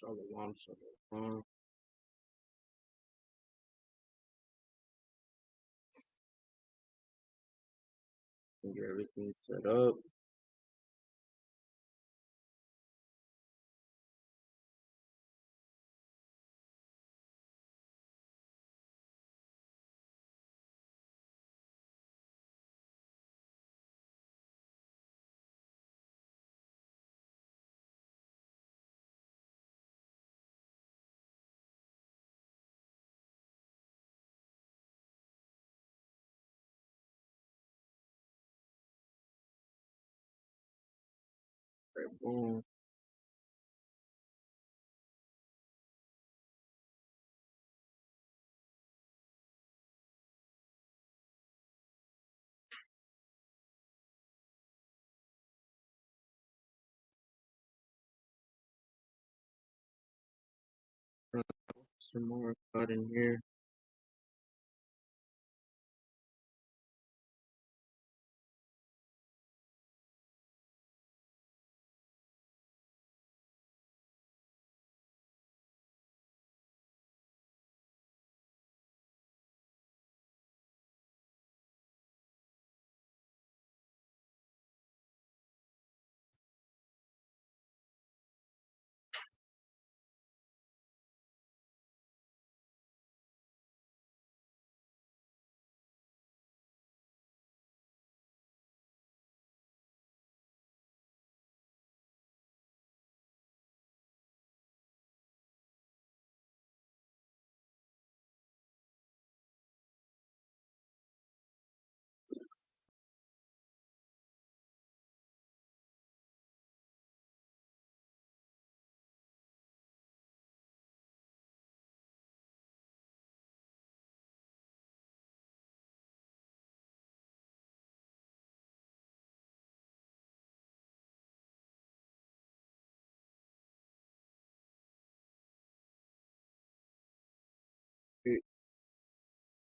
Shalom, shalom. Get everything set up. Right, boom. Some more cut in here.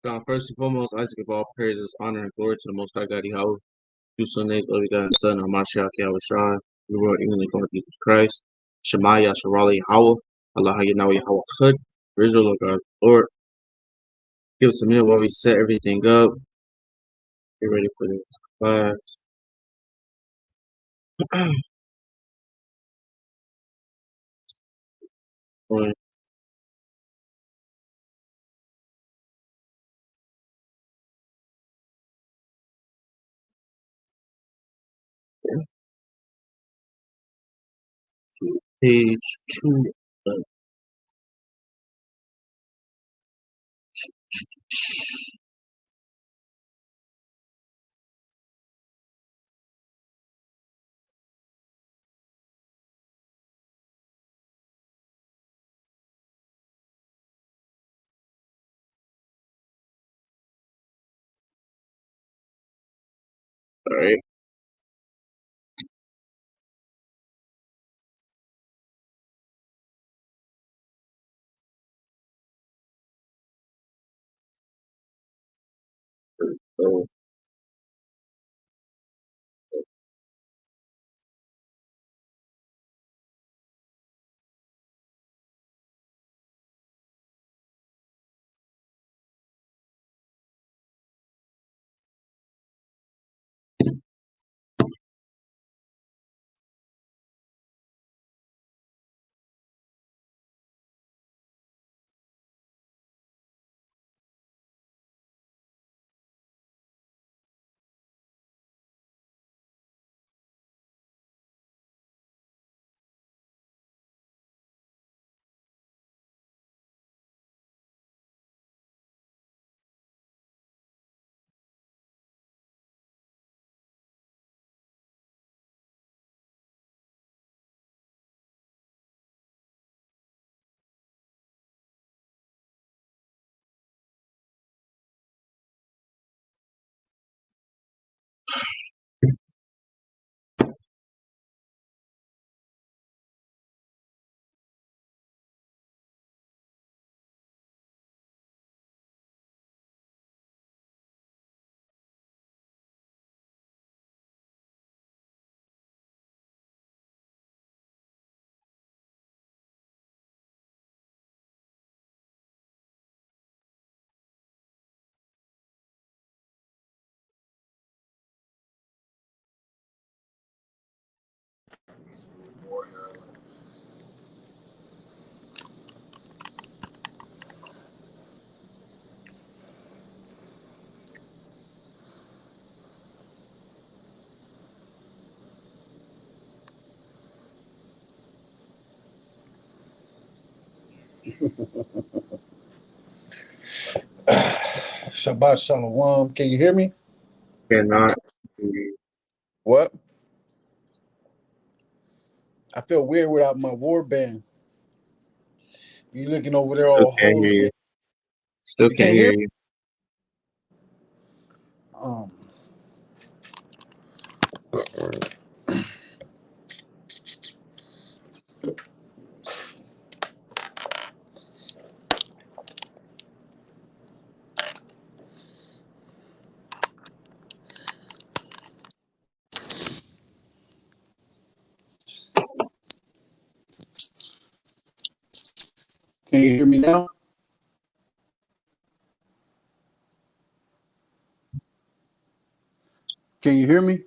God, first and foremost, I just give all praises, honor, and glory to the Most High God, Yahweh. Do Sundays, Lord God, and Son, Hamashiach, Yahweh Shai, the Lord, England, God, Jesus Christ. Shemaya, Sharali, Yahweh, Allah, Yahweh, Yahweh, Chud, Israel, Lord God, Lord. Give us a minute while we set everything up. Get ready for this class. One, two, page two. All right. So, Shabbat Shalom. Can you hear me? Cannot. What? I feel weird without my war band. You looking over there Still all can't hear holy. you. Still You can't can't hear hear? you. Um, can you hear me now? Can you hear me?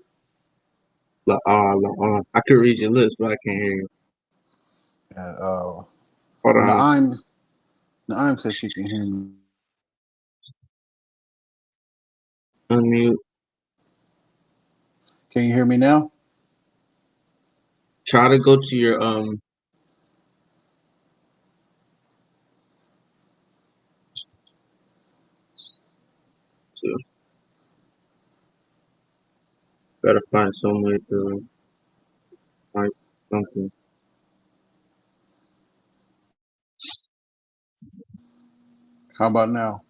I could read your lips, but I can't hear you. Hold on. Naim says she can hear me. Unmute. Can you hear me now? Try to go to your to, gotta find some way to find something. How about now?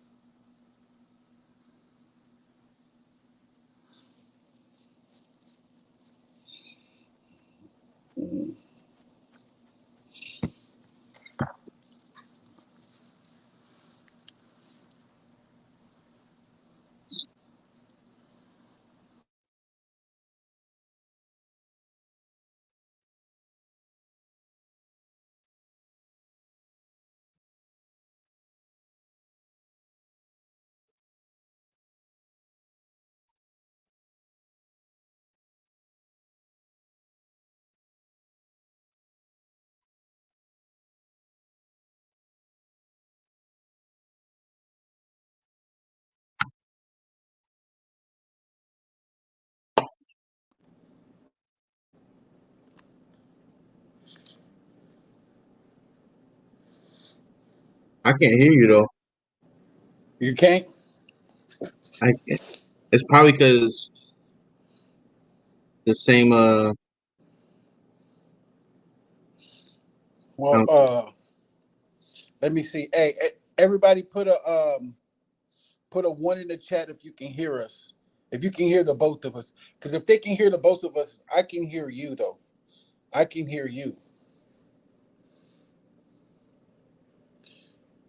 I can't hear you though. You can't? I can't. It's probably because the same Well, count. let me see. Hey, everybody put a one in the chat if you can hear us. If you can hear the both of us. Because if they can hear the both of us, I can hear you though. I can hear you.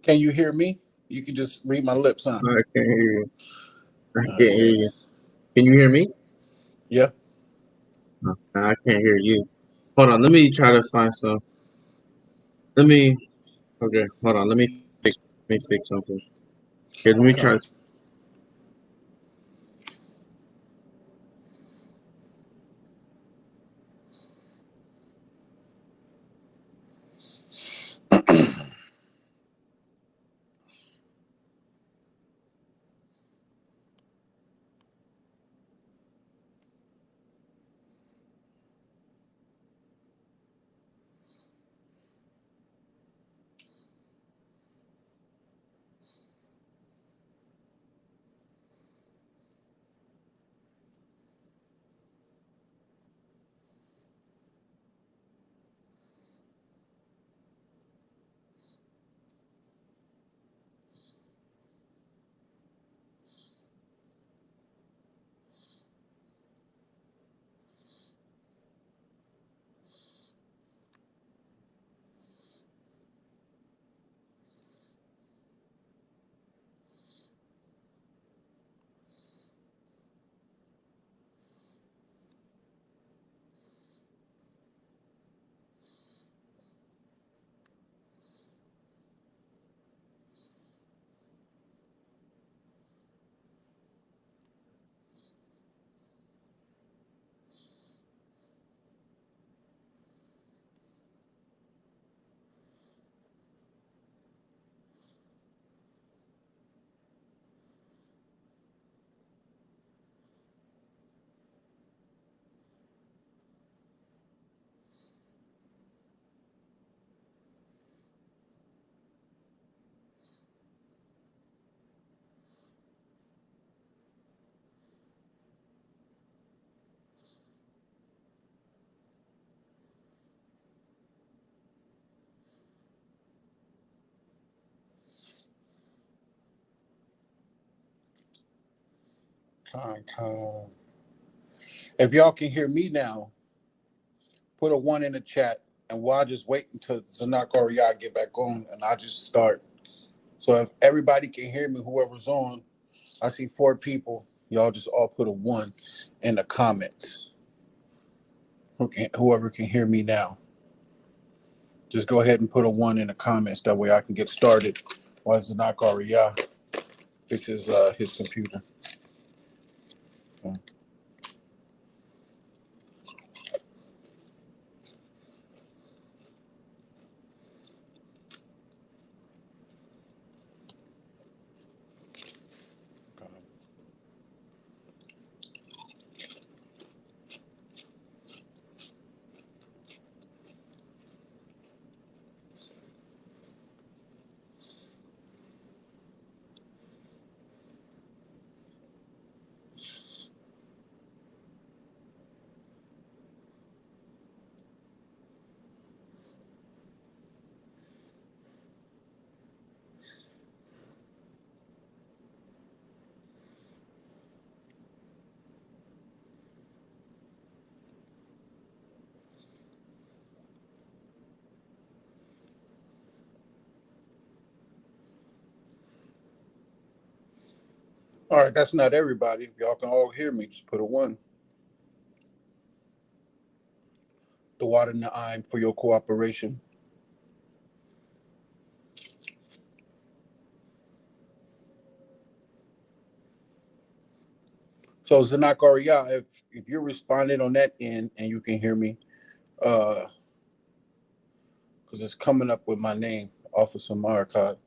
Can you hear me? You can just read my lips, huh? I can't hear you. I can't hear Yeah. you. Can you hear me? Yeah. No, I can't hear you. Hold on, let me try to find some. Let me. Okay, hold on. Let me fix something. Here, let me All try. right. Con. If y'all can hear me now, put a 1 in the chat, and we'll just wait until Zanak or y'all get back on, and I'll just start. So if everybody can hear me, whoever's on, I see 4 people. Y'all just all put a 1 in the comments. Whoever can hear me now, just go ahead and put a 1 in the comments. That way I can get started while Zanak or y'all fixes his computer. Okay. All right, that's not everybody. If y'all can all hear me, just put a 1. The water in the eye for your cooperation. So Zanak Arya, if you're responding on that end and you can hear me, because it's coming up with my name, Officer Maricot.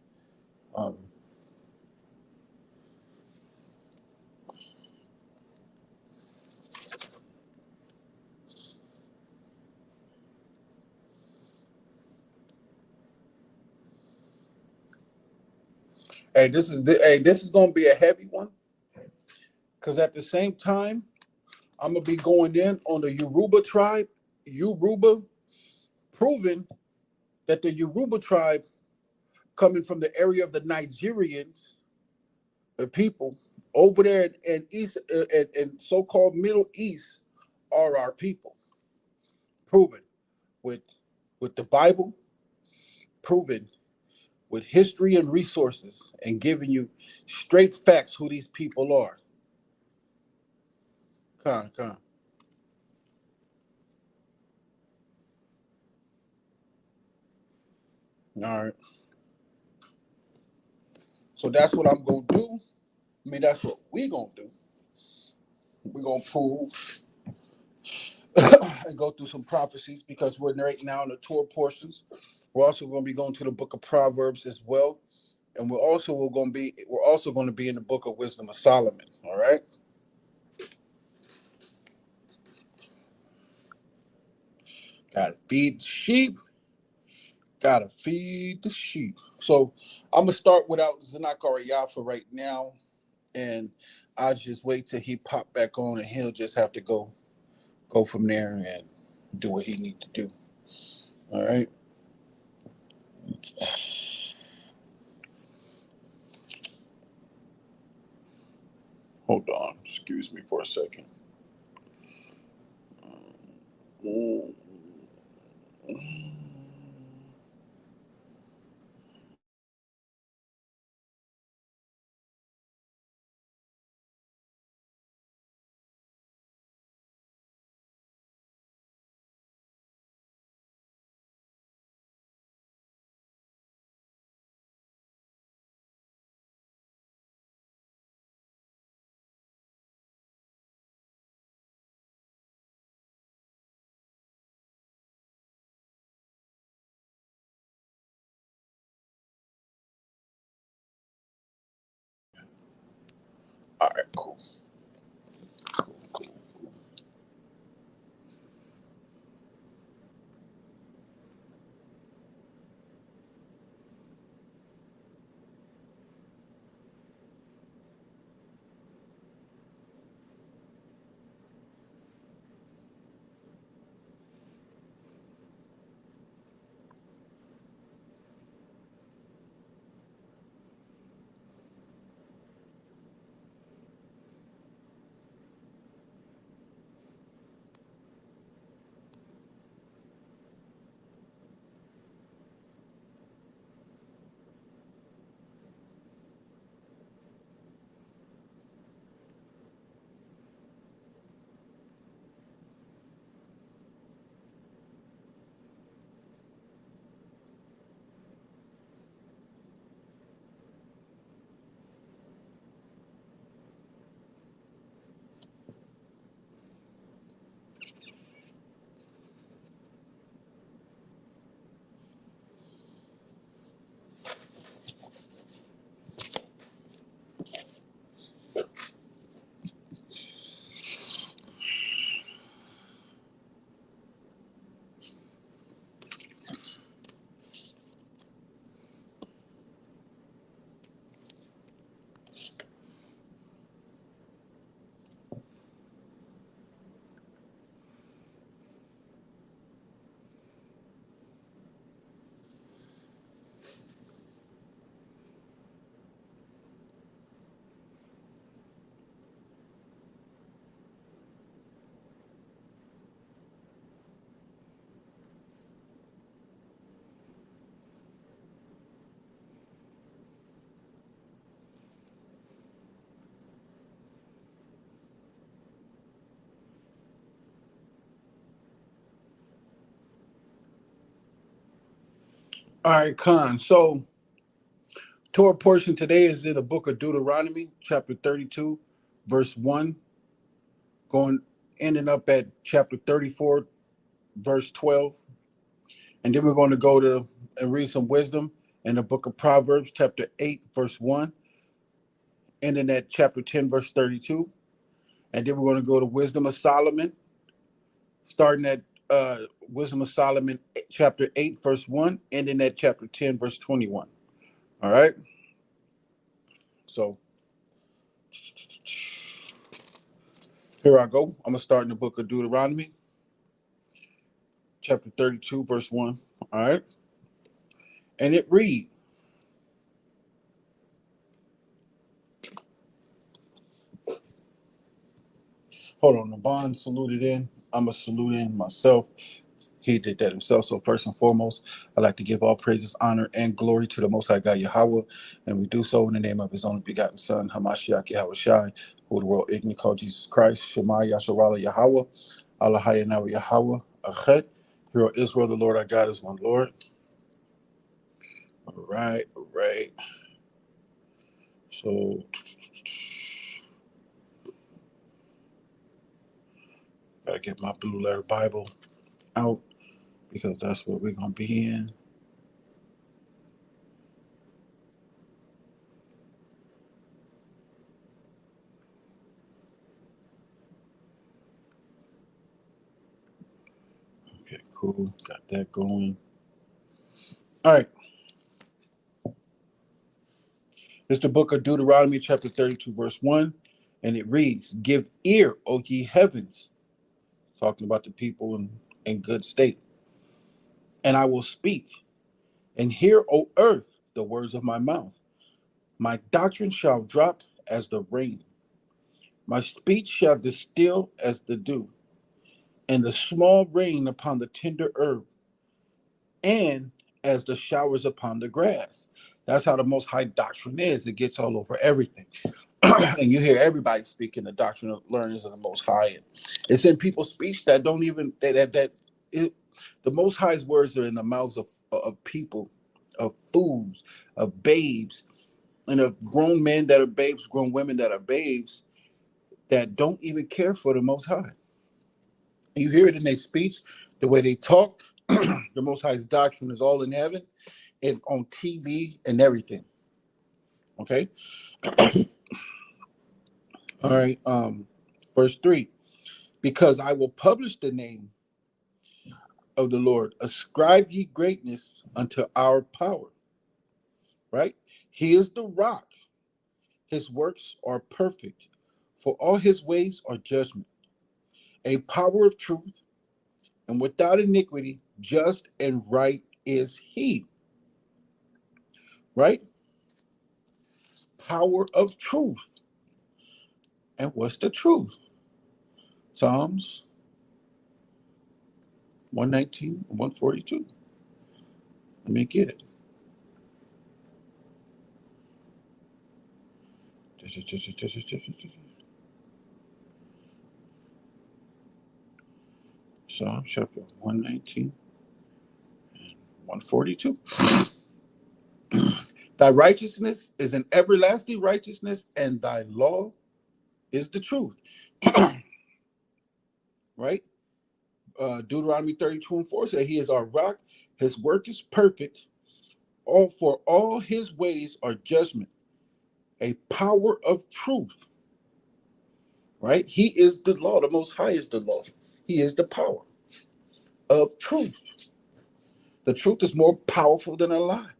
This is gonna be a heavy one, because at the same time, I'm gonna be going in on the Yoruba tribe, proving that the Yoruba tribe, coming from the area of the Nigerians, the people over there in East and so-called Middle East, are our people. Proven with the Bible, proven with history and resources, and giving you straight facts who these people are. Come on. All right. So that's what I'm gonna do. I mean, that's what we're gonna do. We're gonna prove and go through some prophecies, because we're right now in the Torah portions. We're also going to be going to the book of Proverbs as well, and we're also going to be in the book of Wisdom of Solomon. All right. Gotta feed the sheep. Gotta feed the sheep. So I'm gonna start without Zanak Yafa right now, and I'll just wait till he pop back on, and he'll just have to go from there and do what he need to do. All right. Hold on. Excuse me for a second. All right, cool. All right, Khan. So, Torah portion today is in the book of Deuteronomy, chapter 32, verse 1, going ending up at chapter 34, verse 12. And then we're going to go to and read some wisdom in the book of Proverbs, chapter 8, verse 1, ending at chapter 10, verse 32. And then we're going to go to Wisdom of Solomon, starting at Wisdom of Solomon, chapter 8, verse 1, ending at chapter 10, verse 21. All right. So here I go. I'm going to start in the book of Deuteronomy, chapter 32, verse 1. All right. And it reads, hold on, the bond saluted in. I'm going to salute in myself. He did that himself. So first and foremost, I'd like to give all praises, honor, and glory to the Most High God Yahweh, and we do so in the name of His only begotten Son, Hamashiach Yahweh Shai, who the world ignorantly called Jesus Christ, Shema Yasharala Yahweh, Allahayanawa Yahweh, Achet, Hero Israel, the Lord our God is one Lord. All right. So gotta get my blue letter Bible out because that's what we're gonna be in. Okay, cool. Got that going. All right. It's the book of Deuteronomy, chapter 32, verse 1, and it reads, Give ear, O ye heavens, talking about the people in good state, and I will speak, and hear, O earth, the words of my mouth. My doctrine shall drop as the rain, my speech shall distill as the dew, and the small rain upon the tender herb, and as the showers upon the grass. That's how the Most High doctrine is. It gets all over everything. And you hear everybody speaking the doctrine of learners of the Most High. And it's in people's speech that don't even the Most High's words are in the mouths of people, of fools, of babes, and of grown men that are babes, grown women that are babes that don't even care for the Most High. You hear it in their speech, the way they talk. The Most High's doctrine is all in heaven and on TV and everything. Okay. All right. Verse 3. Because I will publish the name of the Lord. Ascribe ye greatness unto our power. Right? He is the rock. His works are perfect, for all his ways are judgment. A power of truth, and without iniquity, just and right is he. Right? Power of truth. And what's the truth? Psalms 119, 142. Let me get it. Psalm chapter 119 and 142. Thy righteousness is an everlasting righteousness, and thy law is the truth. Right? Deuteronomy 32 and 4 says, He is our rock, his work is perfect, all his ways are judgment, a power of truth. Right? He is the law, the Most High is the law. He is the power of truth. The truth is more powerful than a lie.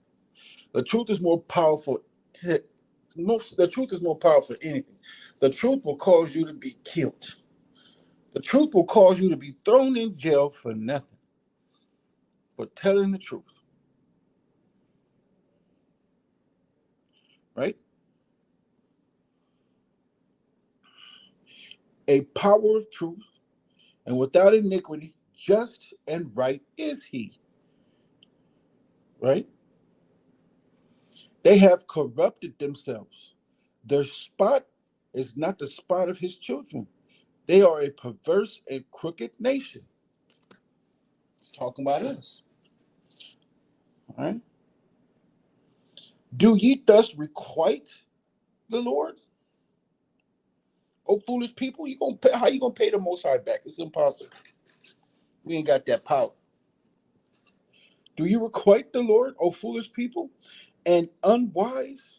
The truth is more powerful. The truth is more powerful than anything. The truth will cause you to be killed. The truth will cause you to be thrown in jail for nothing, for telling the truth. Right? A power of truth, and without iniquity, just and right is he. Right? They have corrupted themselves. Their spot is not the spot of his children. They are a perverse and crooked nation. It's talking about us. All right? Do ye thus requite the Lord? Oh, foolish people, how you gonna pay the Most High back? It's impossible. We ain't got that power. Do you requite the Lord, O foolish people, and unwise?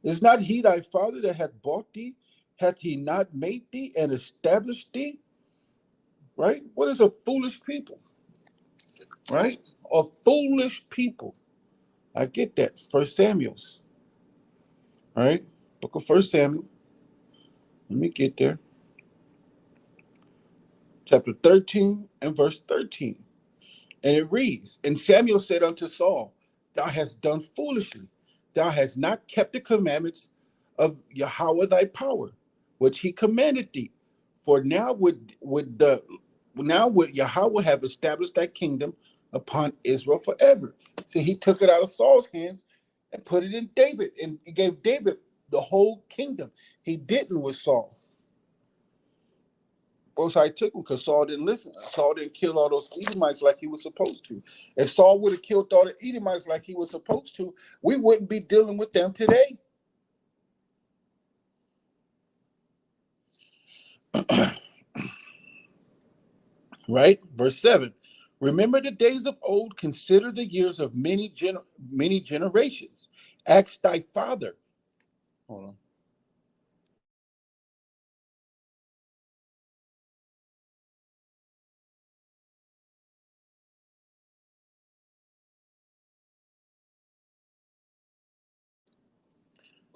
Is not he thy father that hath bought thee? Hath he not made thee and established thee? Right? What is a foolish people? Right? A foolish people. I get that. First Samuel's. Right? Book of First Samuel. Let me get there. Chapter 13 and verse 13. And it reads, And Samuel said unto Saul, Thou hast done foolishly. Thou hast not kept the commandments of Yahweh thy power, which he commanded thee. For now would Yahweh have established thy kingdom upon Israel forever. See, he took it out of Saul's hands and put it in David, and he gave David the whole kingdom. He didn't with Saul. Most High took him because Saul didn't listen. Saul didn't kill all those Edomites like he was supposed to. If Saul would have killed all the Edomites like he was supposed to, we wouldn't be dealing with them today. Right? Verse 7. Remember the days of old, consider the years of many generations. Ask thy father. Hold on.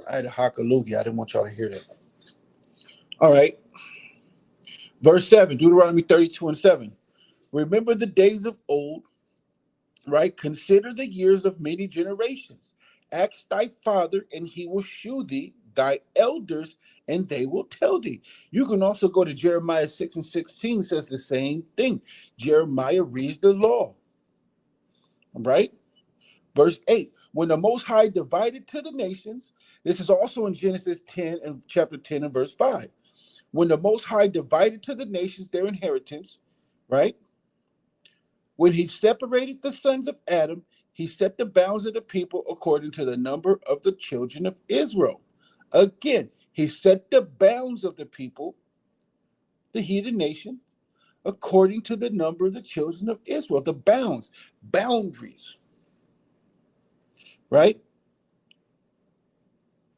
I had a hakalugi. I didn't want y'all to hear that. All right. Verse 7, Deuteronomy 32 and 7. Remember the days of old, right? Consider the years of many generations. Ask thy father, and he will shew thee, thy elders, and they will tell thee. You can also go to Jeremiah 6 and 16, says the same thing. Jeremiah reads the law, right? Verse 8, when the Most High divided to the nations, this is also in Genesis 10 and chapter 10 and verse 5. When the Most High divided to the nations their inheritance, right? When he separated the sons of Adam, he set the bounds of the people according to the number of the children of Israel. Again, he set the bounds of the people, the heathen nation, according to the number of the children of Israel. The boundaries, right?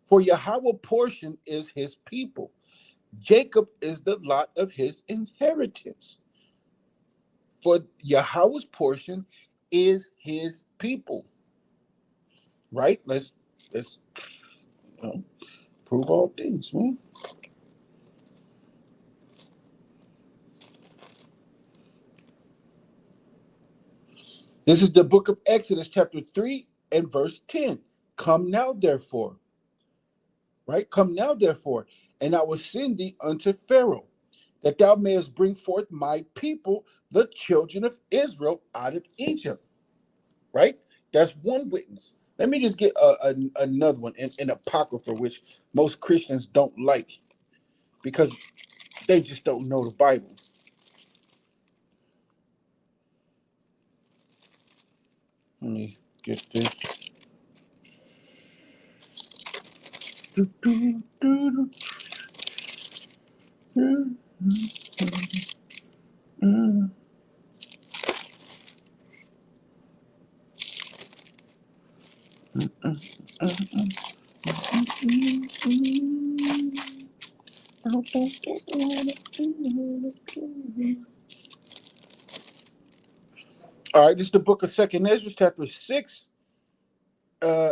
For Yahweh portion is his people. Jacob is the lot of his inheritance. For Yahweh's portion is his people. Right? Let's prove all things, man. This is the book of Exodus, chapter 3 and verse 10. Come now, therefore, right? Come now, therefore, and I will send thee unto Pharaoh, that thou mayest bring forth my people, the children of Israel, out of Egypt, right? That's one witness. Let me just get another one in Apocrypha, which most Christians don't like because they just don't know the Bible. Let me get this. All right, this is the book of Second Ezra, chapter 6,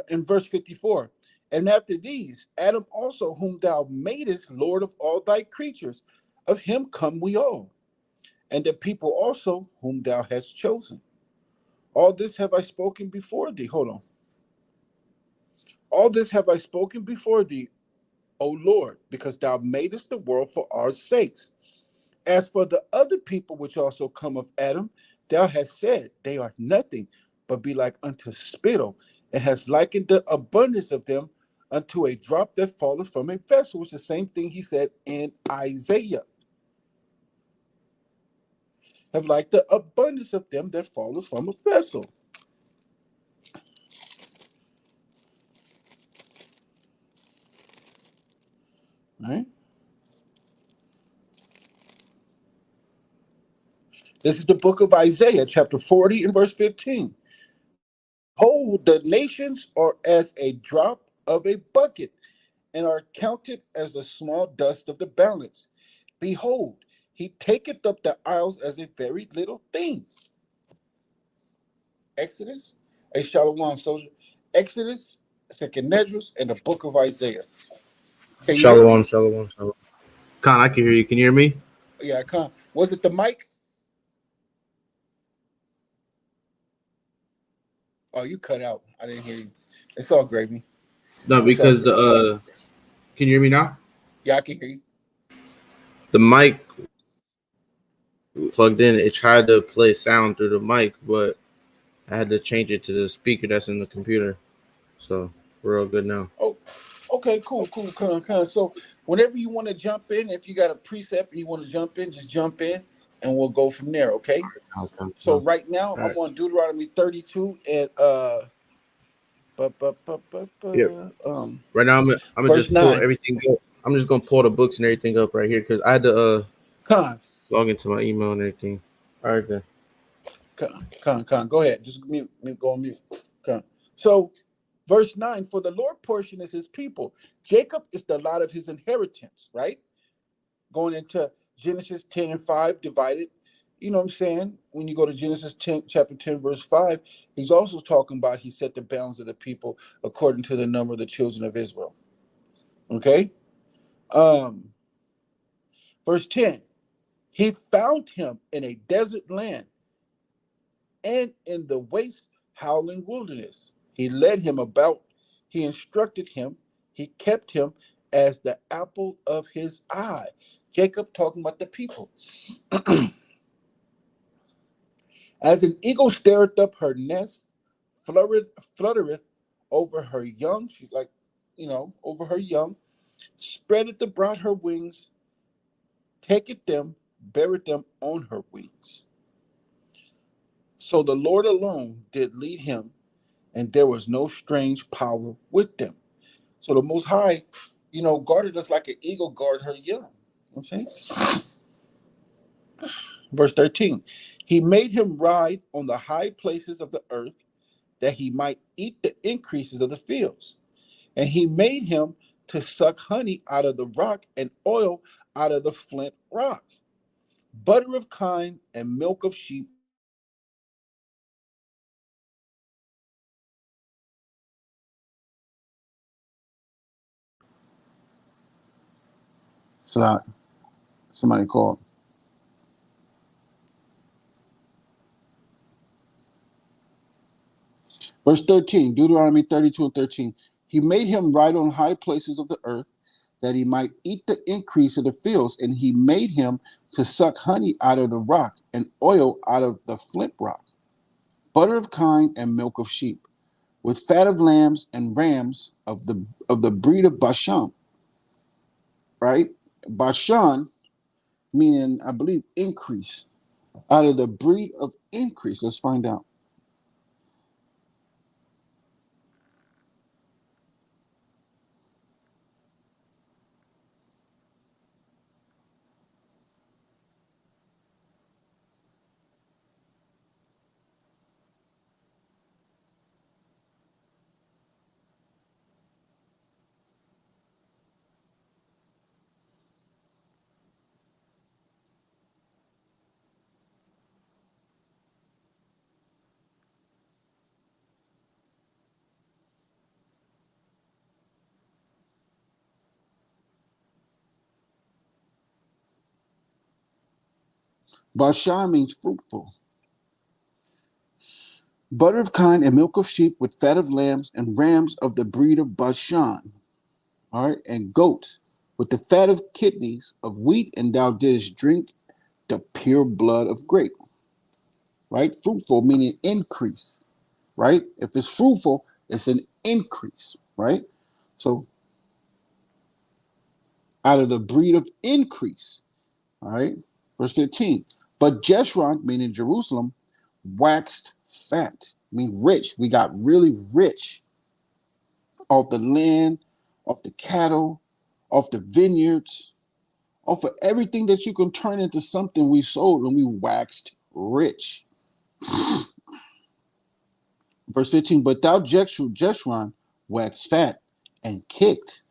in verse 54. And after these, Adam also, whom thou madest Lord of all thy creatures, of him come we all, and the people also whom thou hast chosen. All this have I spoken before thee. Hold on. All this have I spoken before thee, O Lord, because thou madest the world for our sakes. As for the other people which also come of Adam, thou hast said, they are nothing, but be like unto spittle, and hast likened the abundance of them unto a drop that falleth from a vessel, which is the same thing he said in Isaiah. Have like the abundance of them that falleth from a vessel. Right? This is the book of Isaiah, chapter 40 and verse 15. Behold, the nations are as a drop of a bucket and are counted as the small dust of the balance. Behold, he taketh up the isles as a very little thing. Exodus, a Shalom soldier. Exodus, Second Nedrus, and the book of Isaiah. Can you hear me? Shalom, shalom, shalom. Khan, I can hear you. Can you hear me? Yeah, I can't. Was it the mic? Oh, you cut out. I didn't hear you. It's all gravy. No, It's all because gravy. can you hear me now? Yeah, I can hear you. The mic plugged in. It tried to play sound through the mic, but I had to change it to the speaker that's in the computer. So we're all good now. Oh, okay, cool. So whenever you want to jump in, if you got a precept and you want to jump in, just jump in and we'll go from there, okay? Okay. So right now All I'm right. on Deuteronomy 32 and bu- bu- bu- Yeah. um Right now, I'm gonna verse just pull 9. everything up. I'm just gonna pull the books and everything up right here because I had to Con, log into my email and everything. All right then. con. Go ahead. Just mute, go on mute. Con. So verse 9, for the Lord portion is his people. Jacob is the lot of his inheritance, right? Going into Genesis 10 and 5 divided. You know what I'm saying? When you go to Genesis 10, chapter 10, verse 5, he's also talking about he set the bounds of the people according to the number of the children of Israel. Okay? Um, verse 10, he found him in a desert land and in the waste howling wilderness. He led him about, he instructed him, he kept him as the apple of his eye. Jacob talking about the people. As an eagle stirreth up her nest, fluttereth over her young, she's like, over her young, spreadeth abroad her wings, taketh them, beareth them on her wings. So the Lord alone did lead him, and there was no strange power with them. So the Most High, guarded us like an eagle guard her young. You know what I'm saying? Verse 13, he made him ride on the high places of the earth, that he might eat the increases of the fields. And he made him to suck honey out of the rock and oil out of the flint rock, butter of kine and milk of sheep. So somebody called. Verse 13, Deuteronomy 32 and 13. He made him ride on high places of the earth, that he might eat the increase of the fields, and he made him to suck honey out of the rock and oil out of the flint rock, butter of kine and milk of sheep, with fat of lambs and rams of the breed of Bashan. Right? Bashan, meaning I believe increase. Out of the breed of increase. Let's find out. Bashan means fruitful. Butter of kine and milk of sheep with fat of lambs and rams of the breed of Bashan. All right, and goats with the fat of kidneys of wheat, and thou didst drink the pure blood of grape. Right, fruitful meaning increase. Right, if it's fruitful, it's an increase. Right, so out of the breed of increase. All right, verse 15. But Jeshurun, meaning Jerusalem, waxed fat, mean rich. We got really rich off the land, off the cattle, off the vineyards, off of everything that you can turn into something we sold, and we waxed rich. Verse 15, but thou Jeshurun waxed fat and kicked.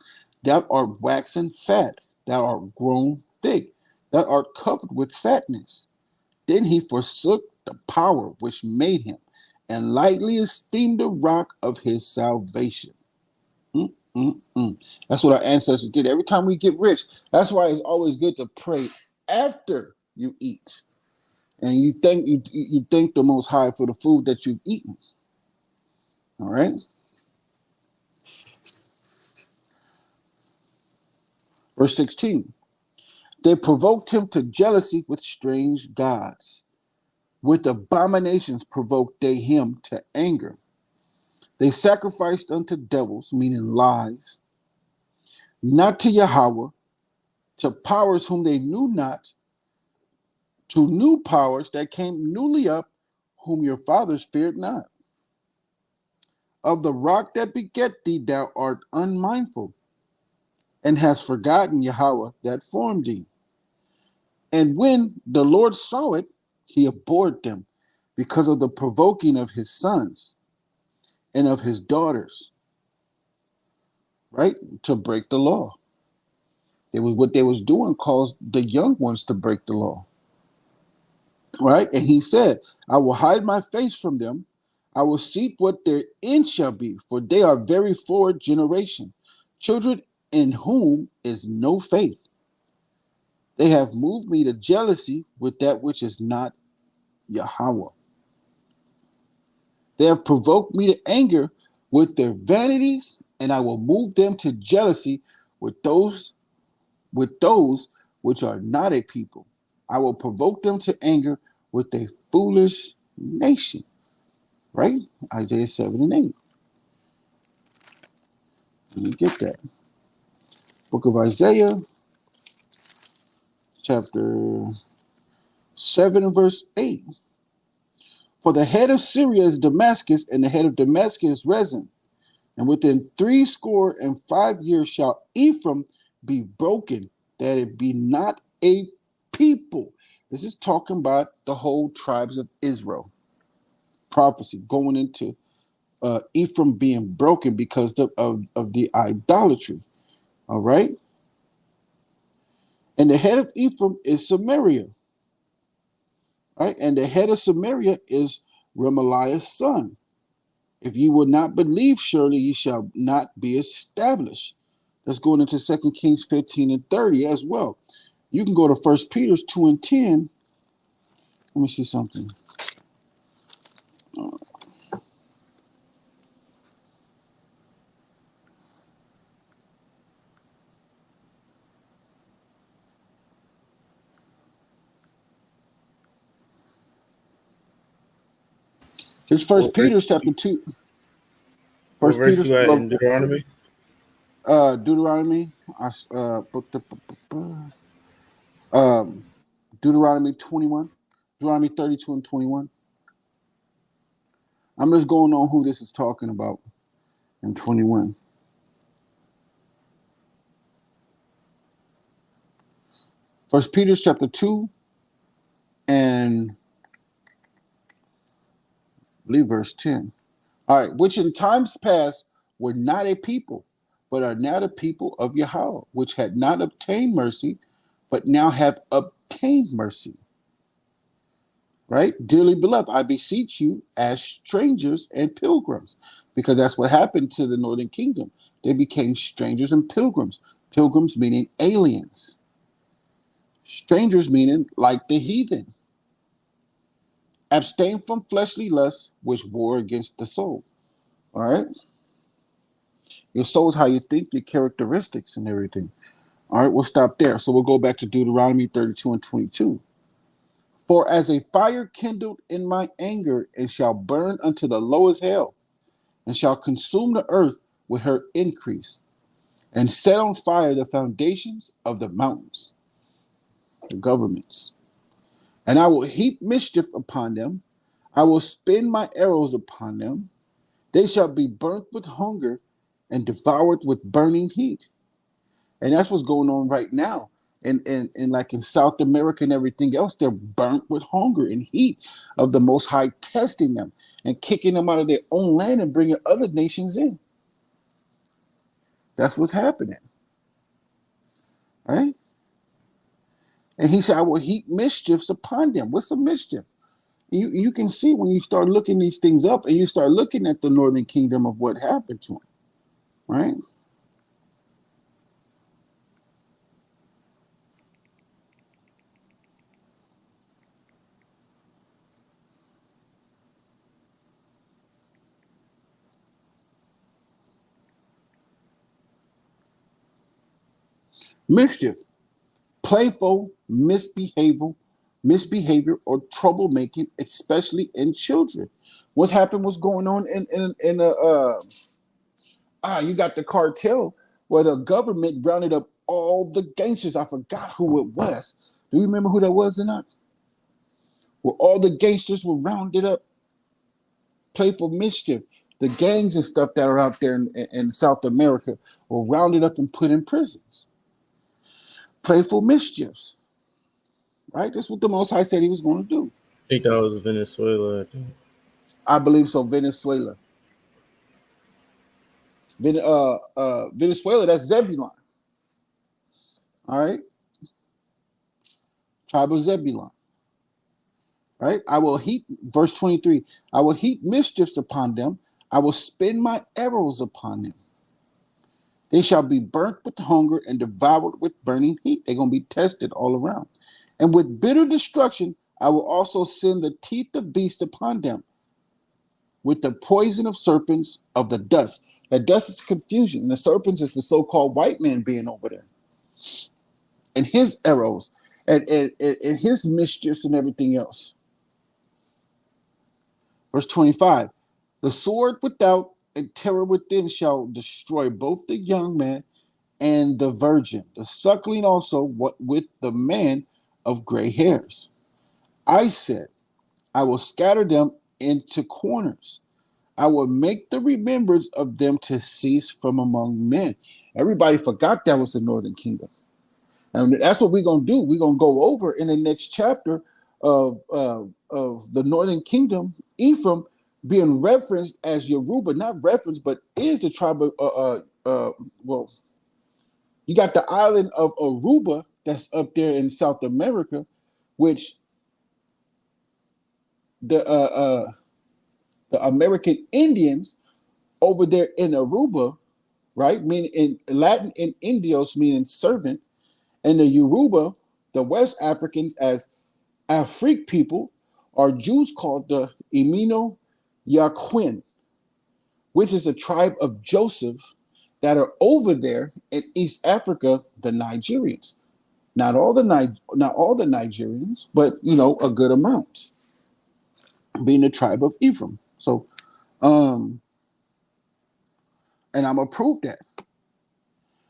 Thou art waxen fat, thou art grown thick, thou art covered with fatness. Then he forsook the power which made him, and lightly esteemed the rock of his salvation. That's what our ancestors did. Every time we get rich, that's why it's always good to pray after you eat. And you thank the Most High for the food that you've eaten. All right. Verse 16. They provoked him to jealousy with strange gods. With abominations provoked they him to anger. They sacrificed unto devils, meaning lies, not to Yahweh, to powers whom they knew not, to new powers that came newly up, whom your fathers feared not. Of the rock that beget thee, thou art unmindful, and hast forgotten Yahweh that formed thee. And when the Lord saw it, he abhorred them because of the provoking of his sons and of his daughters, right? To break the law. It was what they was doing caused the young ones to break the law, right? And he said, I will hide my face from them. I will seek what their end shall be, for they are very forward generation, children in whom is no faith. They have moved me to jealousy with that which is not Yahweh. They have provoked me to anger with their vanities, and I will move them to jealousy with those which are not a people. I will provoke them to anger with a foolish nation. Right? Isaiah 7 and 8. Let me get that. Book of Isaiah, chapter 7 and verse 8. For the head of Syria is Damascus, and the head of Damascus is Rezin. And within 65 years shall Ephraim be broken, that it be not a people. This is talking about the whole tribes of Israel. Prophecy going into Ephraim being broken because of the idolatry. All right. And the head of Ephraim is Samaria. Right. And the head of Samaria is Remaliah's son. If ye will not believe, surely ye shall not be established. That's going into 2 Kings 15 and 30 as well. You can go to 1 Peter 2 and 10. Let me see something. Here's First Peter chapter 2. What verse you at in Deuteronomy? Deuteronomy. Deuteronomy 21. Deuteronomy 32 and 21. I'm just going on who this is talking about in 21. First Peter chapter 2 and I believe verse 10. All right, which in times past were not a people, but are now the people of Yahweh, which had not obtained mercy, but now have obtained mercy. Right? Dearly beloved, I beseech you as strangers and pilgrims, because that's what happened to the northern kingdom. They became strangers and pilgrims. Pilgrims meaning aliens. Strangers meaning like the heathen. Abstain from fleshly lusts, which war against the soul. All right? Your soul is how you think, your characteristics and everything. All right, we'll stop there. So we'll go back to Deuteronomy 32 and 22. For as a fire kindled in my anger, and shall burn unto the lowest hell, and shall consume the earth with her increase, and set on fire the foundations of the mountains, the governments. And I will heap mischief upon them. I will spin my arrows upon them. They shall be burnt with hunger and devoured with burning heat. And that's what's going on right now. And like in South America and everything else, they're burnt with hunger and heat of the Most High testing them and kicking them out of their own land and bringing other nations in. That's what's happening, right? And he said, I will heap mischiefs upon them. What's a mischief? You can see when you start looking these things up and you start looking at the northern kingdom of what happened to them, right? Mischief, playful misbehavior or troublemaking, especially in children. What happened was going on in you got the cartel where the government rounded up all the gangsters. I forgot who it was. Do you remember who that was or not? Where all the gangsters were rounded up, playful mischief. The gangs and stuff that are out there in South America were rounded up and put in prisons. Playful mischiefs, right? That's what the Most High said he was going to do. I think that was Venezuela. I think. I believe so. Venezuela. Venezuela, that's Zebulon. All right. Tribe of Zebulon. Right? I will heap, verse 23, I will heap mischiefs upon them. I will spin my arrows upon them. They shall be burnt with hunger and devoured with burning heat. They're going to be tested all around. And with bitter destruction, I will also send the teeth of beasts upon them with the poison of serpents of the dust. That dust is confusion. And the serpents is the so-called white man being over there. And his arrows and his mischiefs and everything else. Verse 25, the sword without and terror within shall destroy both the young man and the virgin, the suckling also with the man of gray hairs. I said, I will scatter them into corners. I will make the remembrance of them to cease from among men. Everybody forgot that was the northern kingdom. And that's what we're going to do. We're going to go over in the next chapter of the northern kingdom, Ephraim being referenced as Yoruba, not referenced, but is the tribe of, well, you got the island of Aruba that's up there in South America, which the American Indians over there in Aruba, right, meaning in Latin in Indios, meaning servant, and the Yoruba, the West Africans as Afrik people, are Jews called the Imino Yaquin, which is a tribe of Joseph that are over there in East Africa, the Nigerians. Not all the Nigerians, but a good amount, being the tribe of Ephraim. So, and I'm gonna prove that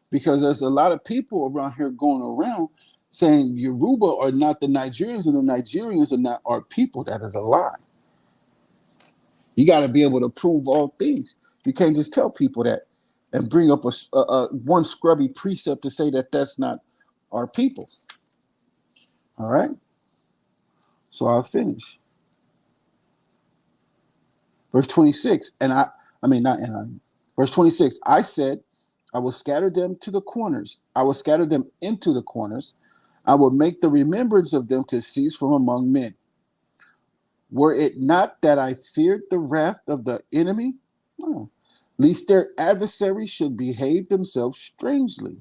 because there's a lot of people around here going around saying Yoruba are not the Nigerians and the Nigerians are not our people. That is a lie. You got to be able to prove all things. You can't just tell people that and bring up a one scrubby precept to say that that's not our people. All right. So I'll finish. Verse 26, verse 26, I said, I will scatter them to the corners. I will scatter them into the corners. I will make the remembrance of them to cease from among men. Were it not that I feared the wrath of the enemy, lest their adversaries should behave themselves strangely,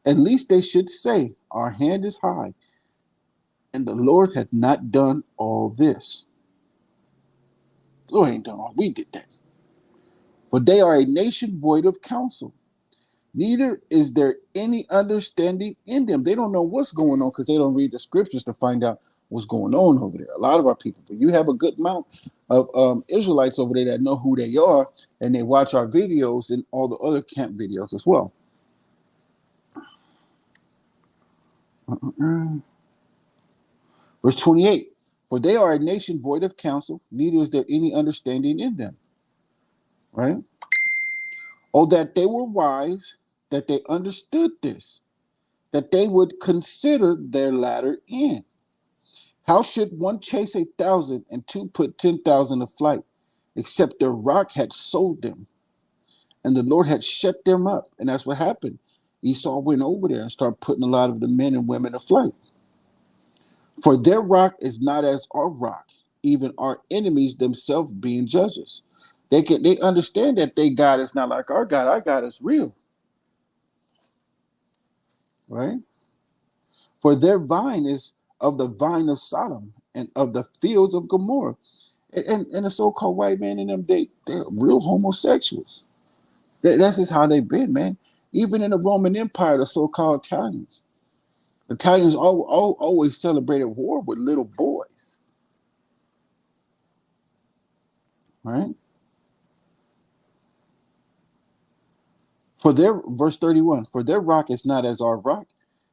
and lest they should say, our hand is high, and the Lord hath not done all this. Lord ain't done all. We did that. For they are a nation void of counsel. Neither is there any understanding in them. They don't know what's going on because they don't read the scriptures to find out what's going on over there. A lot of our people, but you have a good amount of Israelites over there that know who they are, and they watch our videos and all the other camp videos as well. Verse 28, for they are a nation void of counsel, neither is there any understanding in them. Right? Oh, that they were wise, that they understood this, that they would consider their latter end. How should one chase 1,000 and two put 10,000 to flight, except their rock had sold them, and the Lord had shut them up? And that's what happened. Esau went over there and started putting a lot of the men and women to flight. For their rock is not as our rock, even our enemies themselves being judges. They understand that their God is not like our God. Our God is real, right? For their vine is of the vine of Sodom and of the fields of Gomorrah. And the so-called white man in them, they're real homosexuals. That's just how they've been, man. Even in the Roman Empire, the so-called Italians. Italians always celebrated war with little boys, right? For their verse 31, for their rock is not as our rock,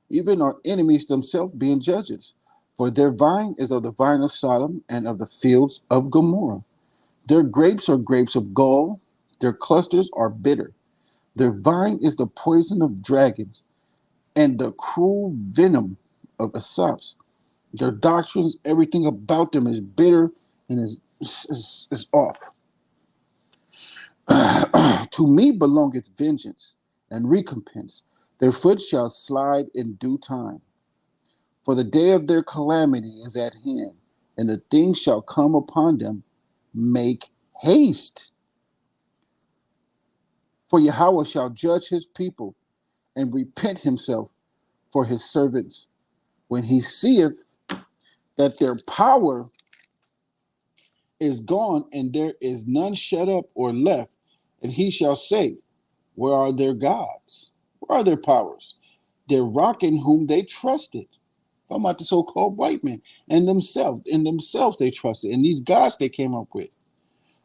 even our enemies themselves being judges. For their vine is of the vine of Sodom and of the fields of Gomorrah. Their grapes are grapes of gall, their clusters are bitter. Their vine is the poison of dragons and the cruel venom of Asaps. Their doctrines, everything about them is bitter and is off. To me belongeth vengeance and recompense. Their foot shall slide in due time. For the day of their calamity is at hand, and the thing shall come upon them. Make haste. For Yahweh shall judge his people and repent himself for his servants when he seeth that their power is gone and there is none shut up or left. And he shall say, where are their gods? Where are their powers? Their rock in whom they trusted. Talking about the so-called white men and themselves. In themselves they trusted. And these gods they came up with,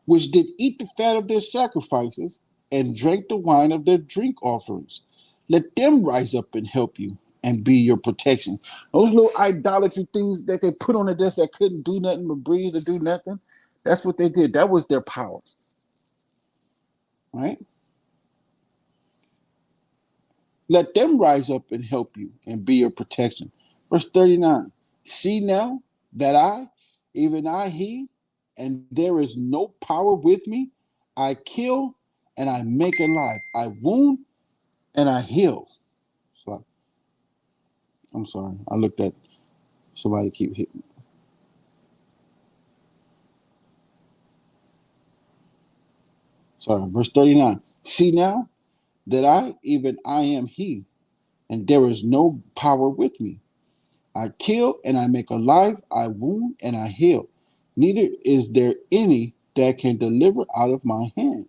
which did eat the fat of their sacrifices and drank the wine of their drink offerings. Let them rise up and help you and be your protection. Those little idolatry things that they put on the desk that couldn't do nothing but breathe or do nothing, that's what they did. That was their power, right? Let them rise up and help you and be your protection. Verse 39, see now that I, even I, he, and there is no power with me, I kill and I make alive. I wound and I heal. So I'm sorry. I looked at somebody keep hitting. Sorry. Verse 39. See now that I, even I am he, and there is no power with me. I kill and I make alive. I wound and I heal. Neither is there any that can deliver out of my hand.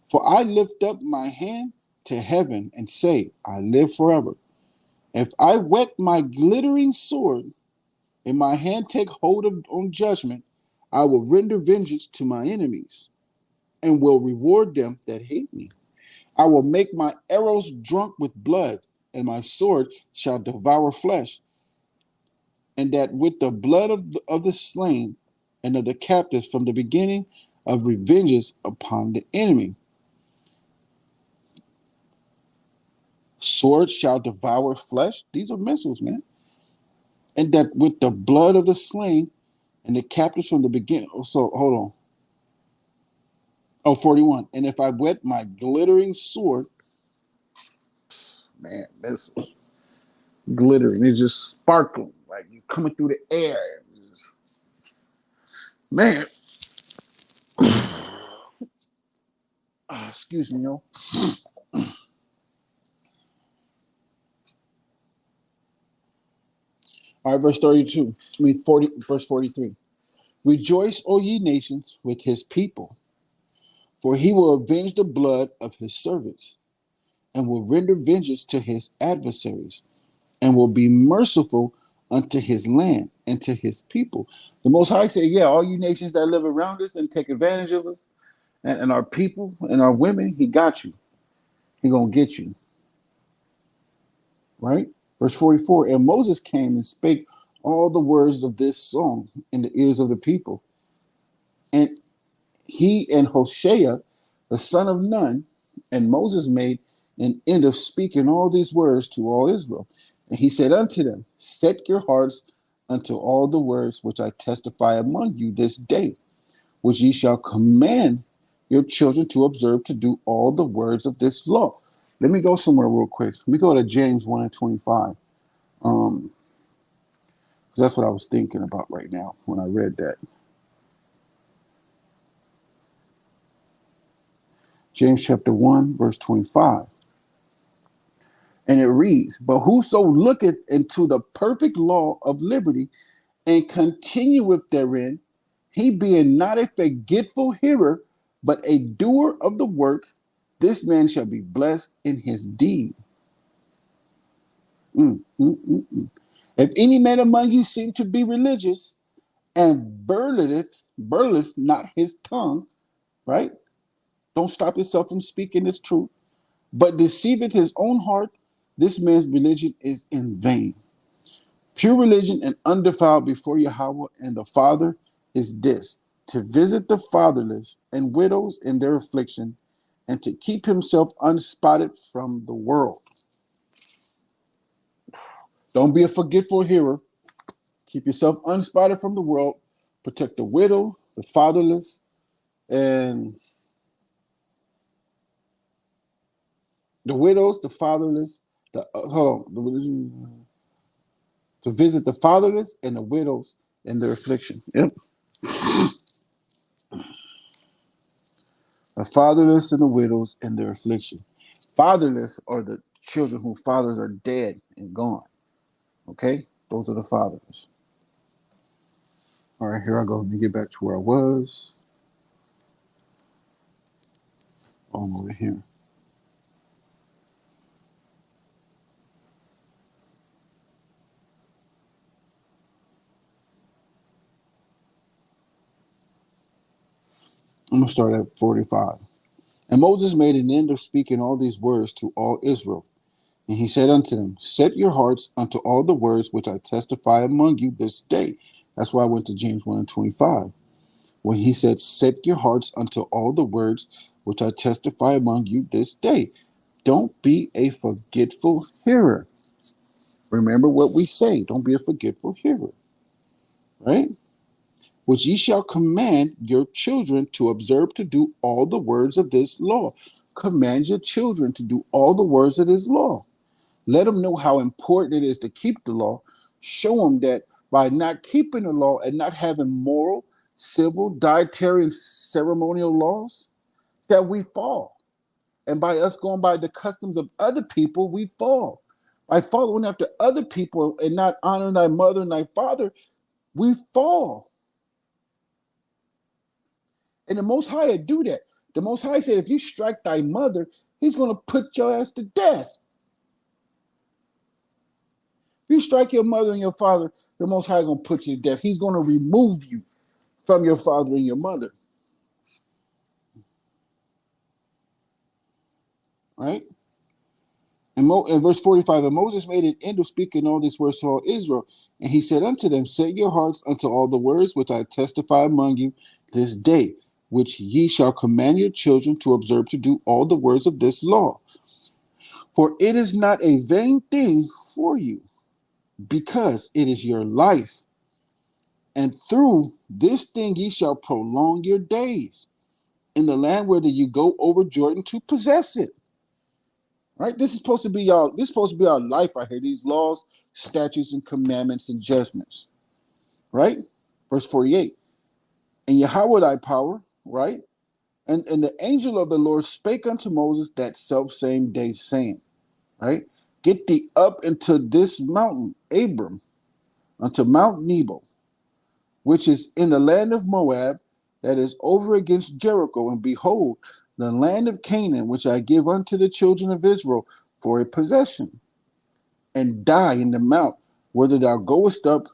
For I lift up my hand to heaven and say, I live forever. If I wet my glittering sword and my hand take hold of on judgment, I will render vengeance to my enemies and will reward them that hate me. I will make my arrows drunk with blood, and my sword shall devour flesh, and that with the blood of the slain and of the captives from the beginning of revenges upon the enemy. Sword shall devour flesh. These are missiles, man. And that with the blood of the slain and the captives from the beginning. So hold on. Oh, 41. And if I wet my glittering sword, man, missiles glittering. It's just sparkling. Like you coming through the air. Just, man. Excuse me, yo. All right, verse 32. I mean 40, verse 43. Rejoice, O ye nations, with his people, for he will avenge the blood of his servants, and will render vengeance to his adversaries, and will be merciful unto his land and to his people. The Most High said, yeah, all you nations that live around us and take advantage of us, and our people and our women, he got you. He gonna get you. Right? Verse 44, and Moses came and spake all the words of this song in the ears of the people. And he and Hoshea, the son of Nun, and Moses made an end of speaking all these words to all Israel. And he said unto them, set your hearts unto all the words which I testify among you this day, which ye shall command your children to observe to do all the words of this law. Let me go somewhere real quick. Let me go to James 1 and 25. Because that's what I was thinking about right now when I read that. James chapter 1, verse 25. And it reads, but whoso looketh into the perfect law of liberty and continueth therein, he being not a forgetful hearer, but a doer of the work, this man shall be blessed in his deed. If any man among you seem to be religious and burleth not his tongue, right? Don't stop yourself from speaking this truth, but deceiveth his own heart, this man's religion is in vain. Pure religion and undefiled before Yahweh and the Father is this, to visit the fatherless and widows in their affliction, and to keep himself unspotted from the world. Don't be a forgetful hearer. Keep yourself unspotted from the world. Protect the widow, the fatherless, and the widows, the fatherless, to visit the fatherless and the widows in their affliction. Yep. The fatherless and the widows in their affliction. Fatherless are the children whose fathers are dead and gone. Okay? Those are the fatherless. All right, here I go. Let me get back to where I was. I'm over here. I'm going to start at 45. And Moses made an end of speaking all these words to all Israel. And he said unto them, set your hearts unto all the words which I testify among you this day. That's why I went to James 1 and 25. When he said, set your hearts unto all the words which I testify among you this day. Don't be a forgetful hearer. Remember what we say. Don't be a forgetful hearer. Right? Which ye shall command your children to observe to do all the words of this law. Command your children to do all the words of this law. Let them know how important it is to keep the law. Show them that by not keeping the law and not having moral, civil, dietary, and ceremonial laws, that we fall. And by us going by the customs of other people, we fall. By following after other people and not honoring thy mother and thy father, we fall. And the Most High would do that. The Most High said, if you strike thy mother, he's going to put your ass to death. If you strike your mother and your father, the Most High is going to put you to death. He's going to remove you from your father and your mother. Right? And in verse 45, and Moses made an end of speaking all these words to all Israel. And he said unto them, set your hearts unto all the words which I testify among you this day, which ye shall command your children to observe to do all the words of this law. For it is not a vain thing for you, because it is your life. And through this thing ye shall prolong your days in the land whither you go over Jordan to possess it. Right? This is supposed to be our life right here. These laws, statutes, and commandments and judgments. Right? Verse 48. And Yahweh thy power, right? And the angel of the Lord spake unto Moses that self same day, saying, right? Get thee up into this mountain, Abram, unto Mount Nebo, which is in the land of Moab, that is over against Jericho, and behold, the land of Canaan, which I give unto the children of Israel for a possession, and die in the mount, whither thou goest up,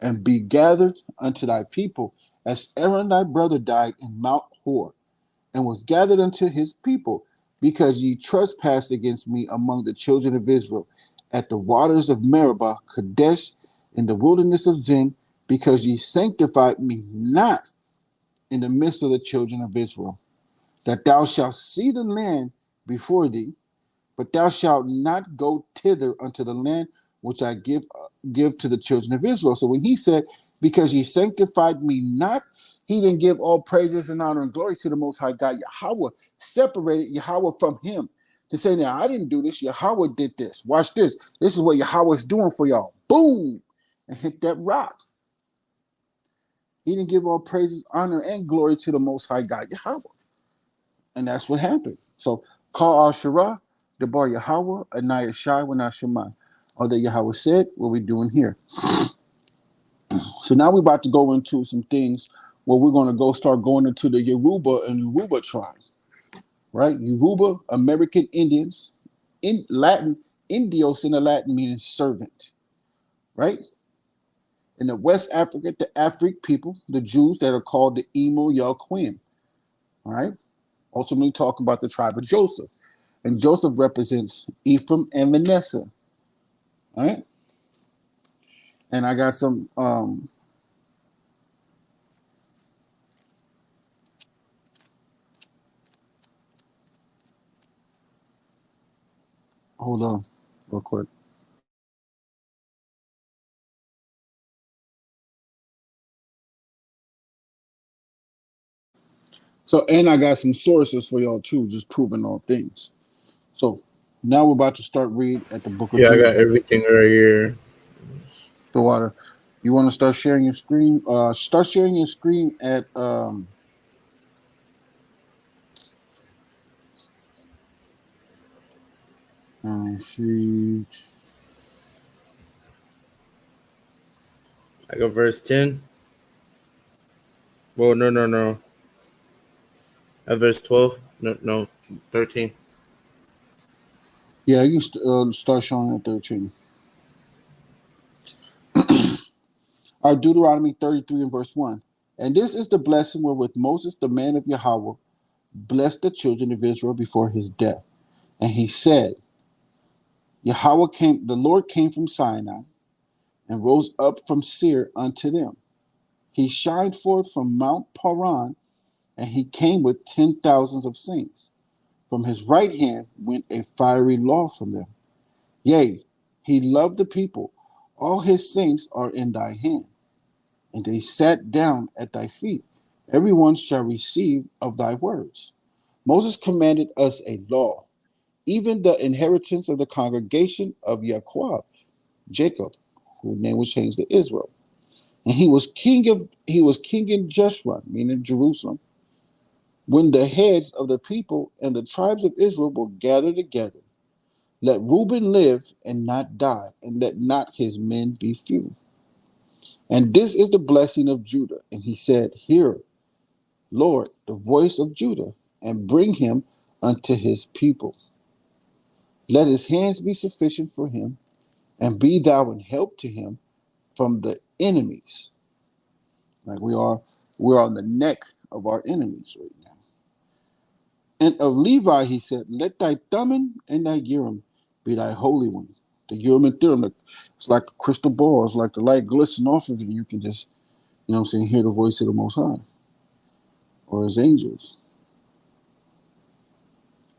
and be gathered unto thy people, as Aaron thy brother died in Mount Hor, and was gathered unto his people, because ye trespassed against me among the children of Israel, at the waters of Meribah, Kadesh, in the wilderness of Zin, because ye sanctified me not in the midst of the children of Israel, that thou shalt see the land before thee, But thou shalt not go thither unto the land which I give to the children of Israel. So when he said, because ye sanctified me not, he didn't give all praises and honor and glory to the Most High God. Yahweh separated Yahweh from him to say, now I didn't do this. Yahweh did this. Watch this. This is what Yahweh is doing for y'all. Boom! And hit that rock. He didn't give all praises, honor, and glory to the Most High God, Yahweh. And that's what happened. So, call Al-Shirah, Debar Yahweh, Anaya Shai, Wanashemai. All that Yahweh said, what we doing here. So now we're about to go into some things where we're going to start going into the Yoruba and Yoruba tribe, right? Yoruba, American Indians, in Latin, Indios in the Latin meaning servant, right? In the West Africa, the Afrik people, the Jews that are called the Emo Yalquim, all right? Ultimately talking about the tribe of Joseph. And Joseph represents Ephraim and Manasseh, all right? And I got some, hold on real quick. So, and I got some sources for y'all too, just proving all things. So now we're about to start read at the book of Yeah, I got Deuteronomy. everything right here. The water. You want to start sharing your screen? Start sharing your screen at she. I got verse 10. Well, no. At verse 12. No, 13. Yeah, you can start showing at 13. Our Deuteronomy 33 and verse 1. And this is the blessing wherewith Moses, the man of Yahweh, blessed the children of Israel before his death. And he said, the Lord came from Sinai and rose up from Seir unto them. He shined forth from Mount Paran, and he came with 10,000s of saints. From his right hand went a fiery law from them. Yea, he loved the people. All his saints are in thy hand. And they sat down at thy feet. Every one shall receive of thy words. Moses commanded us a law, even the inheritance of the congregation of Yahweh, Jacob, whose name was changed to Israel. And he was king in Jeshurun, meaning Jerusalem, when the heads of the people and the tribes of Israel were gathered together. Let Reuben live and not die, and let not his men be few. And this is the blessing of Judah. And he said, hear, Lord, the voice of Judah, and bring him unto his people. Let his hands be sufficient for him, and be thou an help to him from the enemies. Like we're on the neck of our enemies right now. And of Levi, he said, let thy Thummim and thy Urim be thy holy one. The Urim and Thummim, it's like a crystal ball. It's like the light glisten off of it, and you can just, hear the voice of the Most High or his angels.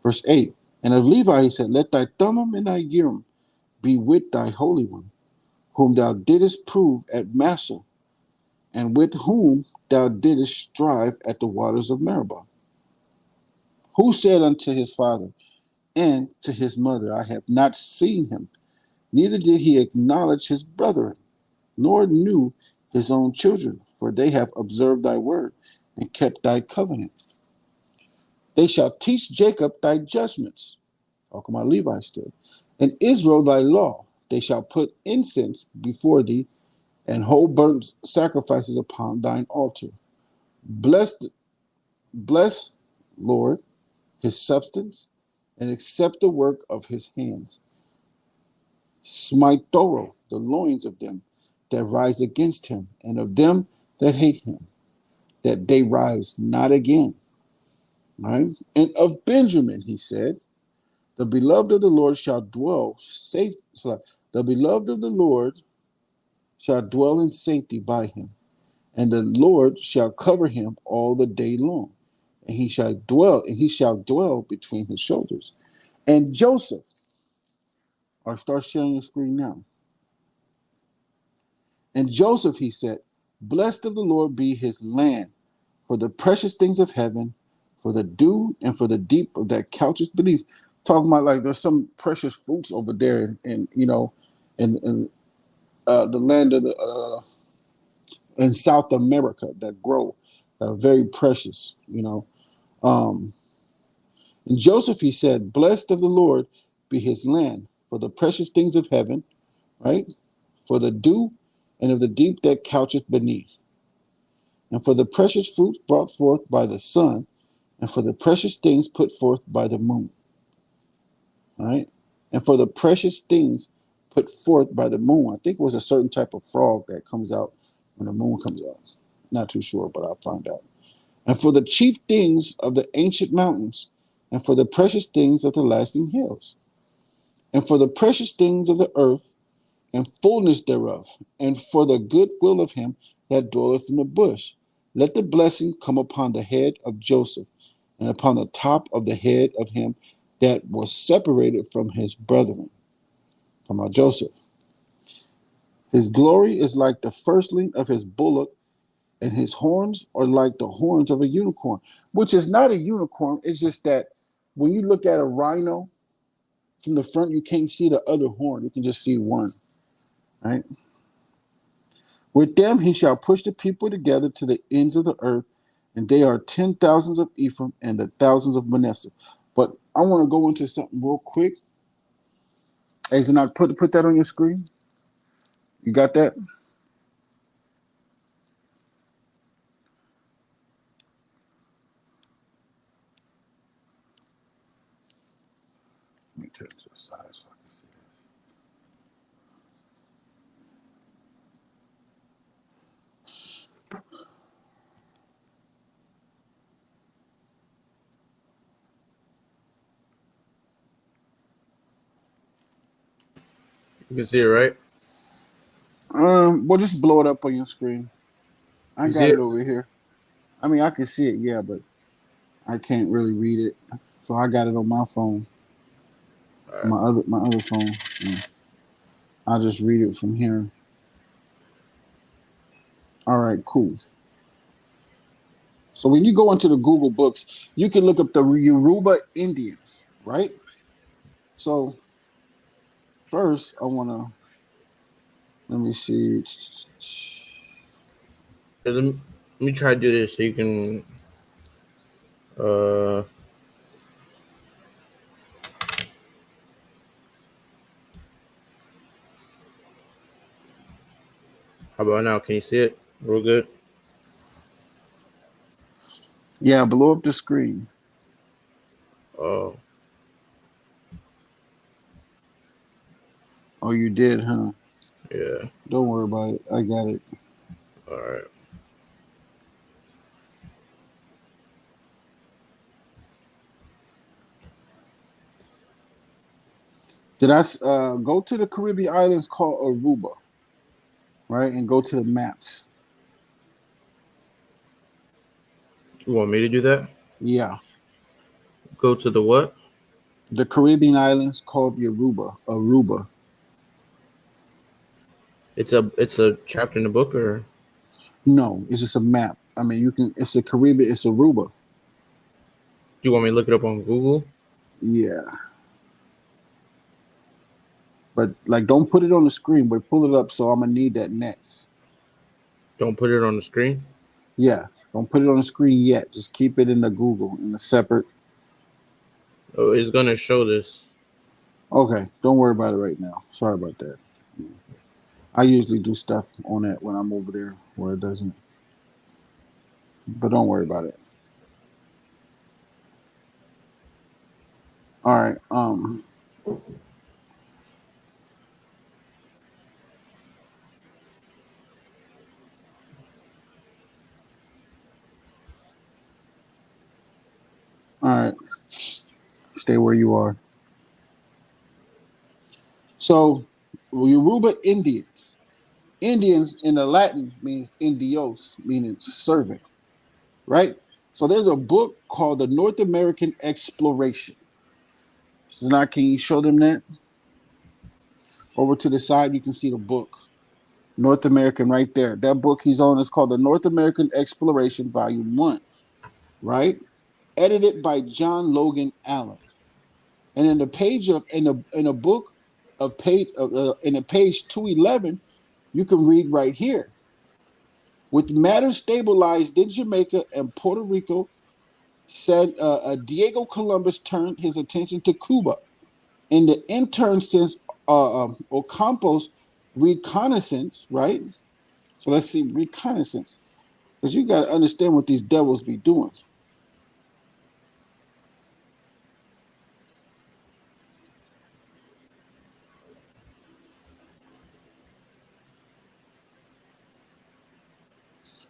Verse 8. And of Levi, he said, let thy Thummim and thy Urim be with thy holy one, whom thou didst prove at Massa, and with whom thou didst strive at the waters of Meribah. Who said unto his father and to his mother, I have not seen him, neither did he acknowledge his brethren, nor knew his own children, for they have observed thy word and kept thy covenant. They shall teach Jacob thy judgments, talking about Levi still, and Israel thy law. They shall put incense before thee and whole burnt sacrifices upon thine altar. Bless, bless, Lord, his substance, and accept the work of his hands. Smite thorough the loins of them that rise against him, and of them that hate him, that they rise not again. Right? And of Benjamin, he said, the beloved of the Lord shall dwell safe. The beloved of the Lord shall dwell in safety by him, and the Lord shall cover him all the day long, and he shall dwell between his shoulders. And Joseph, or start sharing your screen now. And Joseph, he said, blessed of the Lord be his land, for the precious things of heaven, for the dew and for the deep of that couches beneath. Talking about like there's some precious fruits over there, and in the land of the in South America that grow that are very precious. Um, and Joseph, he said, blessed of the Lord be his land, for the precious things of heaven, right? For the dew and of the deep that coucheth beneath, and for the precious fruits brought forth by the sun, and for the precious things put forth by the moon, right? And for the precious things put forth by the moon. I think it was a certain type of frog that comes out when the moon comes out. Not too sure, but I'll find out. And for the chief things of the ancient mountains, and for the precious things of the lasting hills, and for the precious things of the earth, and fullness thereof, and for the good will of him that dwelleth in the bush. Let the blessing come upon the head of Joseph, and upon the top of the head of him that was separated from his brethren. From our Joseph. His glory is like the firstling of his bullock, and his horns are like the horns of a unicorn, which is not a unicorn. It's just that when you look at a rhino from the front, you can't see the other horn. You can just see one, right? With them he shall push the people together to the ends of the earth, and they are 10,000s of Ephraim and the thousands of Manasseh. But I want to go into something real quick. Azanok, put that on your screen. You got that? Let me turn to the side so I can see it. You can see it, right? Well, just blow it up on your screen. I You see got it? it over here. I mean, I can see it, yeah, but I can't really read it. So I got it on my phone, All right. my other phone. Yeah. I'll just read it from here. All right, cool. So when you go into the Google Books, you can look up the Yoruba Indians, right? So first, I want to let me see. Let me try to do this so you can. Uh, how about now? Can you see it? Real good. Yeah, blow up the screen. Oh, Oh, you did, huh? yeah. Don't worry about it. I got it. All right. Did I go to the Caribbean islands called Aruba, right? And go to the maps. You want me to do that? Yeah, Go to the what? the Caribbean islands called Aruba. It's a chapter in the book, or No, it's just a map. I mean, you can. It's a Caribbean. It's Aruba. do you want me to look it up on Google? Yeah, but like, don't put it on the screen. But pull it up. So I'm gonna need that next. Don't put it on the screen. Yeah, don't put it on the screen yet. Just keep it in the Google in the separate. Oh, it's gonna show this. Okay, don't worry about it right now. Sorry about that. I usually do stuff on it when I'm over there where it doesn't. But don't worry about it. All right. All right. Stay where you are. So, Yoruba Indians. Indians in the Latin means indios, meaning servant, right? So there's a book called The North American Exploration. So now, can you show them that? Over to the side, you can see the book. North American right there. That book he's on is called the North American Exploration Volume 1, right? Edited by John Logan Allen. And in the page of in a book of page in a page 211, you can read right here. With matters stabilized in Jamaica and Puerto Rico, said Diego Columbus turned his attention to Cuba. In the intern since Ocampo's reconnaissance, right? So let's see reconnaissance, because you got to understand what these devils be doing.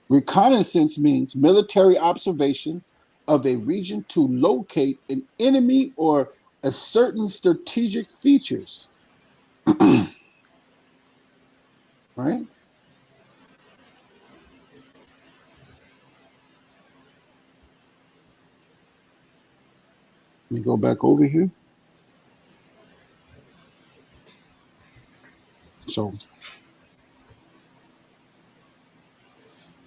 Reconnaissance means military observation of a region to locate an enemy or a certain strategic features. Right? Let me go back over here. So,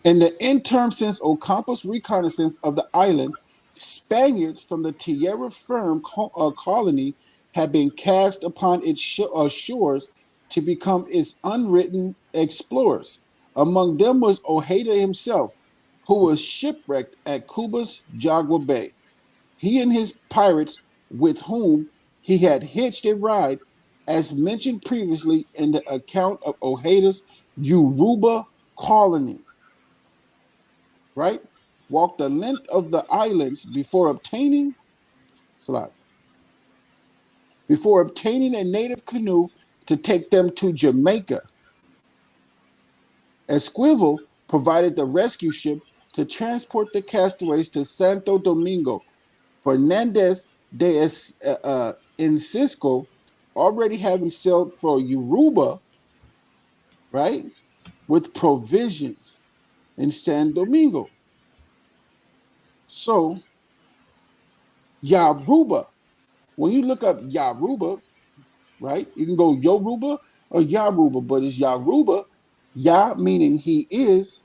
in the interim since Ocampo's reconnaissance of the island, Spaniards from the Tierra Firme colony had been cast upon its shores to become its unwritten explorers. Among them was Ojeda himself, who was shipwrecked at Cuba's Jagua Bay. He and his pirates, with whom he had hitched a ride, as mentioned previously in the account of Ojeda's Yoruba colony, right? Walked the length of the islands before obtaining a native canoe to take them to Jamaica. Esquivel provided the rescue ship to transport the castaways to Santo Domingo. Fernandez de Encisco, already having sailed for Yoruba, right, with provisions in San Domingo. So, Yoruba, when you look up Yoruba, right, you can go Yoruba or Yoruba, but it's Yoruba, Ya meaning he is,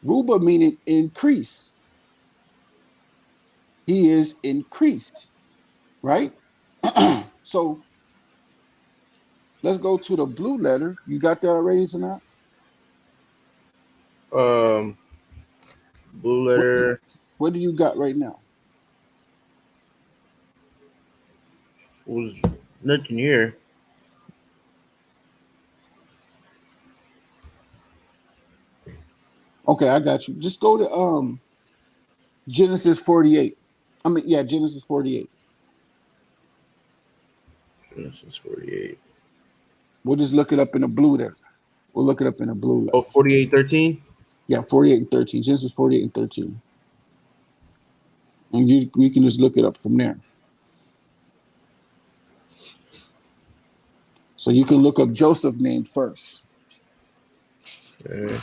Ruba meaning increase. He is increased, right? So let's go to the blue letter. You got that already, Sanat? Blue letter. What do you got right now? Was nothing here. Okay, I got you. Just go to Genesis 48. Genesis 48. Genesis 48. We'll just look it up in the blue there. We'll look it up in the blue letter. Oh, 48:13? Yeah, 48 and 13. Genesis 48 and 13. And we can just look it up from there. So you can look up Joseph name first. Okay.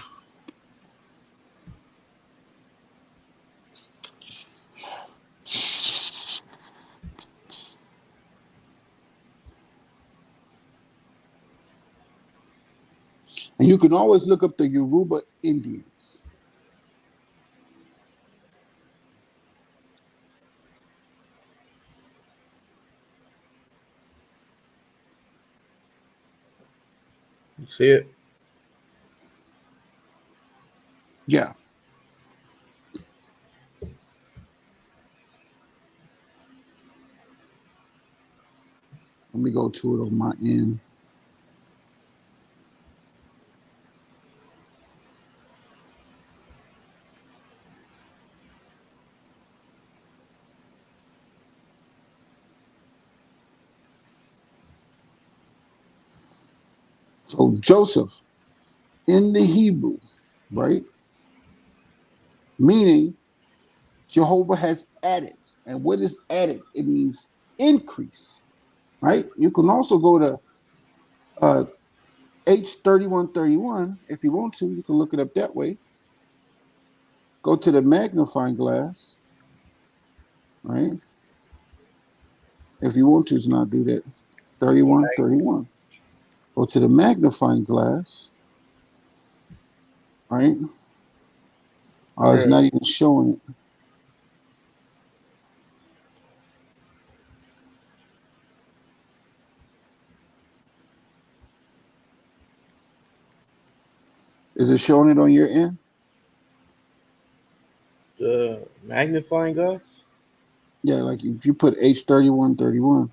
And you can always look up the Yoruba Indians. You see it? Yeah. Let me go to it on my end. So Joseph in the Hebrew, right? Meaning Jehovah has added. And what is added? It means increase, right? You can also go to H3131 if you want to. You can look it up that way. Go to the magnifying glass, right? If you want to not do that, 31, 31. Go to the magnifying glass, right? Oh, it's not even showing it. Is it showing it on your end? The magnifying glass? Yeah, like if you put H31, 31,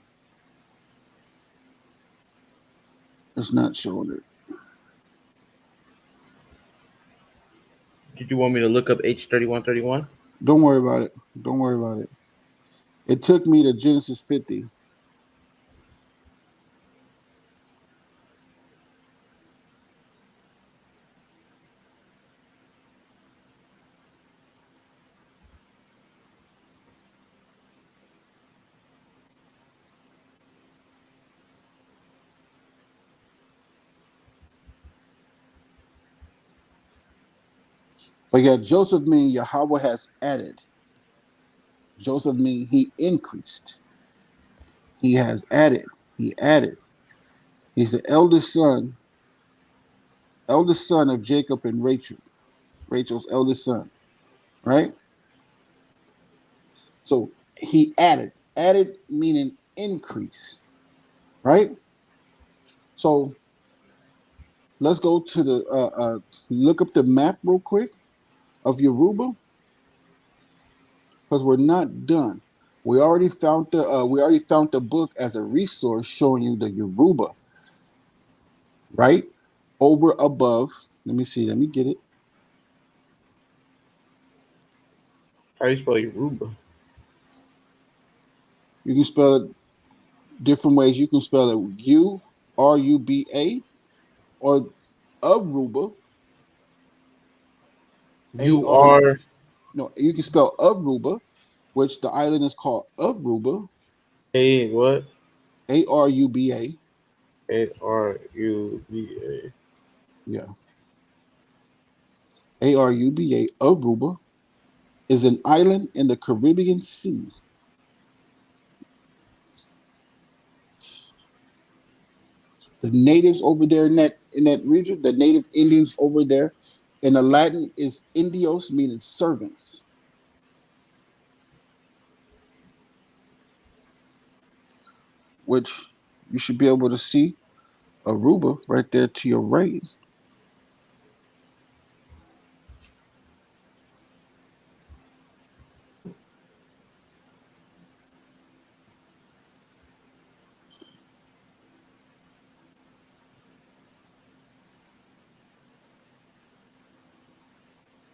it's not showing it. Did you want me to look up H3131? Don't worry about it. Don't worry about it. It took me to Genesis 50. But yeah, Joseph mean Yahweh has added. Joseph mean he increased. He has added. He added. He's the eldest son of Jacob and Rachel. Rachel's eldest son, right? So he added. Added meaning increase, right? So let's go to the look up the map real quick of Yoruba because we're not done. We already found the book as a resource showing you the Yoruba, right? Over above. Let me see. Let me get it. How do you spell Yoruba? You can spell it different ways. You can spell it Uruba or Aruba. A You R. are No, you can spell Aruba, which the island is called Aruba. A what? Aruba. Aruba. Yeah, Aruba. Aruba is an island in the Caribbean Sea. The natives over there in that region, the native Indians over there, in the Latin is Indios, meaning servants, which you should be able to see Aruba right there to your right.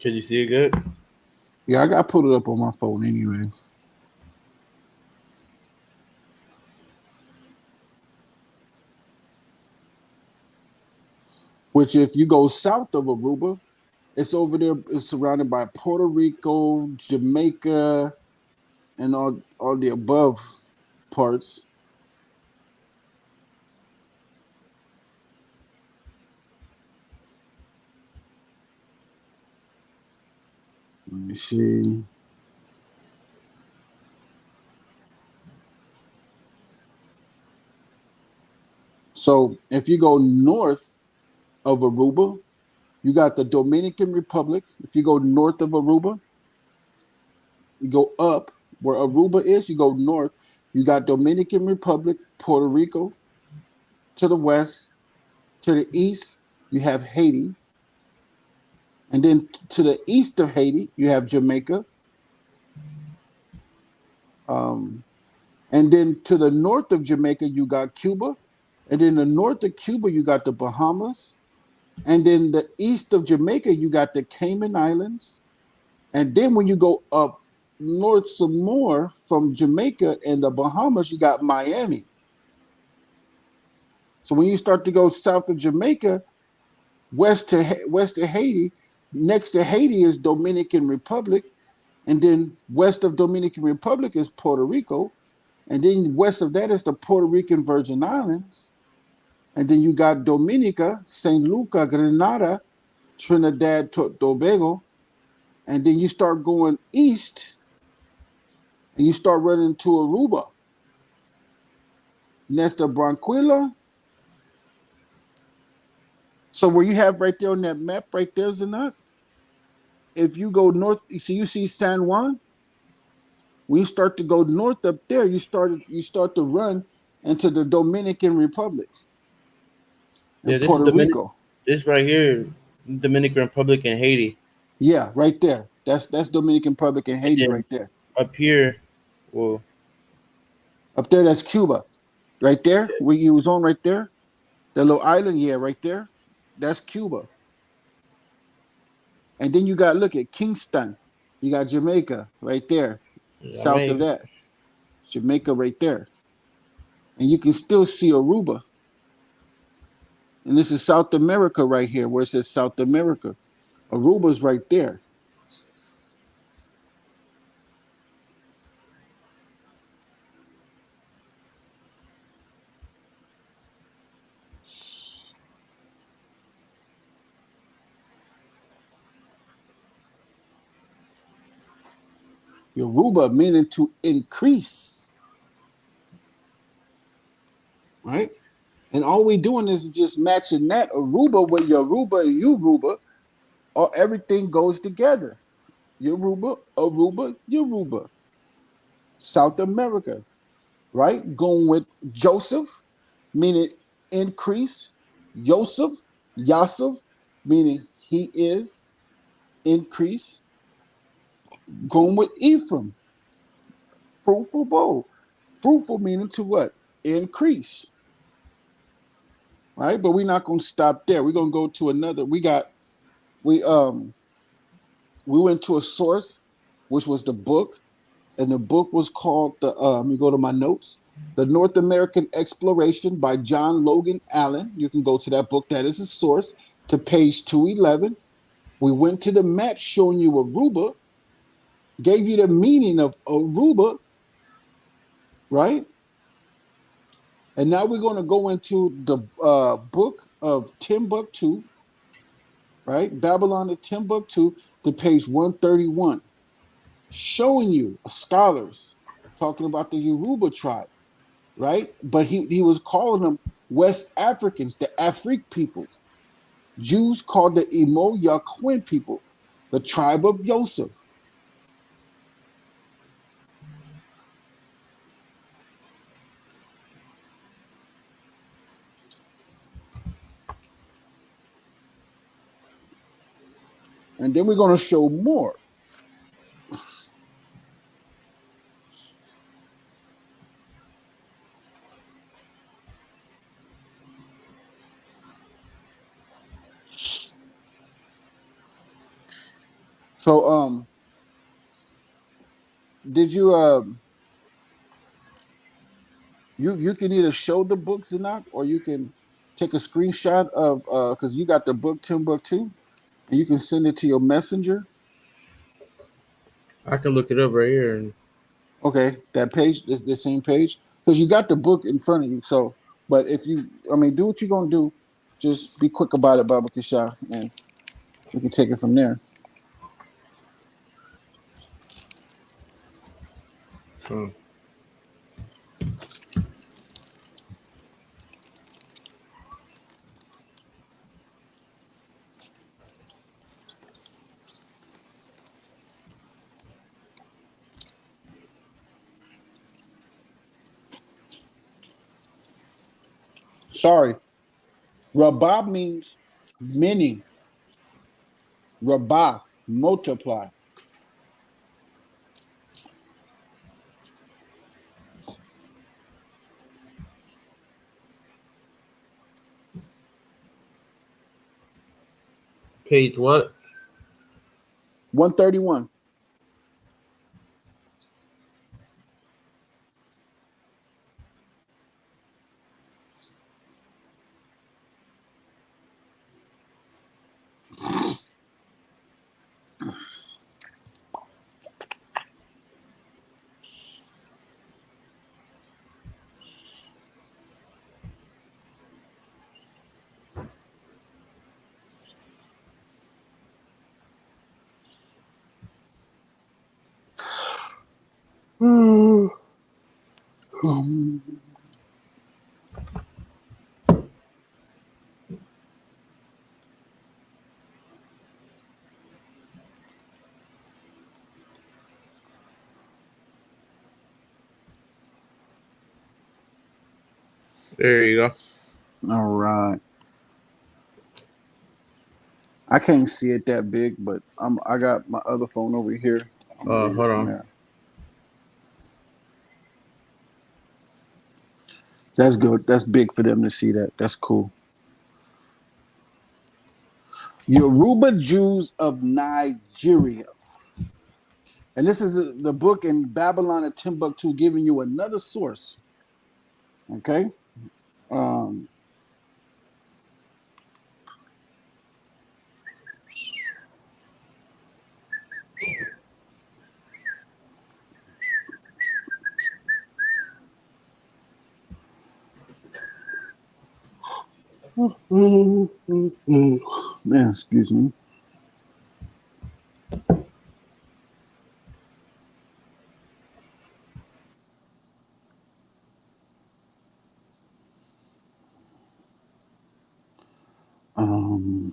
Can you see it good? Yeah, I got to put it up on my phone anyways. Which, if you go south of Aruba, it's over there. It's surrounded by Puerto Rico, Jamaica, and all the above parts. Let me see. So if you go north of Aruba, you got the Dominican Republic. If you go north of Aruba, you go up where Aruba is, you go north. You got Dominican Republic, Puerto Rico to the west. To the east, you have Haiti. And then to the east of Haiti, you have Jamaica. Um, and then to the north of Jamaica, you got Cuba. And then the north of Cuba, you got the Bahamas. And then the east of Jamaica, you got the Cayman Islands. And then when you go up north some more from Jamaica and the Bahamas, you got Miami. So when you start to go south of Jamaica, west to Haiti, next to Haiti is Dominican Republic, and then west of Dominican Republic is Puerto Rico, and then west of that is the Puerto Rican Virgin Islands, and then you got Dominica, Saint Lucia, Grenada, Trinidad, Tobago, and then you start going east, and you start running to Aruba. Nesta Branquilla. So where you have right there on that map, right there's enough. If you go north, you see San Juan. When you start to go north up there, you start to run into the Dominican Republic Yeah, and this is Puerto Rico. This right here, Dominican Republic and Haiti. Yeah, right there. That's Dominican Republic and And Haiti then right there. up here, well, Up there, that's Cuba. Right there, where you was on right there. The little island, yeah, right there. That's Cuba. And then you got look at Kingston. You got Jamaica right there, I south of mean, that. Jamaica right there. And you can still see Aruba. And this is South America right here, where it says South America. Aruba's right there. Aruba meaning to increase, right? And all we doing is just matching that Aruba with Yoruba and Yoruba, or everything goes together. Yoruba, Aruba, Yoruba. South America, right? Going with Joseph, meaning increase. Yosef, Yasuf, meaning he is increase. Going with Ephraim, fruitful bowl. Fruitful meaning to what? Increase, right? But we're not going to stop there. We're going to go to another. We we went to a source, which was the book, and the book was called the. Let me go to my notes. The North American Exploration by John Logan Allen. You can go to that book. That is a source to page 211. We went to the map showing you Aruba, gave you the meaning of Aruba, right? And now we're going to go into the book of Timbuktu, right? Babylon to Timbuktu to page 131, showing you scholars talking about the Yoruba tribe, right? But he was calling them West Africans, the Afrik people. Jews called the Imo Yaquin people, the tribe of Joseph. And then we're going to show more. So, did you you can either show the books or not, or you can take a screenshot of because you got the book Timbuktu, and you can send it to your messenger. I can look it up right here. And Okay, that page is the same page because you got the book in front of you. So, but if you, I mean, do what you're gonna do. Just be quick about it, Baba Kisha, and we can take it from there. hmm. Sorry, Rabah means many. Rabah, multiply. Page what? 131. There you go. All right. I can't see it that big, but I got my other phone over here. I'm gonna read it Hold from on. there. That's good. That's big for them to see that. That's cool. Yoruba Jews of Nigeria. And this is the book in Babylon and Timbuktu giving you another source. Okay. Um, man, excuse me. Um,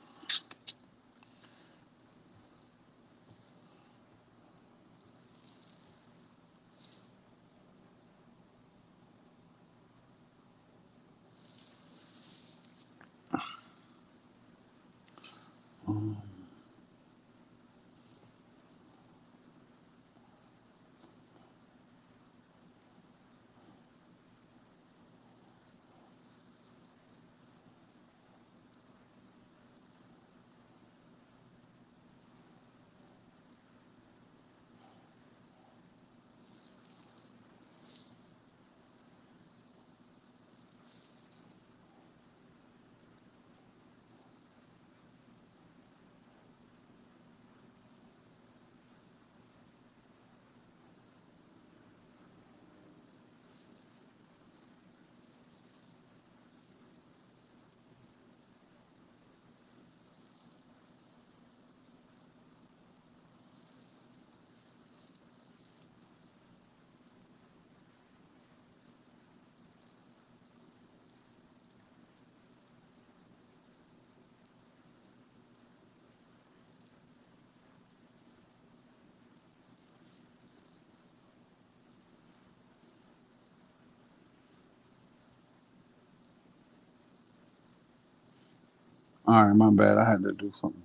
all right, my bad. I had to do something.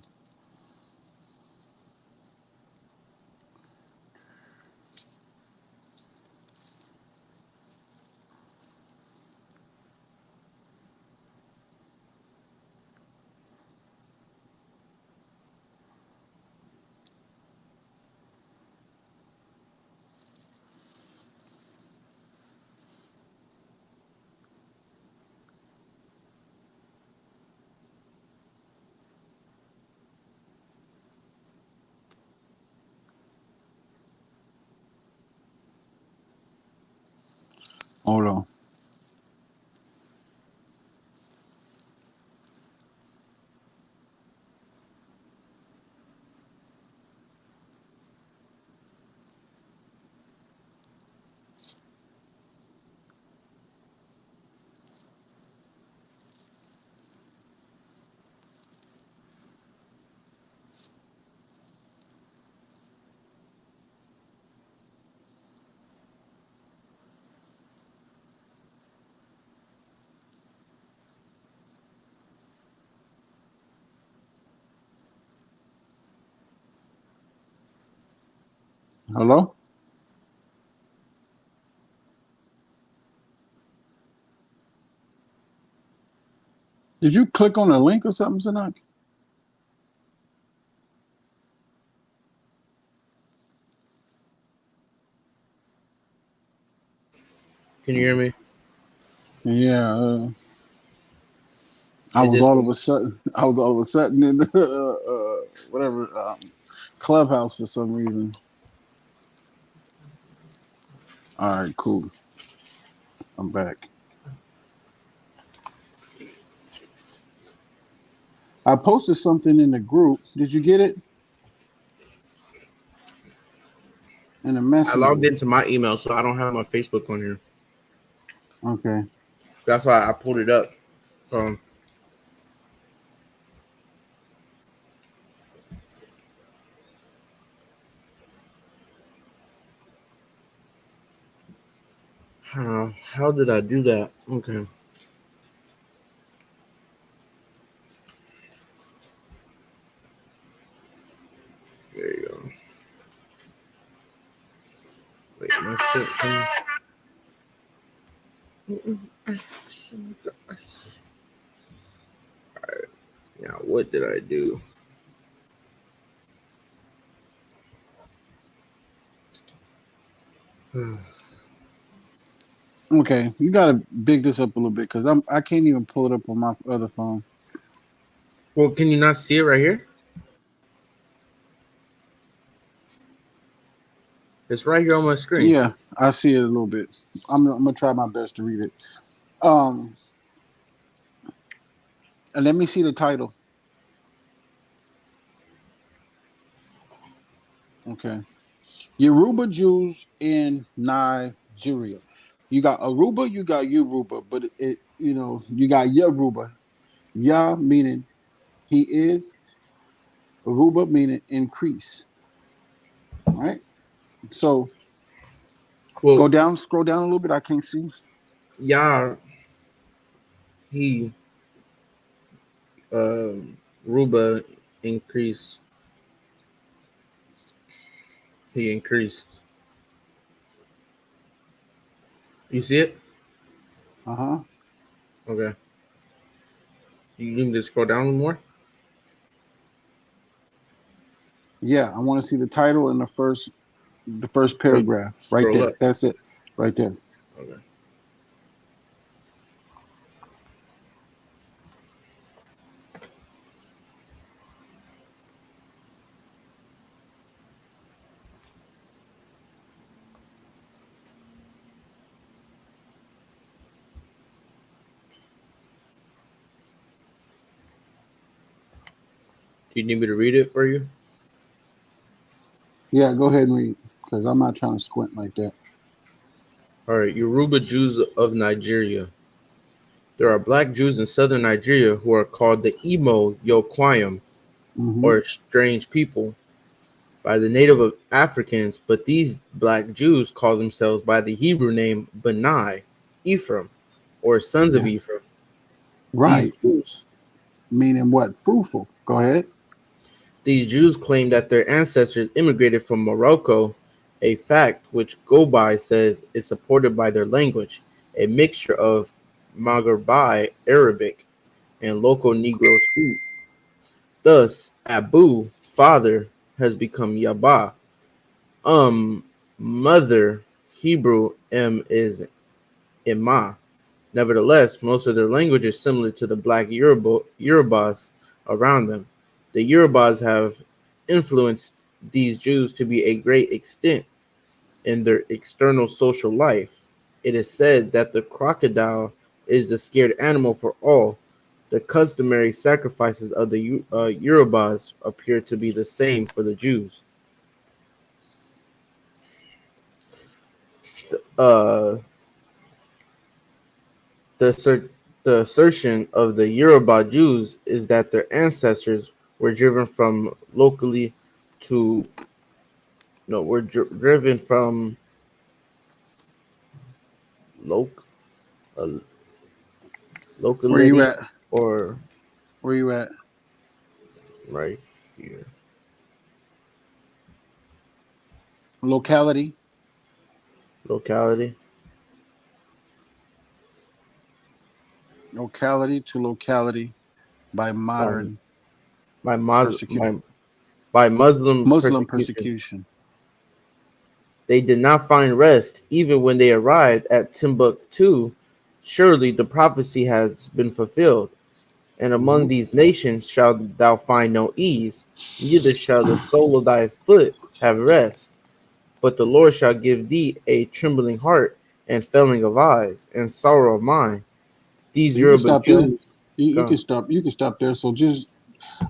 Hold on. Hello? Did you click on a link or something, Sanak? Can you hear me? Yeah. I It was just all of a sudden. I was all of a sudden in whatever clubhouse for some reason. All right, cool. I'm back. I posted something in the group. Did you get it? In the I logged messenger. into my email, so I don't have my Facebook on here. Okay. That's why I pulled it up. Um, how did I do that? Okay. Now, what did I do? Okay, you gotta big this up a little bit because I can't even pull it up on my other phone. Well, can you not see it right here? It's right here on my screen. Yeah, I see it a little bit. I'm gonna try my best to read it. And let me see the title. Okay, Yoruba Jews in Nigeria. You got Aruba, you got Yoruba, but you got Yoruba. Ya meaning he is, Aruba meaning increase. Right. So Well, scroll down a little bit. I can't see. Yah, he, Ruba increased. He increased. You see it? Uh-huh. Okay. You need to scroll down a little more. Yeah, I want to see the title and the first paragraph. Right Scroll there. up. That's it. Right there. Okay. Do you need me to read it for you? Yeah, go ahead and read because I'm not trying to squint like that. All right. Yoruba Jews of Nigeria. There are black Jews in southern Nigeria who are called the Imo Yokwayam, Mm-hmm. or strange people, by the native Africans, but these black Jews call themselves by the Hebrew name Benai, Ephraim, or sons of Yeah. Ephraim. These Right. Jews, Meaning what? Fruitful. Go ahead. these Jews claim that their ancestors immigrated from Morocco, a fact which Gobai says is supported by their language, a mixture of Maghrebi Arabic and local Negro speech. Thus, Abu, father, has become Yaba. Mother, Hebrew, is Ima. Nevertheless, most of their language is similar to the black Yorubas around them. The Yorubas have influenced these Jews to be a great extent in their external social life. It is said that the crocodile is the scared animal for all. The customary sacrifices of the Yorubas appear to be the same for the Jews. Uh, the, assert- the assertion of the Yoruba Jews is that their ancestors were driven from locally to no, were driven from loc uh, Where you locality at? or Where you at? right here. Locality. Locality. Locality to locality by by modern by persecution. Muslim Muslim persecution. persecution. They did not find rest even when they arrived at Timbuktu. Surely the prophecy has been fulfilled. And among Mm-hmm. these nations shalt thou find no ease, neither shall the sole of thy foot have rest. But the Lord shall give thee a trembling heart, and failing of eyes, and sorrow of mind. These You can Yoruba stop there. Jews, You can gone. stop. You can stop there. So just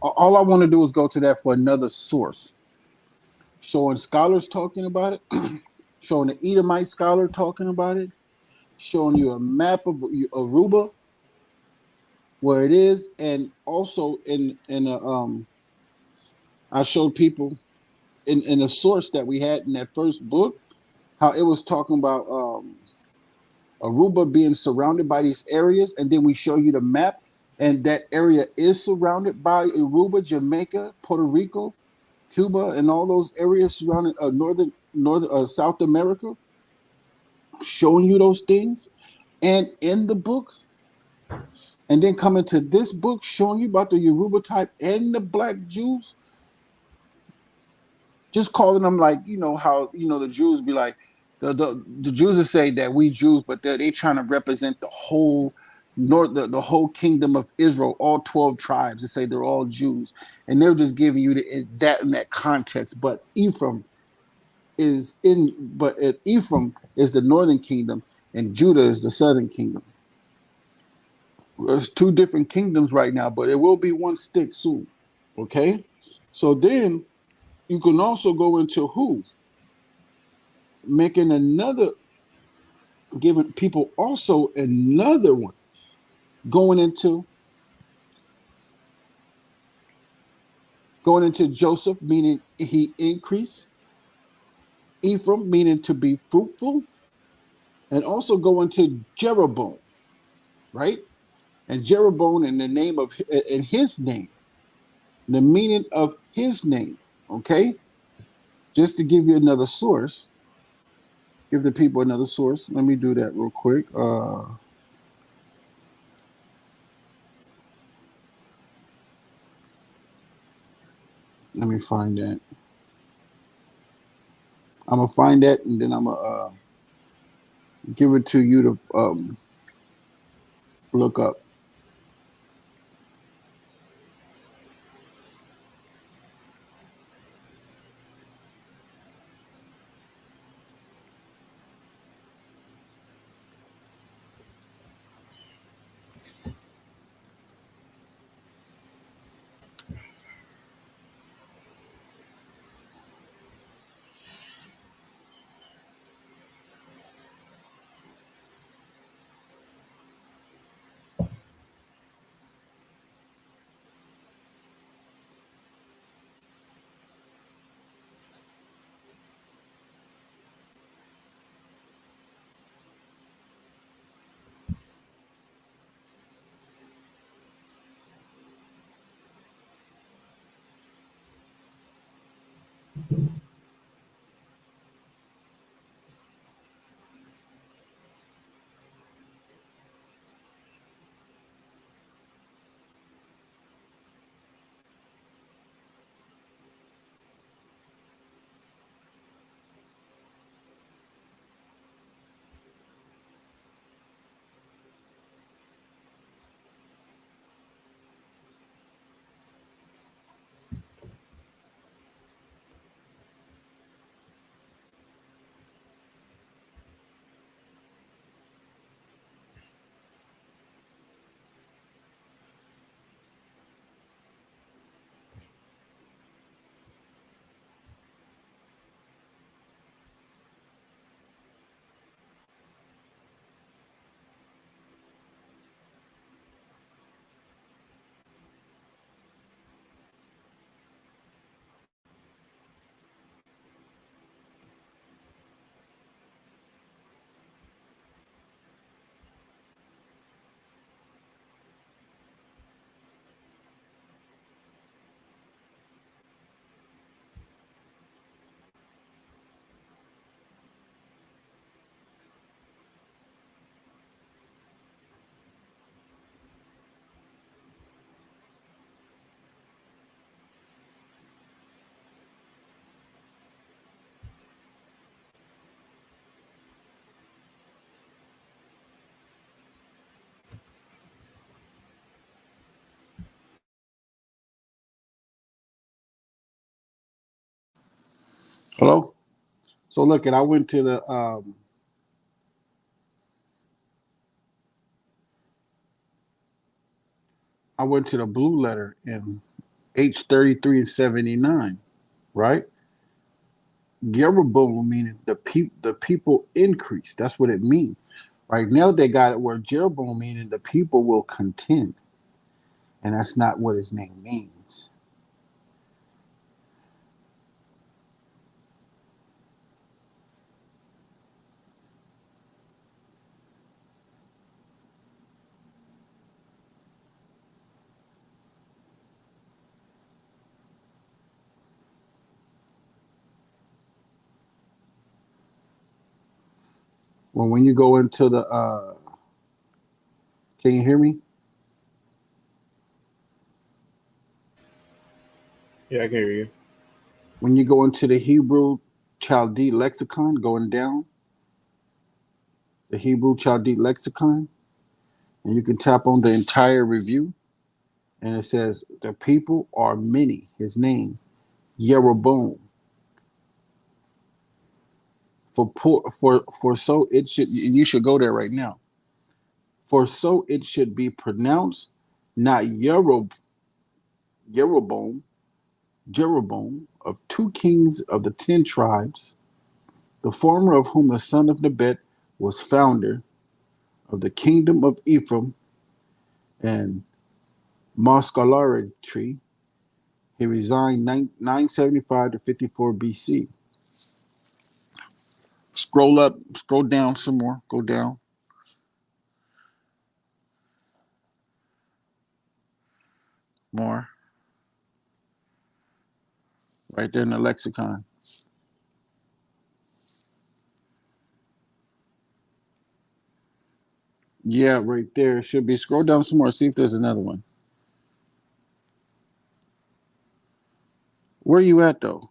all I want to do is go to that for another source, showing scholars talking about it, showing the Edomite scholar talking about it, showing you a map of Aruba where it is, and also in a I showed people in a source that we had in that first book how it was talking about Aruba being surrounded by these areas, and then we show you the map, and that area is surrounded by Aruba, Jamaica, Puerto Rico, Cuba, and all those areas surrounding northern South America. showing you those things and in the book, and then coming to this book showing you about the Yoruba type and the black Jews, just calling them like, how, the Jews be like, the Jews will say that we Jews, but they trying to represent the whole the whole kingdom of Israel, all 12 tribes, to say they're all Jews. And they're just giving you that in that context. But Ephraim is the northern kingdom and Judah is the southern kingdom. There's two different kingdoms right now, but it will be one stick soon. Okay? So then you can also go into who? Making another, giving people also another one. Going into Joseph, meaning he increased. Ephraim, meaning to be fruitful. And also going to Jeroboam, right? And Jeroboam in the name of, in his name, the meaning of his name, okay? Just to give you another source, give the people another source. Let me do that real quick. Let me find that. I'm gonna find that, and then I'm gonna give it to you to look up. Hello. So look, and I went to the blue letter in H33 and 79, right? Jeroboam meaning the people increase. That's what it means. Right now they got it where Jeroboam meaning the people will contend, and that's not what his name means. Well, when you go into the, can you hear me? Yeah, I can hear you. When you go into the Hebrew Chaldee lexicon, going down, the Hebrew Chaldee lexicon, and you can tap on the entire review, and it says, the people are many. His name, Jeroboam. For so it should, you should go there right now. For so it should be pronounced, not Jeroboam, Jeroboam, of two kings of the 10 tribes, the former of whom the son of Nebat was founder of the kingdom of Ephraim and Moscalatry. He resigned 975 to 54 BC. Scroll up, scroll down some more, go down. More. Right there in the lexicon. Yeah, right there. It should be. Scroll down some more. See if there's another one. Where are you at though?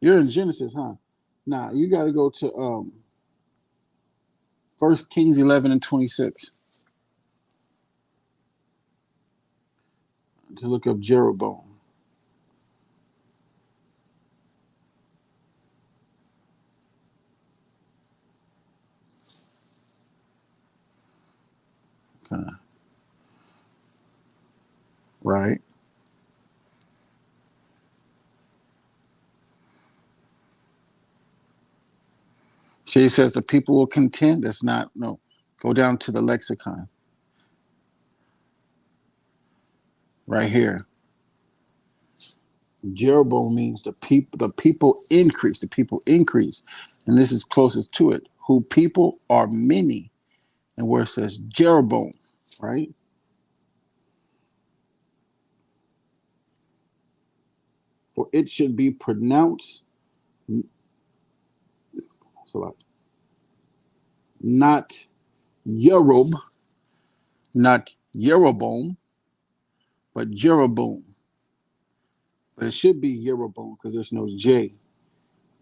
You're in Genesis, huh? Nah, you got to go to 1 Kings 11 and 26 to look up Jeroboam. Okay. Right. She says the people will contend. That's not, no. Go down to the lexicon. Right here. Jeroboam means the people increase. The people increase. And this is closest to it. Who people are many. And where it says Jeroboam, right? For it should be pronounced so not Yerob, not Jeroboam, but Jeroboam. But it should be Jeroboam because there's no J.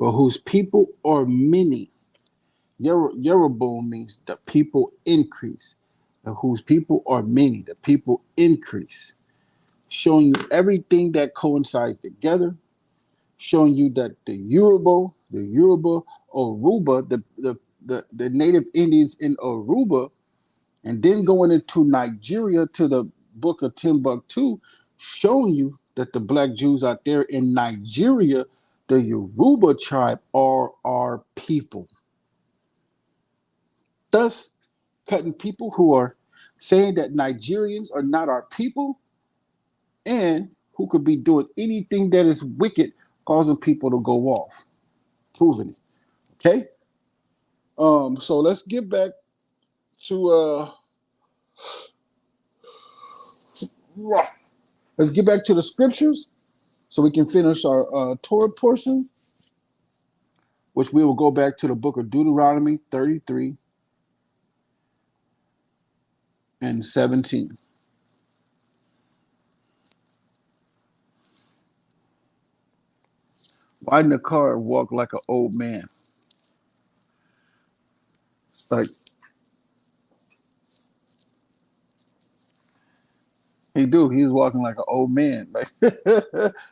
But whose people are many. Jeroboam means the people increase. And whose people are many, the people increase. Showing you everything that coincides together, showing you that the Yoruba, Aruba, the native Indians in Aruba, and then going into Nigeria to the book of Timbuktu, showing you that the black Jews out there in Nigeria, the Yoruba tribe, are our people. Thus, cutting people who are saying that Nigerians are not our people and who could be doing anything that is wicked, causing people to go off. Proving it. Okay? So let's get back to the scriptures so we can finish our Torah portion, which we will go back to the book of Deuteronomy 33 and 17. Why didn't the car walk like an old man? Like he do. He's walking like an old man, like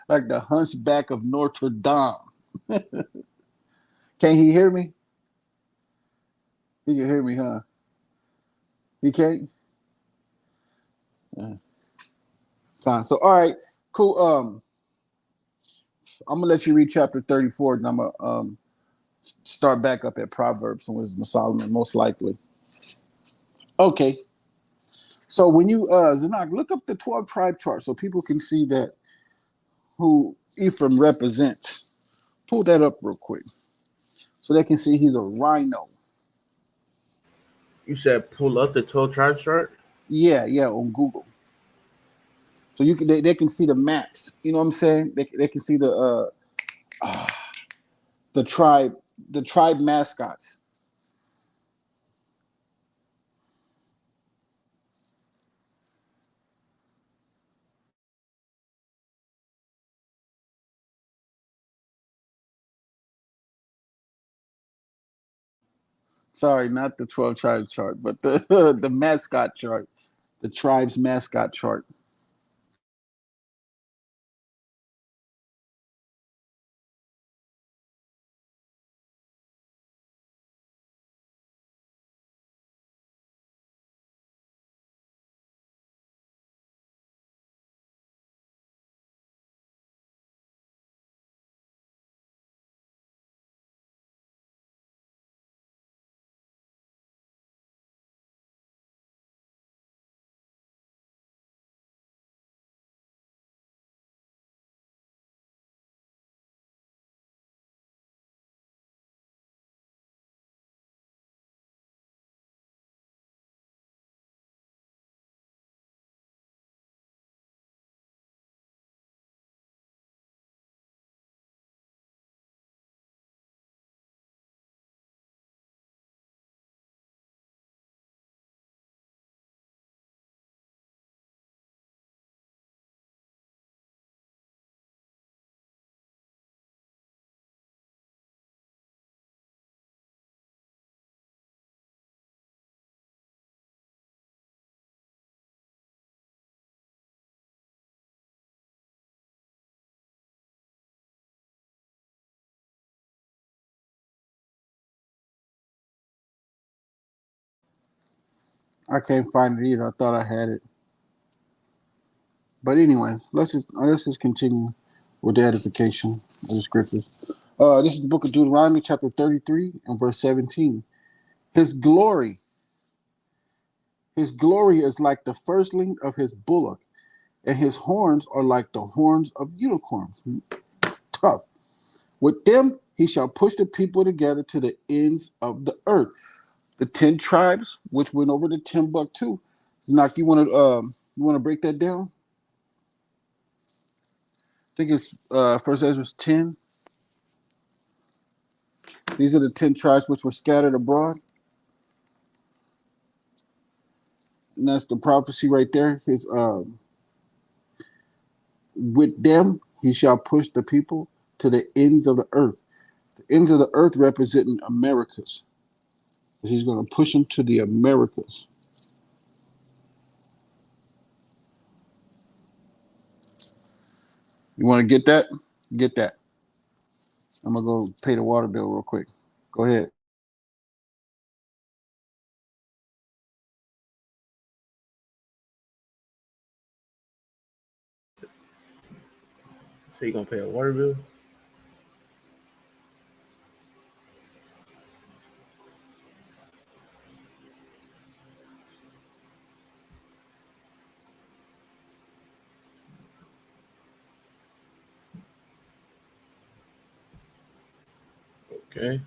like the hunchback of Notre Dame. Can he hear me? He can hear me, huh? He can't? Yeah. Fine. So, all right, cool. I'm gonna let you read chapter 34, and I'm gonna start back up at Proverbs and Wisdom of Solomon, most likely. Okay. So when you Zanak, look up the 12 tribe chart so people can see that who Ephraim represents. Pull that up real quick so they can see he's a rhino. You said pull up the 12 tribes chart? Yeah, on Google. So you can they can see the maps. You know what I'm saying? They can see the tribe the tribe mascots. Sorry, not the 12 tribes chart, but the the mascot chart, the tribe's mascot chart. I can't find it either. I thought I had it. But anyway, let's just continue with the edification of the scriptures. This is the book of Deuteronomy, chapter 33 and verse 17. His glory, his glory is like the firstling of his bullock, and his horns are like the horns of unicorns. Tough. With them he shall push the people together to the ends of the earth. The 10 tribes, which went over to Timbuktu. Znak, you want to break that down? I think it's First Ezra 10. These are the 10 tribes which were scattered abroad. And that's the prophecy right there. With them he shall push the people to the ends of the earth. The ends of the earth representing Americas. He's going to push them to the Americas. You want to get that? Get that. I'm going to go pay the water bill real quick. Go ahead. So you gonna pay a water bill? Okay.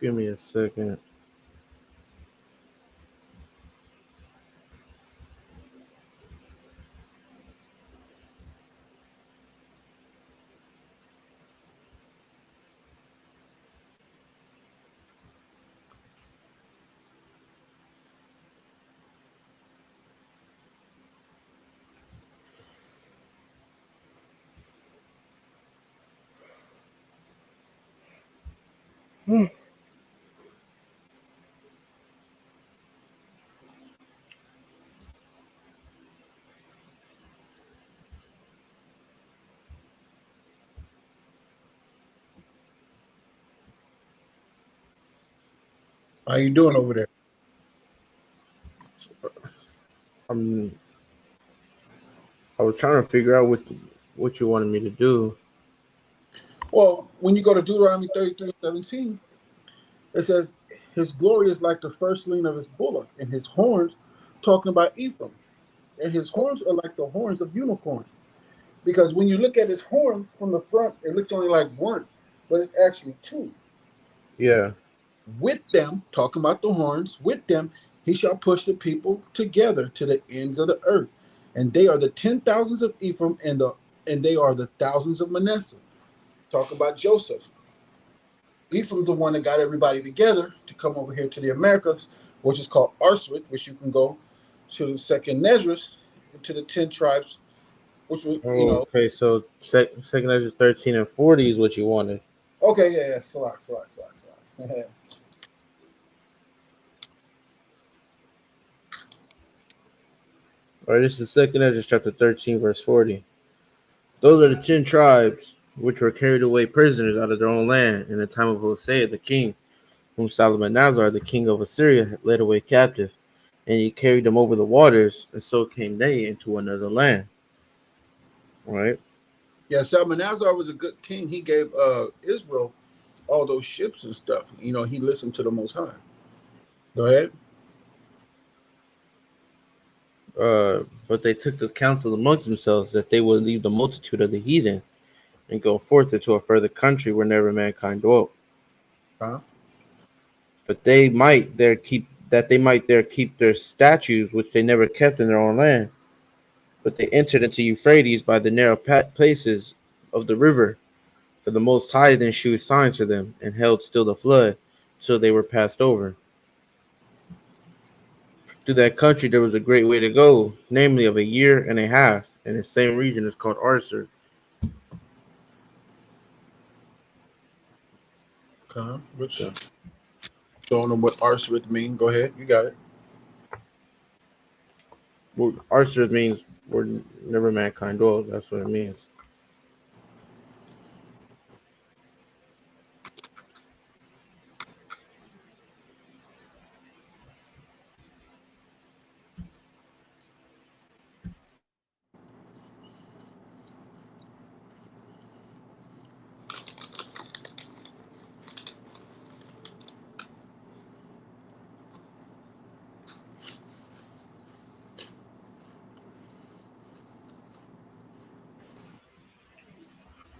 Give me a second. How you doing over there? I was trying to figure out what you wanted me to do. Well, when you go to Deuteronomy 33:17, it says, his glory is like the firstling of his bullock, and his horns, talking about Ephraim, and his horns are like the horns of unicorns. Because when you look at his horns from the front, it looks only like one, but it's actually two. Yeah. With them, talking about the horns, with them he shall push the people together to the ends of the earth. And they are the 10,000s of Ephraim, and they are the thousands of Manasseh. Talk about Joseph. Ephraim's the one that got everybody together to come over here to the Americas, which is called Arswith, which you can go to the second Nesris, to the 10 tribes, which was, Oh, okay. So second Ezra 13 and 40 is what you wanted. okay, yeah, Salak. All right, this is second Ezra chapter 13, verse 40. Those are the 10 tribes which were carried away prisoners out of their own land in the time of Hosea the king, whom Salmanazar the king of Assyria had led away captive, and he carried them over the waters, and so came they into another land. All right. Yeah, Salmanazar was a good king. He gave Israel all those ships and stuff. He listened to the Most High. Go ahead. But they took this counsel amongst themselves that they would leave the multitude of the heathen and go forth into a further country where never mankind dwelt. Huh? But they might there keep their statues which they never kept in their own land. But they entered into Euphrates by the narrow places of the river. For the Most High then shewed signs for them, and held still the flood, till they were passed over. Through that country there was a great way to go, namely of a year and a half, and the same region is called Arser. Which Okay. showing them what Arswith mean. Go ahead. You got it. Well, Arser means where never mankind dwelt. That's what it means.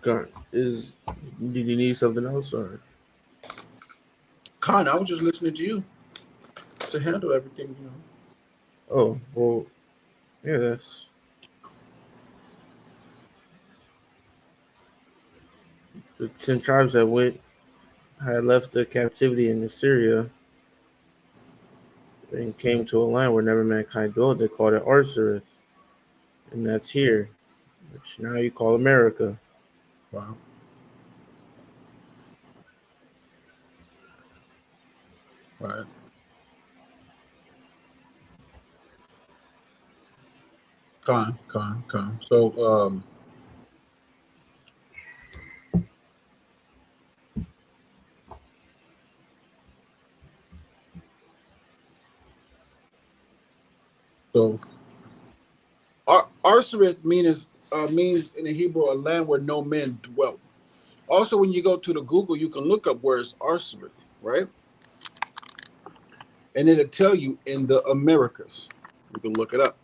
God, did you need something else or? Khan, I was just listening to you to handle everything. Oh well, yeah. That's the 10 tribes that had left the captivity in Assyria and came to a land where never mankind dwelt. They called it Arsareth, and that's here, which now you call America. Wow. Right. Khan. So Arsarith means in the Hebrew a land where no men dwelt. Also, when you go to the Google, you can look up where's Arsarith, right? And it'll tell you in the Americas. You can look it up.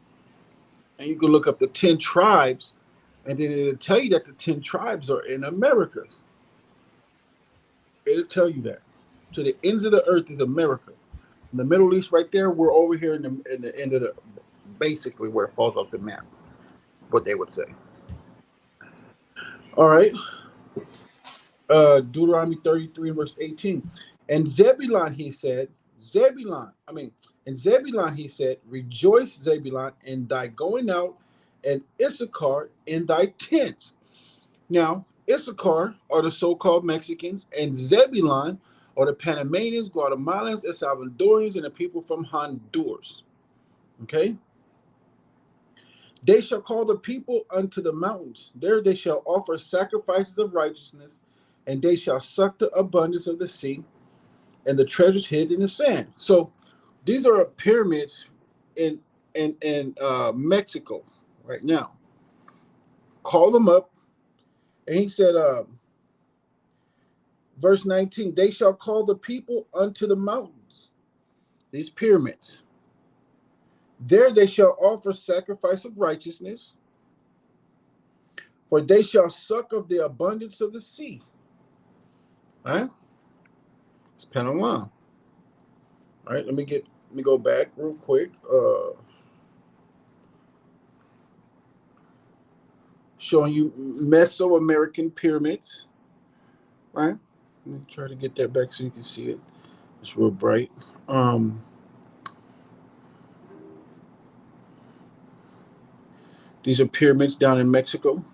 And you can look up the 10 tribes, and then it'll tell you that the 10 tribes are in Americas. It'll tell you that. To the ends of the earth is America. In the Middle East, right there, we're over here in the end of the basically where it falls off the map. What they would say. All right. Deuteronomy 33 and verse 18. And Zebulon, he said, in Zebulon, he said, rejoice, Zebulon, in thy going out, and Issachar in thy tents. Now, Issachar are the so-called Mexicans, and Zebulon are the Panamanians, Guatemalans, El Salvadorians, and the people from Honduras. Okay? They shall call the people unto the mountains. There they shall offer sacrifices of righteousness, and they shall suck the abundance of the sea. and the treasures hid in the sand. So these are pyramids in Mexico right now. Call them up, and he said, verse 19, they shall call the people unto the mountains, these pyramids. There they shall offer sacrifice of righteousness, for they shall suck of the abundance of the sea. All right? It's Panama. All right, let me go back real quick. Showing you Mesoamerican pyramids. Right? Let me try to get that back so you can see it. It's real bright. These are pyramids down in Mexico.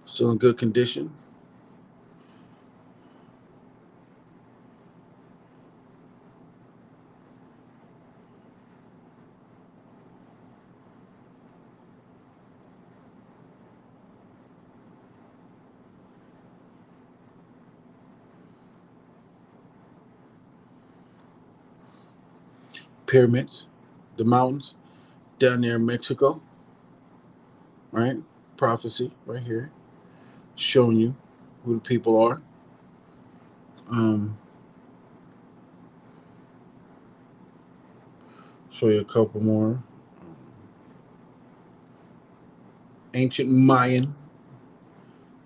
Still in good condition. Pyramids, the mountains down there in Mexico. Right? Prophecy right here. Showing you who the people are. Show you a couple more. Ancient Mayan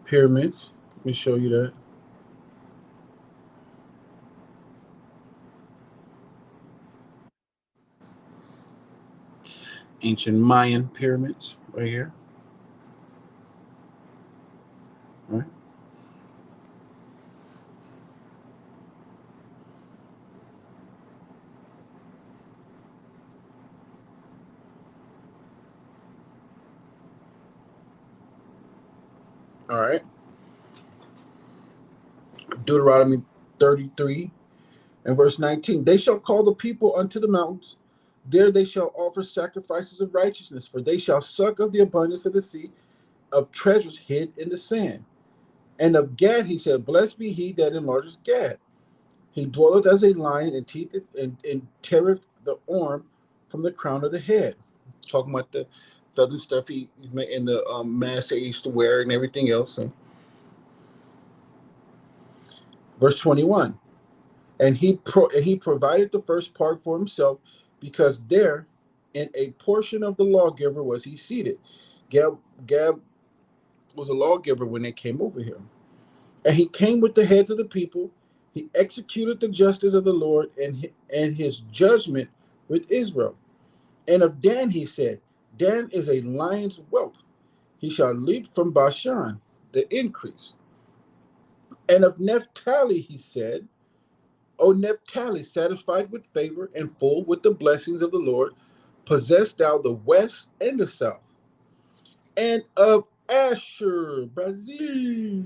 pyramids. Let me show you that. Ancient Mayan pyramids right here. Right? All right. Deuteronomy 33 and verse 19. They shall call the people unto the mountains. There they shall offer sacrifices of righteousness, for they shall suck of the abundance of the sea, of treasures hid in the sand. And of Gad he said, blessed be he that enlarges Gad. He dwelleth as a lion and teeth and teareth the arm from the crown of the head. Talking about the southern stuff he made in the mask he used to wear and everything else. And verse 21. And he provided the first part for himself, because there in a portion of the lawgiver was he seated. Gab was a lawgiver when they came over here. And he came with the heads of the people. He executed the justice of the Lord and his judgment with Israel. And of Dan he said, Dan is a lion's whelp. He shall leap from Bashan, the increase. And of Naphtali he said, O Naphtali, satisfied with favor and full with the blessings of the Lord, possess thou the west and the south. And of Asher, Brazil.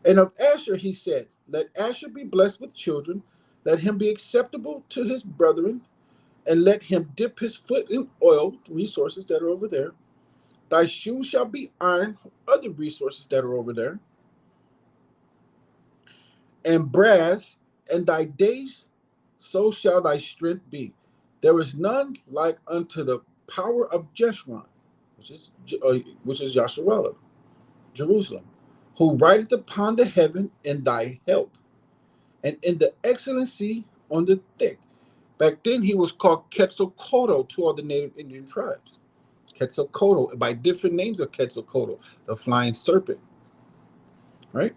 And of Asher he said, let Asher be blessed with children, let him be acceptable to his brethren, and let him dip his foot in oil, resources that are over there. Thy shoes shall be iron, other resources that are over there, and brass, and thy days, so shall thy strength be. There is none like unto the power of Jeshurun, which is Yasharallah, Jerusalem, who rideth upon the heaven in thy help, and in the excellency on the thick. Back then, he was called Quetzalcoatl to all the native Indian tribes. Quetzalcoatl, by different names of Quetzalcoatl, the flying serpent, right?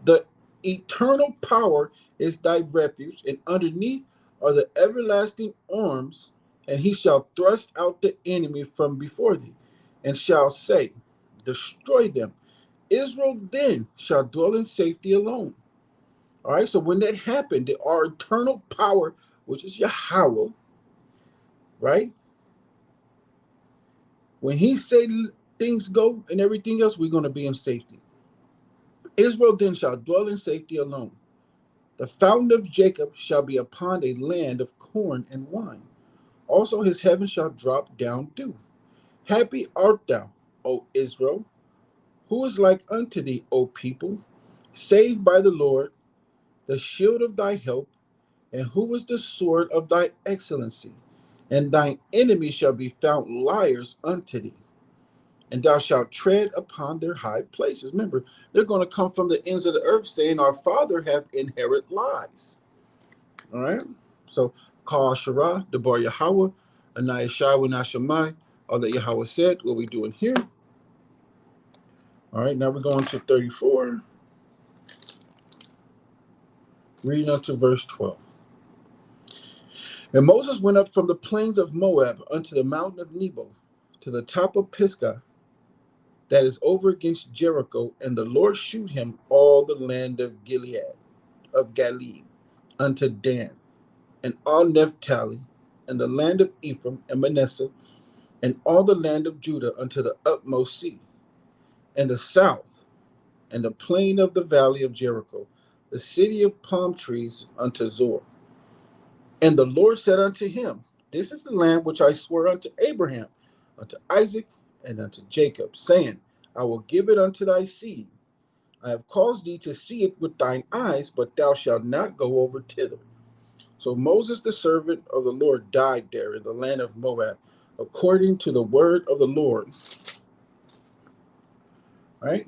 The eternal power is thy refuge, and underneath are the everlasting arms, and he shall thrust out the enemy from before thee, and shall say, destroy them. Israel then shall dwell in safety alone. All right, so when that happened, our eternal power, which is Yahweh, right? When he said things go and everything else, we're going to be in safety. Israel then shall dwell in safety alone. The fountain of Jacob shall be upon a land of corn and wine. Also his heaven shall drop down dew. Happy art thou, O Israel. Who is like unto thee, O people? Saved by the Lord, the shield of thy help, and who is the sword of thy excellency? And thine enemies shall be found liars unto thee, and thou shalt tread upon their high places. Remember, they're going to come from the ends of the earth saying, our father have inherit lies. All right? So, Kal Shara, Debar Yahweh, Anai Shawu Nashamai, all that Yahweh said, what we doing here. All right, now we're going to 34, reading up to verse 12. And Moses went up from the plains of Moab unto the mountain of Nebo, to the top of Pisgah, that is over against Jericho, and the Lord shewed him all the land of Gilead, of Galilee, unto Dan, and all Naphtali, and the land of Ephraim and Manasseh, and all the land of Judah unto the utmost sea, and the south, and the plain of the valley of Jericho, the city of palm trees unto Zor. And the Lord said unto him, this is the land which I swore unto Abraham, unto Isaac, and unto Jacob, saying, I will give it unto thy seed. I have caused thee to see it with thine eyes, but thou shalt not go over thither. So Moses, the servant of the Lord, died there in the land of Moab, according to the word of the Lord. Right?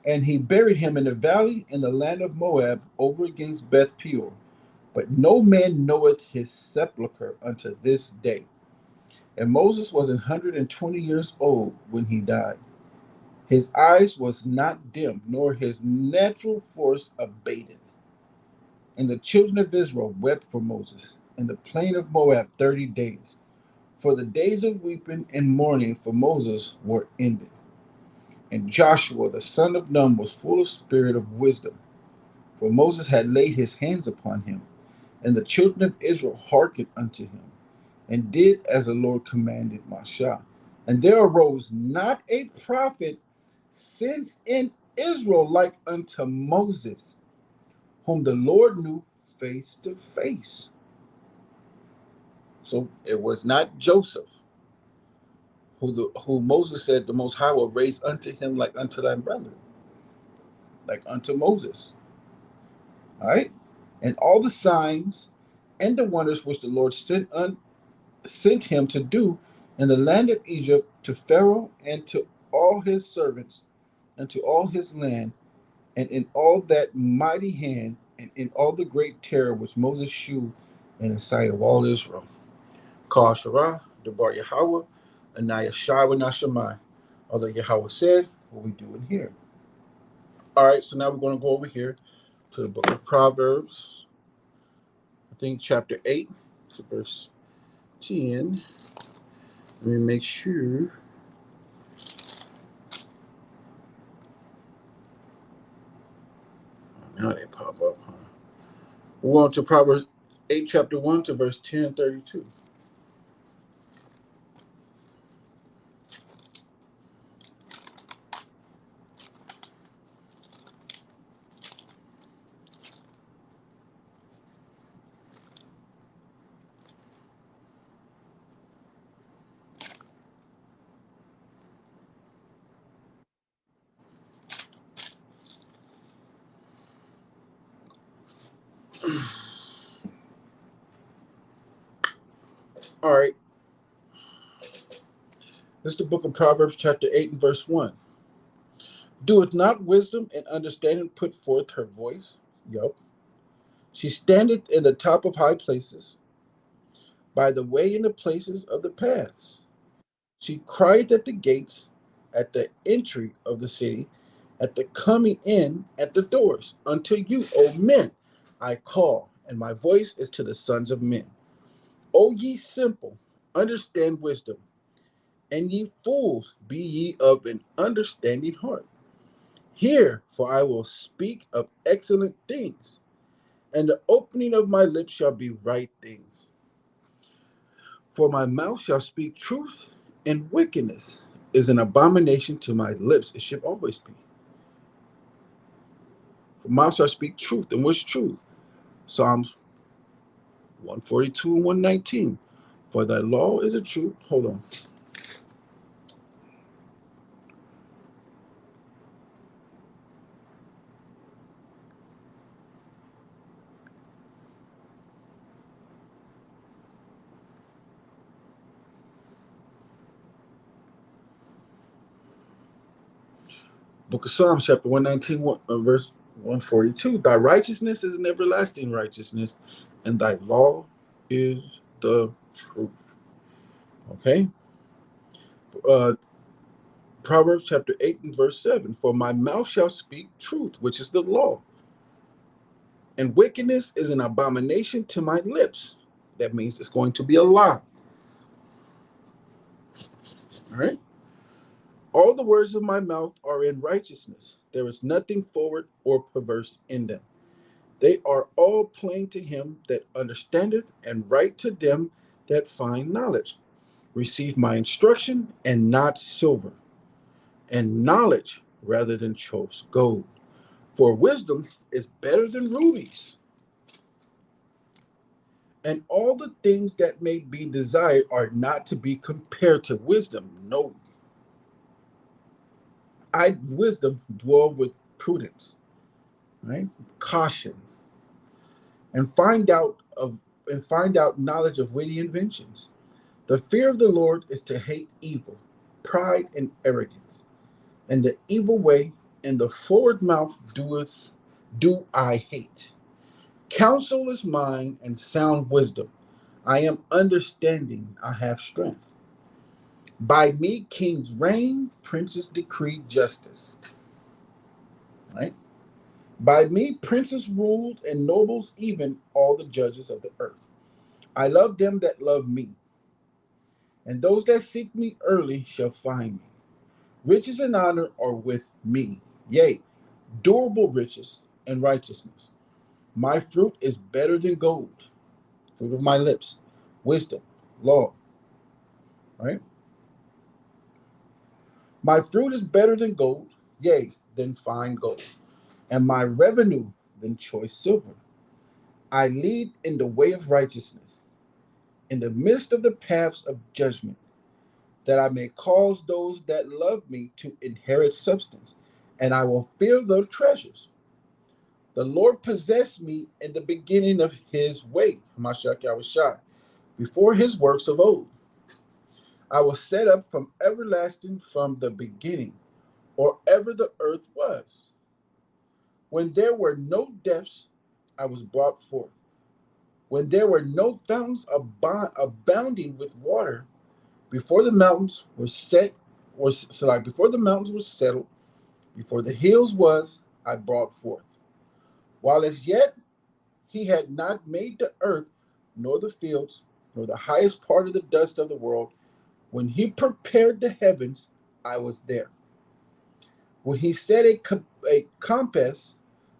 And he buried him in the valley in the land of Moab, over against Beth Peor. But no man knoweth his sepulchre unto this day. And Moses was 120 years old when he died. His eyes was not dim, nor his natural force abated. And the children of Israel wept for Moses in the plain of Moab 30 days. For the days of weeping and mourning for Moses were ended. And Joshua the son of Nun was full of spirit of wisdom, for Moses had laid his hands upon him. And the children of Israel hearkened unto him, and did as the Lord commanded Moshe. And there arose not a prophet since in Israel like unto Moses, whom the Lord knew face to face. So it was not Joseph, who Moses said the Most High will raise unto him like unto thy brother, like unto Moses. All right? And all the signs and the wonders which the Lord sent him to do in the land of Egypt, to Pharaoh and to all his servants and to all his land, and in all that mighty hand, and in all the great terror which Moses shewed in the sight of all Israel. Kal Shara, Debar Yahweh, Anaya Shai Nashamai. Although Yahweh said, what we doing here. All right, so now we're going to go over here to the book of Proverbs, I think chapter 8, so verse 10. Let me make sure. Now they pop up, huh? We're on to Proverbs 8, chapter 1 to verse 10, 32. All right. This is the book of Proverbs, chapter 8, and verse 1. Doeth not wisdom and understanding put forth her voice? Yup. She standeth in the top of high places, by the way in the places of the paths. She crieth at the gates, at the entry of the city, at the coming in at the doors. Unto you, O men, I call, and my voice is to the sons of men. O ye simple, understand wisdom, and ye fools, be ye of an understanding heart. Hear, for I will speak of excellent things, and the opening of my lips shall be right things. For my mouth shall speak truth, and wickedness is an abomination to my lips. It should always be. For mouth shall speak truth, and what's truth? Psalms 142 and 119. For thy law is a truth. Hold on. Book of Psalms, chapter 119, verse 142. Thy righteousness is an everlasting righteousness, and thy law is the truth. Okay? Uh, Proverbs chapter 8 and verse 7. For my mouth shall speak truth, which is the law, and wickedness is an abomination to my lips. That means it's going to be a lie. All right? All the words of my mouth are in righteousness. There is nothing forward or perverse in them. They are all plain to him that understandeth, and right to them that find knowledge. Receive my instruction, and not silver, and knowledge rather than choice gold. For wisdom is better than rubies, and all the things that may be desired are not to be compared to wisdom. No, I wisdom dwell with prudence, right? Caution, and find out knowledge of witty inventions. The fear of the Lord is to hate evil, pride and arrogance, and the evil way and the forward mouth do I hate. Counsel is mine and sound wisdom. I am understanding, I have strength. By me kings reign, princes decree justice. Right? By me princes ruled, and nobles even all the judges of the earth. I love them that love me, and those that seek me early shall find me. Riches and honor are with me, yea, durable riches and righteousness. My fruit is better than gold, fruit of my lips, wisdom, law. Right? My fruit is better than gold, yea, than fine gold, and my revenue than choice silver. I lead in the way of righteousness, in the midst of the paths of judgment, that I may cause those that love me to inherit substance, and I will fill their treasures. The Lord possessed me in the beginning of his way, Hamashiach Yahushua, before his works of old. I was set up from everlasting, from the beginning, or ever the earth was. When there were no depths, I was brought forth. When there were no fountains abounding with water, before the mountains were set, before the mountains were settled, before the hills was, I brought forth. While as yet he had not made the earth, nor the fields, nor the highest part of the dust of the world. When he prepared the heavens, I was there. When he set a compass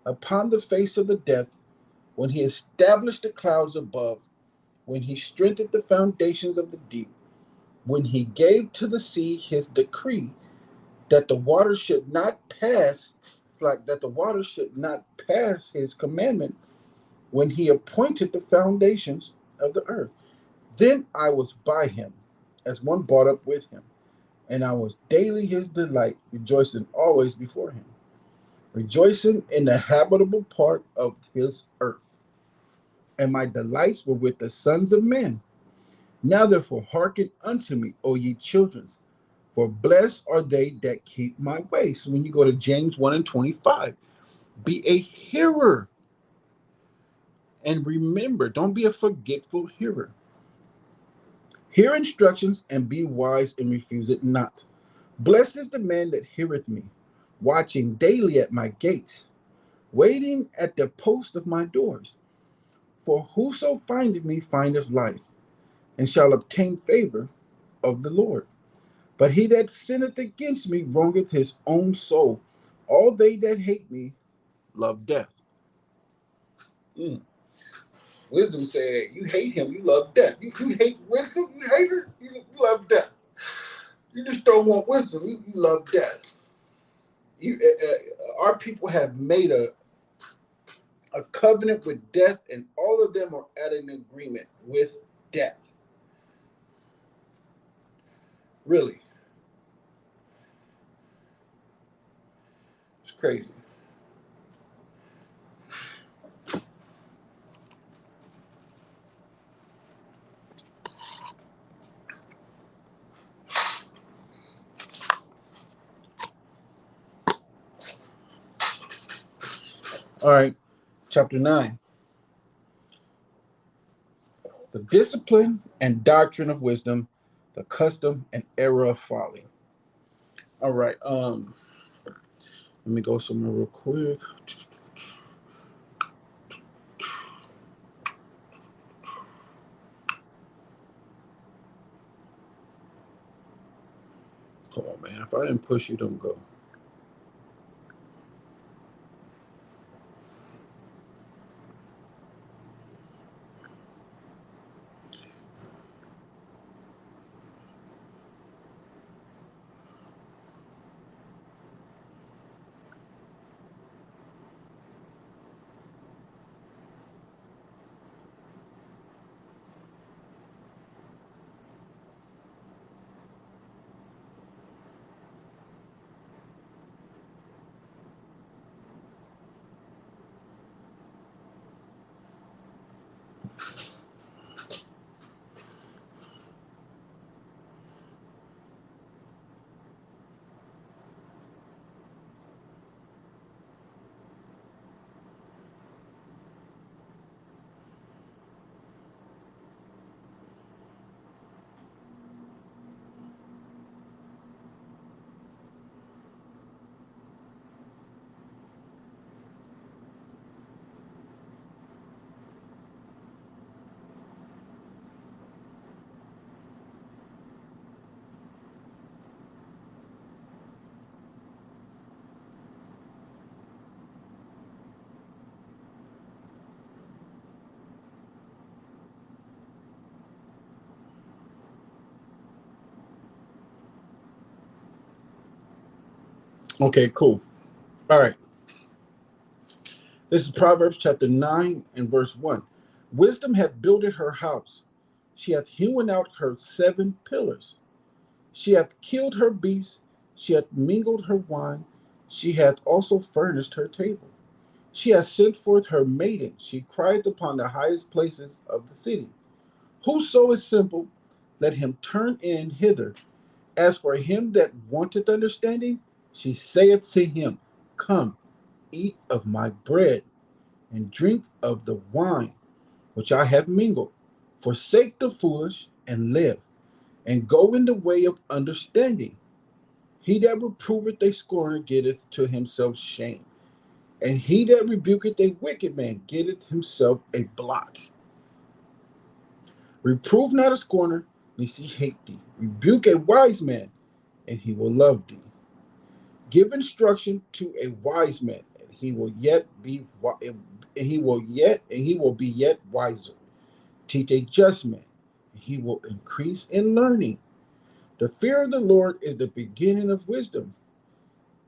upon the face of the depth, when he established the clouds above, when he strengthened the foundations of the deep, when he gave to the sea his decree that the water should not pass, like that the water should not pass his commandment, when he appointed the foundations of the earth. Then I was by him, as one brought up with him, and I was daily his delight, rejoicing always before him, rejoicing in the habitable part of his earth. And my delights were with the sons of men. Now therefore hearken unto me, O ye children, for blessed are they that keep my ways. So when you go to James 1 and 25, be a hearer and remember, don't be a forgetful hearer. Hear instructions and be wise and refuse it not. Blessed is the man that heareth me, watching daily at my gates, waiting at the post of my doors. For whoso findeth me findeth life, and shall obtain favor of the Lord. But he that sinneth against me wrongeth his own soul. All they that hate me love death. Mm. Wisdom said, you hate him, you love death. You hate wisdom, you hate her, you love death. You just don't want wisdom, you love death. Our people have made a covenant with death, and all of them are at an agreement with death. Really. It's crazy. All right, chapter 9. The discipline and doctrine of wisdom, the custom and error of folly. All right, let me go somewhere real quick. Come on, man. If I didn't push you, don't go. Okay, cool. All right. This is Proverbs chapter 9 and verse 1. Wisdom hath builded her house. She hath hewn out her 7 pillars. She hath killed her beasts. She hath mingled her wine. She hath also furnished her table. She hath sent forth her maiden. She cried upon the highest places of the city. Whoso is simple, let him turn in hither. As for him that wanteth understanding, she saith to him, Come, eat of my bread, and drink of the wine which I have mingled. Forsake the foolish, and live, and go in the way of understanding. He that reproveth a scorner getteth to himself shame, and he that rebuketh a wicked man getteth himself a blot. Reprove not a scorner, lest he hate thee. Rebuke a wise man, and he will love thee. Give instruction to a wise man, and he will yet be he will be yet wiser. Teach a just man, and he will increase in learning. The fear of the Lord is the beginning of wisdom,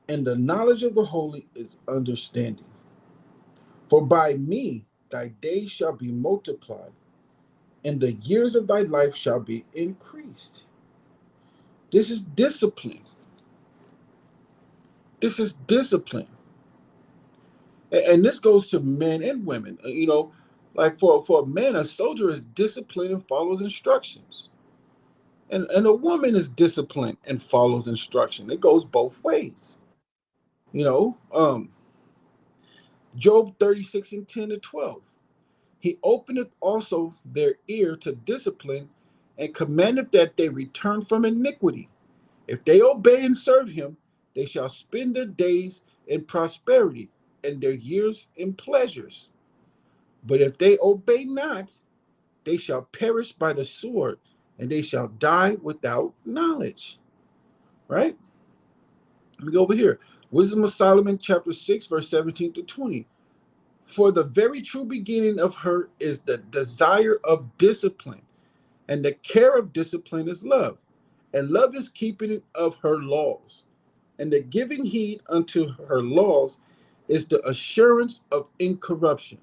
and the knowledge of the holy is understanding. For by me thy days shall be multiplied, and the years of thy life shall be increased. This is discipline. This is discipline. And this goes to men and women. Like for a man, a soldier is disciplined and follows instructions. And a woman is disciplined and follows instruction. It goes both ways. You know, Job 36 and 10 to 12. He openeth also their ear to discipline, and commandeth that they return from iniquity. If they obey and serve him, they shall spend their days in prosperity, and their years in pleasures. But if they obey not, they shall perish by the sword, and they shall die without knowledge. Right? Let me go over here. Wisdom of Solomon, chapter 6, verse 17 to 20. For the very true beginning of her is the desire of discipline, and the care of discipline is love. And love is keeping of her laws. And the giving heed unto her laws is the assurance of incorruption.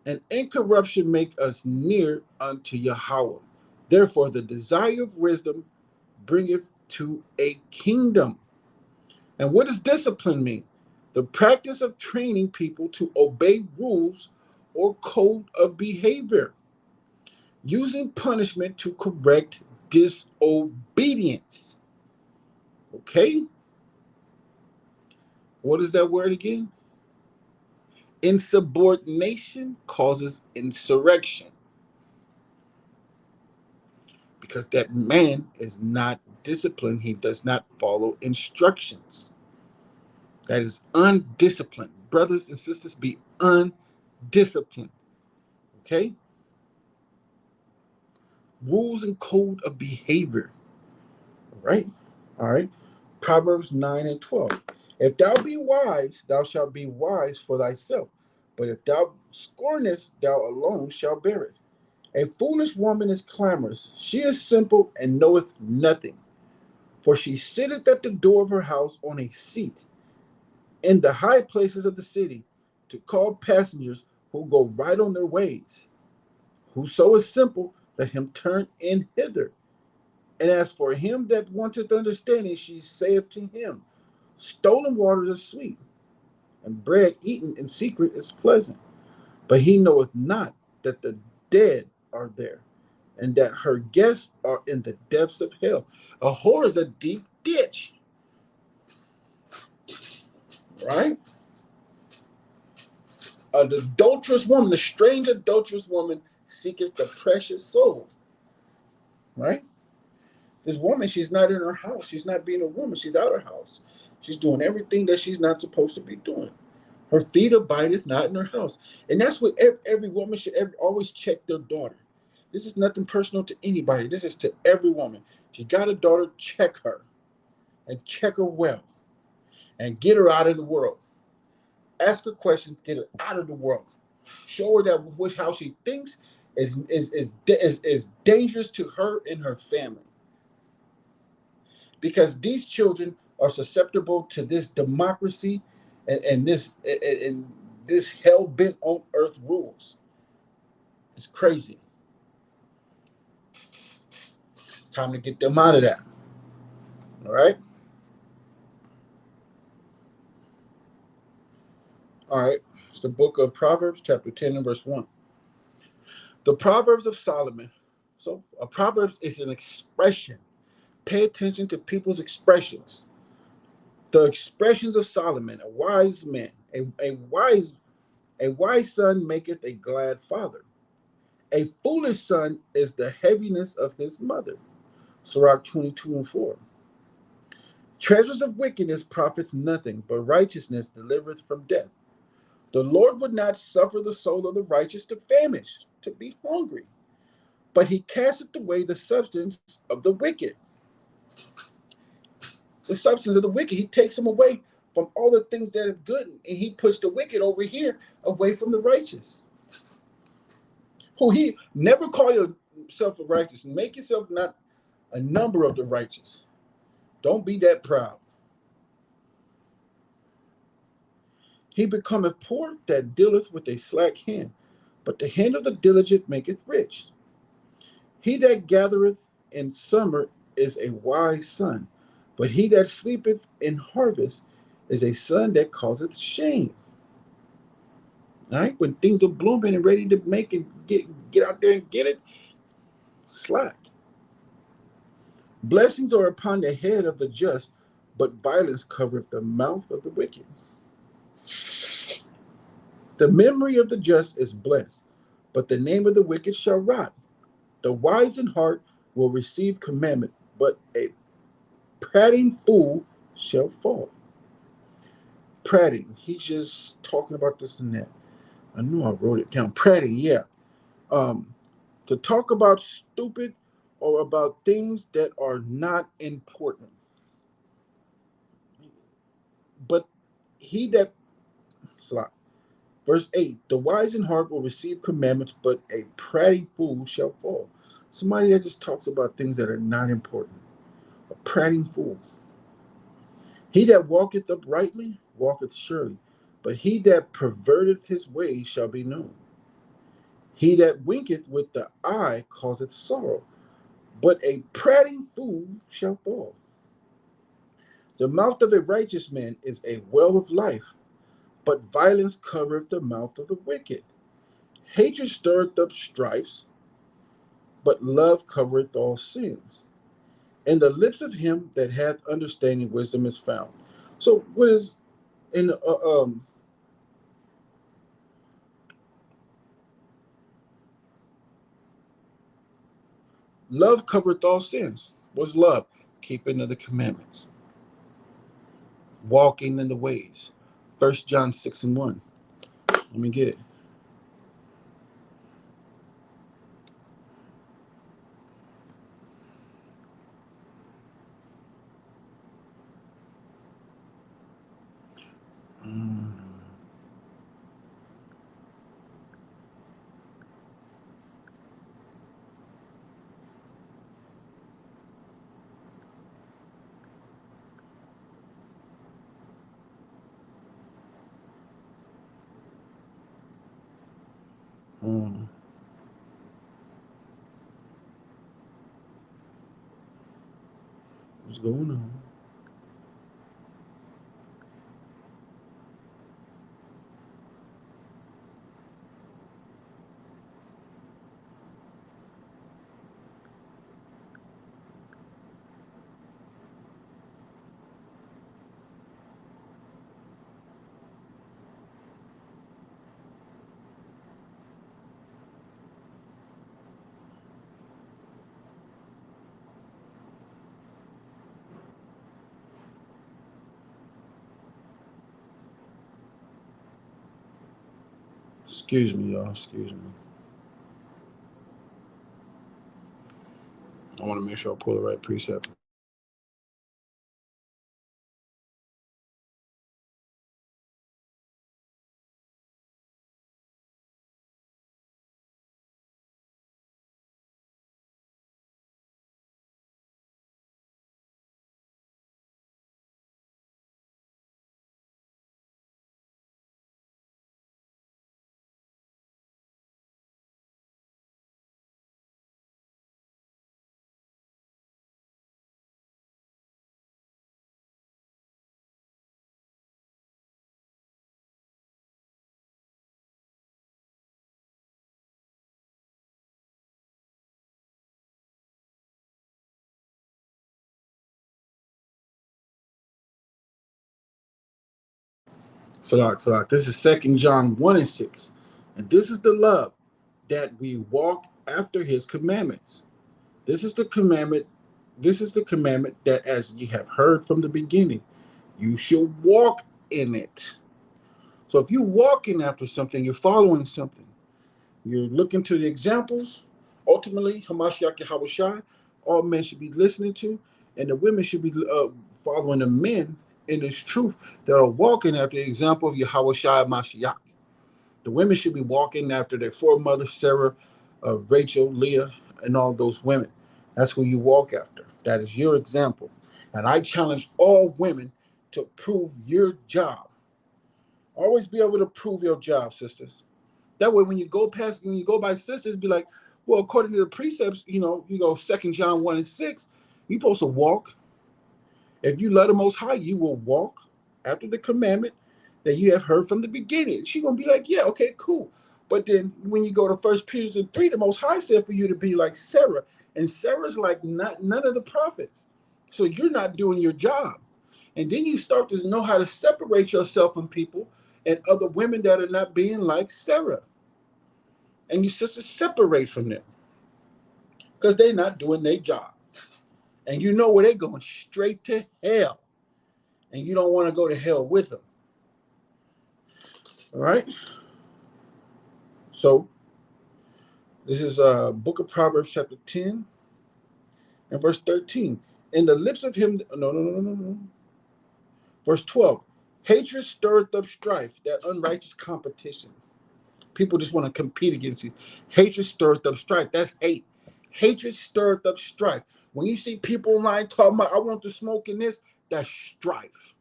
And incorruption make us near unto Yahweh. Therefore, the desire of wisdom bringeth to a kingdom. And what does discipline mean? The practice of training people to obey rules or code of behavior, using punishment to correct disobedience. Okay? What is that word again? Insubordination causes insurrection because that man is not disciplined. He does not follow instructions. That is undisciplined. Brothers and sisters, be undisciplined. Okay? Rules and code of behavior. Right? All right. Proverbs 9 and 12. If thou be wise, thou shalt be wise for thyself. But if thou scornest, thou alone shalt bear it. A foolish woman is clamorous. She is simple and knoweth nothing. For she sitteth at the door of her house on a seat in the high places of the city to call passengers who go right on their ways. Whoso is simple, let him turn in hither. And as for him that wanteth understanding, she saith to him, stolen waters are sweet, and bread eaten in secret is pleasant. But he knoweth not that the dead are there, and that her guests are in the depths of hell. A whore is a deep ditch, right? An adulterous woman, a strange adulterous woman, seeketh the precious soul, right? This woman, she's not in her house. She's not being a woman. She's out of her house. She's doing everything that she's not supposed to be doing. Her feet abideth not in her house. And that's what every woman should always check their daughter. This is nothing personal to anybody. This is to every woman. If you got a daughter, check her. And check her well. And get her out of the world. Ask her questions. Get her out of the world. Show her that how she thinks is dangerous to her and her family. Because these children are susceptible to this democracy and this hell bent on earth rules. It's crazy. It's time to get them out of that. All right. All right. It's the book of Proverbs, chapter 10 and verse 1. The Proverbs of Solomon. So a Proverbs is an expression. Pay attention to people's expressions. The expressions of Solomon, a wise man, a wise son maketh a glad father. A foolish son is the heaviness of his mother. Sirach 22 and 4. Treasures of wickedness profit nothing, but righteousness delivereth from death. The Lord would not suffer the soul of the righteous to famish, to be hungry, but he casteth away the substance of the wicked. The substance of the wicked, he takes them away from all the things that are good, and he puts the wicked over here away from the righteous. Who he never call yourself a righteous, and make yourself not a number of the righteous. Don't be that proud. He becometh poor that dealeth with a slack hand, but the hand of the diligent maketh rich. He that gathereth in summer is a wise son, but he that sleepeth in harvest is a son that causeth shame. All right, when things are blooming and ready to make and get out there and get it, slack. Blessings are upon the head of the just, but violence covereth the mouth of the wicked. The memory of the just is blessed, but the name of the wicked shall rot. The wise in heart will receive commandment, but a prating fool shall fall. Prating, he's just talking about this and that. I knew I wrote it down. Prating, yeah. Um, to talk about stupid or about things that are not important. But he that, verse 8, the wise in heart will receive commandments, but a prating fool shall fall. Somebody that just talks about things that are not important. A prating fool. He that walketh uprightly walketh surely, but he that perverteth his way shall be known. He that winketh with the eye causeth sorrow, but a prating fool shall fall. The mouth of a righteous man is a well of life, but violence covereth the mouth of the wicked. Hatred stirreth up strifes, but love covereth all sins. In the lips of him that hath understanding, wisdom is found. So, what is in Love covereth all sins. What's love? Keeping of the commandments, walking in the ways. 1 John 6:1. Let me get it. Mm. Mm. What's going on? Excuse me, y'all. Excuse me. I want to make sure I pull the right precept. So this is 2 John 1:6. And this is the love, that we walk after his commandments. This is the commandment. This is the commandment, that as ye have heard from the beginning, you should walk in it. So if you're walking after something, you're following something. You're looking to the examples. Ultimately, Hamashiach Yahushua, all men should be listening to, and the women should be following the men in this truth that are walking after the example of Yahushua Mashiach. The women should be walking after their foremothers, Sarah, Rachel, Leah, and all those women. That's who you walk after. That is your example. And I challenge all women to prove your job. Always be able to prove your job, sisters. That way, when you go by sisters, be like, well, according to the precepts, you go 2 John 1:6, you're supposed to walk. If you love the Most High, you will walk after the commandment that you have heard from the beginning. She's gonna be like, yeah, okay, cool. But then when you go to 1 Peter 3, the Most High said for you to be like Sarah, and Sarah's like not none of the prophets. So you're not doing your job. And then you start to know how to separate yourself from people and other women that are not being like Sarah. And you sisters separate from them because they're not doing their job. And you know where they're going, straight to hell. And you don't want to go to hell with them. All right? So this is book of Proverbs chapter 10 and verse 13. In the lips of him, no. Verse 12. Hatred stirreth up strife, that unrighteous competition. People just want to compete against you. Hatred stirreth up strife. That's hate. Hatred stirreth up strife. When you see people online talking about, I want to smoke in this, that's strife.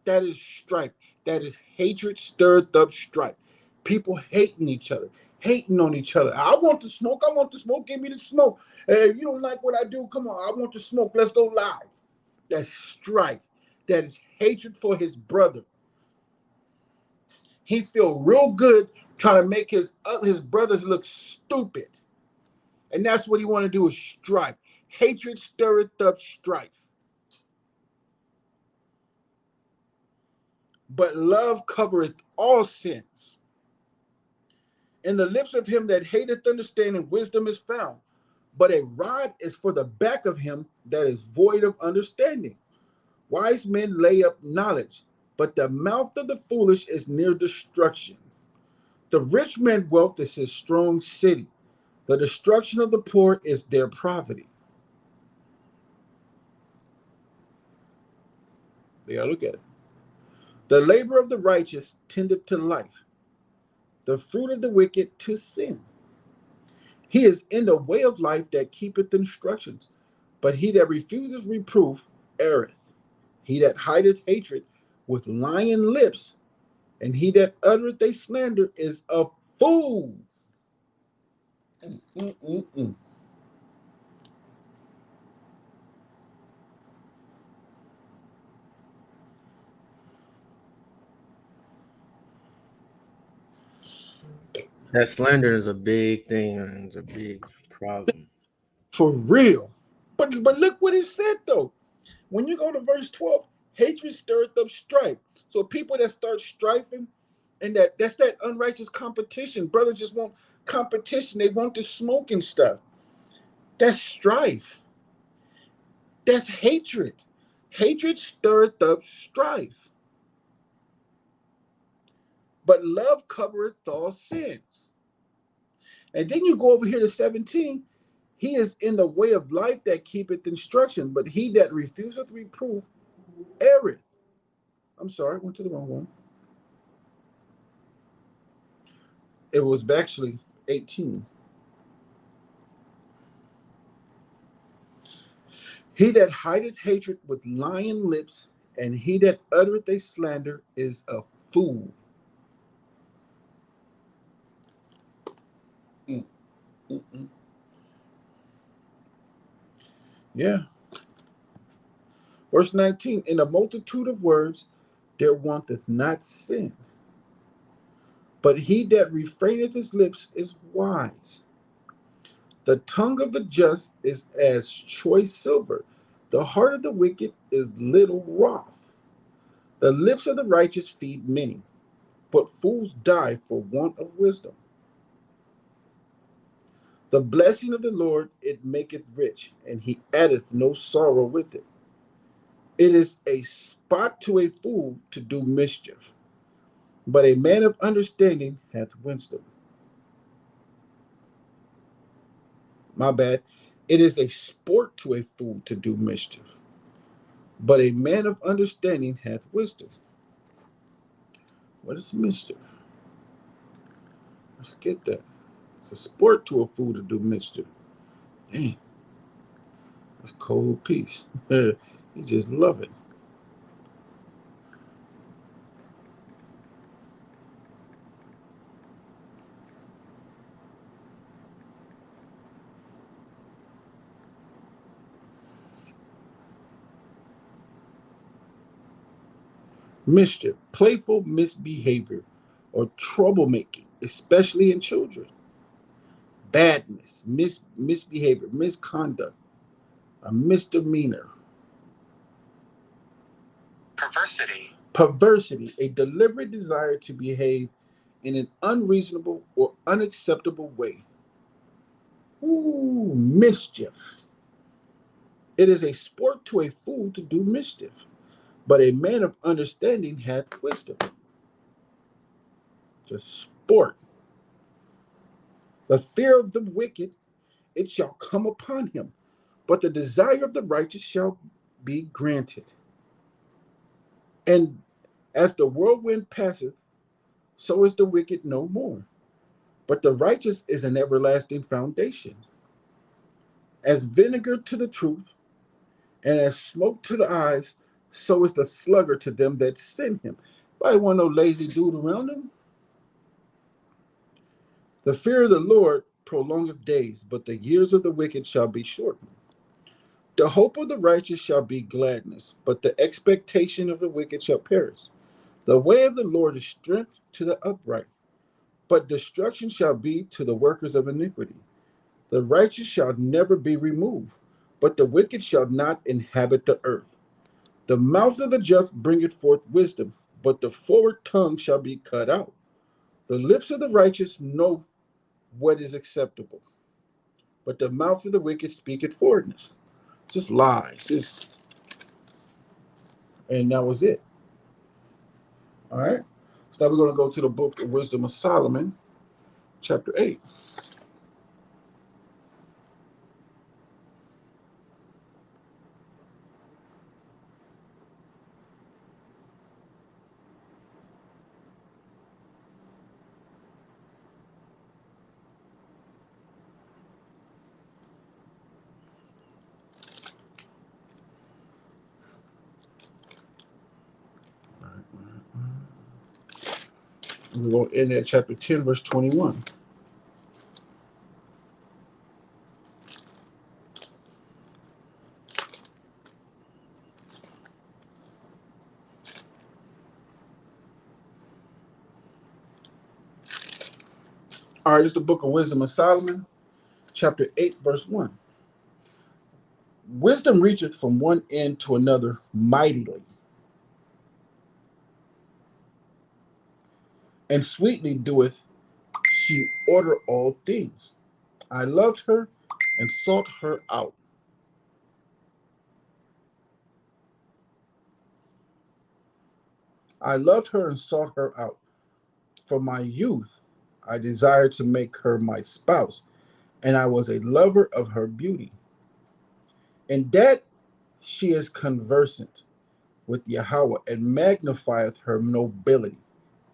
That is strife. That is hatred stirred up strife. People hating each other, hating on each other. I want to smoke. I want to smoke. Give me the smoke. Hey, if you don't like what I do, come on. I want to smoke. Let's go live. That's strife. That is hatred for his brother. He feel real good trying to make his brothers look stupid. And that's what he want to do, is strife. Hatred stirreth up strife. But love covereth all sins. In the lips of him that hateth understanding, wisdom is found. but a rod is for the back of him that is void of understanding. Wise men lay up knowledge, but the mouth of the foolish is near destruction. The rich man's wealth is his strong city. The destruction of the poor is their poverty. You gotta look at it. The labor of the righteous tendeth to life, the fruit of the wicked to sin. He is in the way of life that keepeth instructions, but he that refuseth reproof erreth. He that hideth hatred with lying lips, and he that uttereth a slander is a fool. Mm-mm-mm-mm. That slander is a big thing, and it's a big problem. For real. But look what it said though. When you go to verse 12, hatred stirreth up strife. So people that start strifing, and that's that unrighteous competition. Brothers just want competition. They want the smoke and stuff. That's strife. That's hatred. Hatred stirreth up strife. But love covereth all sins. And then you go over here to 17. He is in the way of life that keepeth instruction, but he that refuseth reproof erreth. I'm sorry, I went to the wrong one. It was actually 18. He that hideth hatred with lying lips, and he that uttereth a slander is a fool. Mm, mm, mm. Yeah. Verse 19, in a multitude of words there wanteth not sin, but he that refraineth his lips is wise. The tongue of the just is as choice silver. The heart of the wicked is little wrath. The lips of the righteous feed many, but fools die for want of wisdom. The blessing of the Lord, it maketh rich, and he addeth no sorrow with it. It is a spot to a fool to do mischief, but a man of understanding hath wisdom. My bad. It is a sport to a fool to do mischief, but a man of understanding hath wisdom. What is mischief? Let's get that. It's a sport to a fool to do mischief. Dang, that's cold piece. You just love it. Mischief, playful misbehavior, or troublemaking, especially in children. Badness, misbehavior, misconduct, a misdemeanor. Perversity, a deliberate desire to behave in an unreasonable or unacceptable way. Ooh, mischief. It is a sport to a fool to do mischief, but a man of understanding hath wisdom. It's a sport. The fear of the wicked, it shall come upon him, but the desire of the righteous shall be granted. And as the whirlwind passeth, so is the wicked no more. But the righteous is an everlasting foundation. As vinegar to the truth, and as smoke to the eyes, so is the sluggard to them that send him. Anybody want no lazy dude around him? The fear of the Lord prolongeth days, but the years of the wicked shall be shortened. The hope of the righteous shall be gladness, but the expectation of the wicked shall perish. The way of the Lord is strength to the upright, but destruction shall be to the workers of iniquity. The righteous shall never be removed, but the wicked shall not inhabit the earth. The mouth of the just bringeth forth wisdom, but the forward tongue shall be cut out. The lips of the righteous know what is acceptable, but the mouth of the wicked speaketh forwardness. Just lies. And that was it. All right. So now we're going to go to the book of Wisdom of Solomon, chapter 8. We're going to end at chapter 10, verse 21. All right, it's the book of Wisdom of Solomon, chapter 8, verse 1. Wisdom reacheth from one end to another mightily, and sweetly doeth she order all things. I loved her and sought her out. I loved her and sought her out. From my youth, I desired to make her my spouse, and I was a lover of her beauty. In that she is conversant with Yahweh and magnifieth her nobility.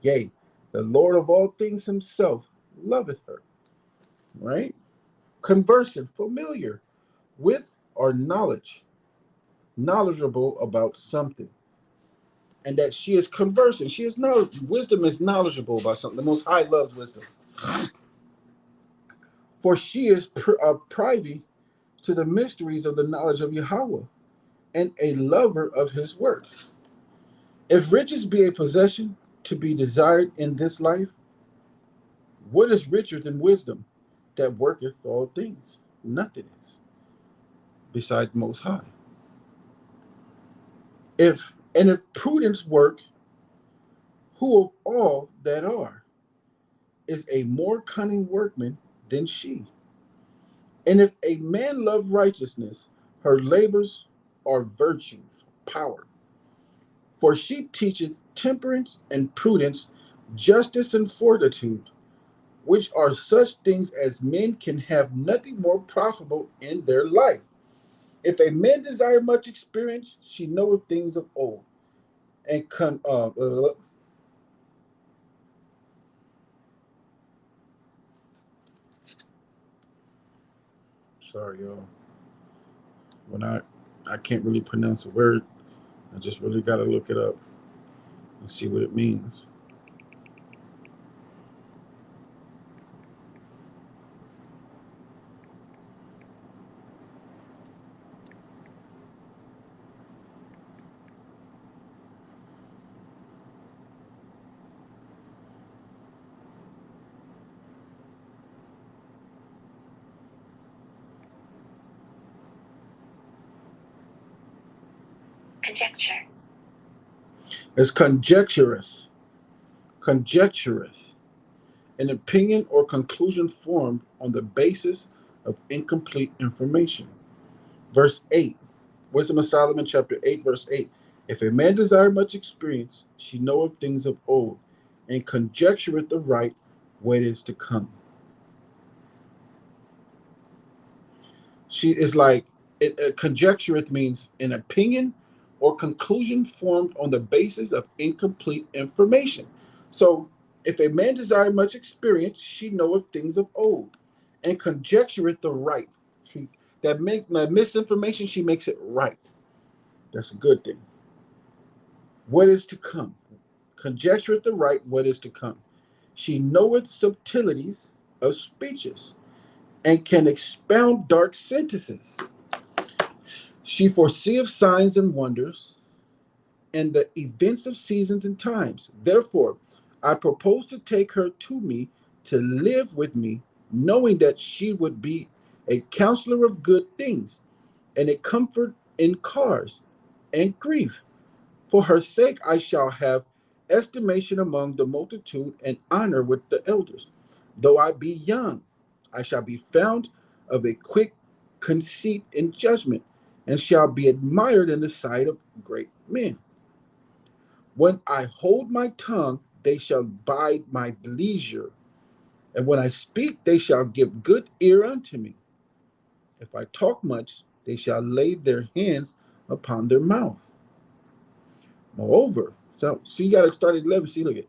Yea, the Lord of all things himself loveth her. Right? Conversant, familiar with or knowledgeable about something. And that she is conversant. She is wisdom is knowledgeable about something. The Most High loves wisdom. For she is privy to the mysteries of the knowledge of Yahweh and a lover of his work. If riches be a possession to be desired in this life, what is richer than wisdom that worketh all things? Nothing is, beside Most High. If prudence work, who of all that are is a more cunning workman than she? And if a man love righteousness, her labors are virtue, power. For she teacheth temperance and prudence, justice and fortitude, which are such things as men can have nothing more profitable in their life. If a man desire much experience, she knoweth things of old, and sorry, y'all. When I can't really pronounce a word, I just really got to look it up and see what it means. Conjecture. It's conjectureth, an opinion or conclusion formed on the basis of incomplete information. Verse 8, Wisdom of Solomon, chapter 8, verse 8. If a man desire much experience, she knoweth things of old, and conjectureth the right what is to come. She is like, conjectureth means an opinion or conclusion formed on the basis of incomplete information. So, if a man desire much experience, she knoweth things of old, and conjectureth the right. She, that misinformation, she makes it right. That's a good thing. What is to come? Conjectureth the right what is to come. She knoweth subtleties of speeches, and can expound dark sentences. She foreseeth signs and wonders, and the events of seasons and times. Therefore, I propose to take her to me to live with me, knowing that she would be a counselor of good things, and a comfort in cars and grief. For her sake I shall have estimation among the multitude and honor with the elders. Though I be young, I shall be found of a quick conceit in judgment, and shall be admired in the sight of great men. When I hold my tongue, they shall bide my leisure, and when I speak, they shall give good ear unto me. If I talk much, they shall lay their hands upon their mouth. Moreover, so see, you got to start at 11. See, look at,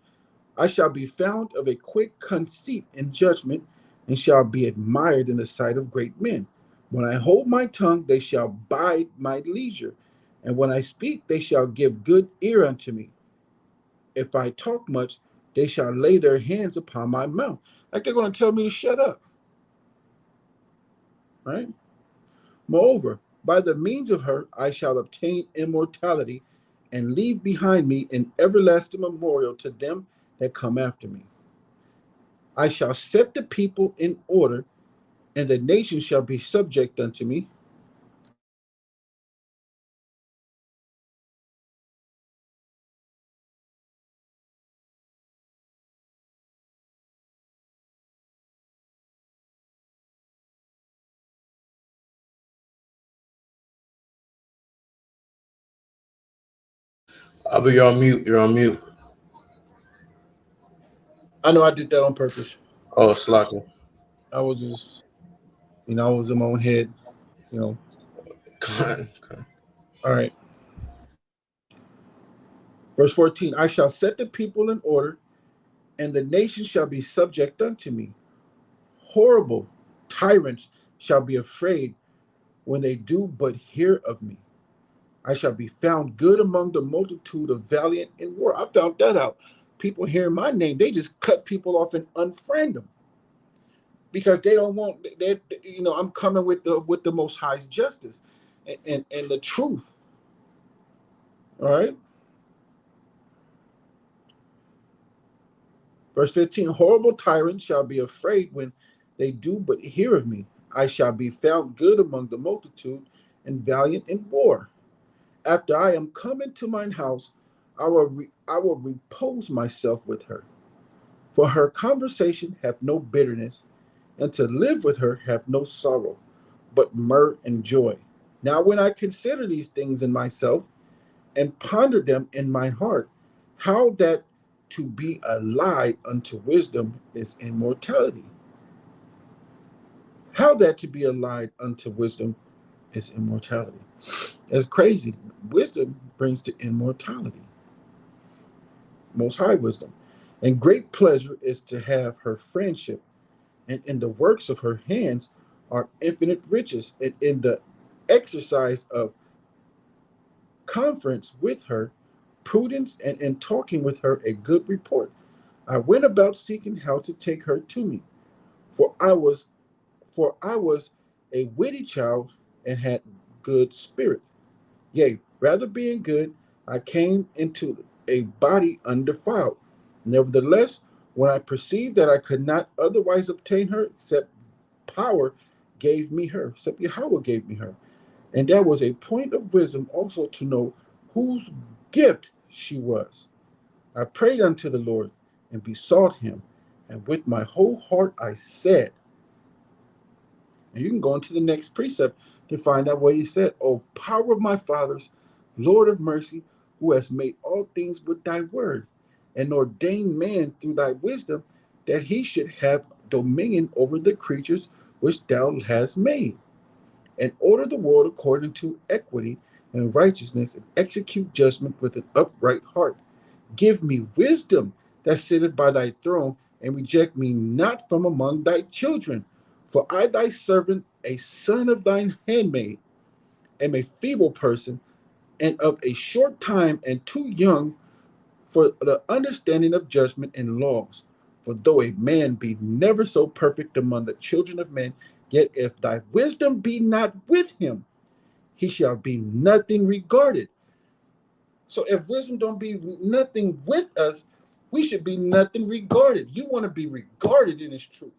I shall be found of a quick conceit in judgment, and shall be admired in the sight of great men. When I hold my tongue, they shall bide my leisure, and when I speak, they shall give good ear unto me. If I talk much, they shall lay their hands upon my mouth. Like they're going to tell me to shut up, right? Moreover, by the means of her, I shall obtain immortality, and leave behind me an everlasting memorial to them that come after me. I shall set the people in order, and the nations shall be subject unto me. I'll be on mute. You're on mute. I know I did that on purpose. Oh, slacking. I was just, I was in my own head, you know. Okay. All right. Verse 14, I shall set the people in order, and the nations shall be subject unto me. Horrible tyrants shall be afraid when they do but hear of me. I shall be found good among the multitude of valiant in war. I found that out. People hear my name, they just cut people off and unfriend them because they don't want. I'm coming with the Most High's justice and the truth. All right. Verse 15: Horrible tyrants shall be afraid when they do but hear of me. I shall be found good among the multitude and valiant in war. After I am come into mine house, I will repose myself with her. For her conversation hath no bitterness, and to live with her hath no sorrow, but mirth and joy. Now when I consider these things in myself, and ponder them in my heart, how that to be allied unto wisdom is immortality. How that to be allied unto wisdom is immortality. That's crazy. Wisdom brings to immortality, most high wisdom. And great pleasure is to have her friendship, and in the works of her hands are infinite riches, and in the exercise of conference with her, prudence, and in talking with her a good report. I went about seeking how to take her to me, for I was a witty child and had good spirit. Yea, rather being good, I came into a body undefiled. Nevertheless, when I perceived that I could not otherwise obtain her except power gave me her, except Yahweh gave me her. And that was a point of wisdom also to know whose gift she was. I prayed unto the Lord and besought him, and with my whole heart I said, and you can go into the next precept to find out what he said. O power of my fathers, Lord of mercy, who has made all things with thy word, and ordained man through thy wisdom, that he should have dominion over the creatures which thou hast made, and order the world according to equity and righteousness, and execute judgment with an upright heart. Give me wisdom that sitteth by thy throne, and reject me not from among thy children. For I, thy servant, a son of thine handmaid, am a feeble person, and of a short time, and too young for the understanding of judgment and laws. For though a man be never so perfect among the children of men, yet if thy wisdom be not with him, he shall be nothing regarded. So if wisdom don't be nothing with us, we should be nothing regarded. You want to be regarded in its truth.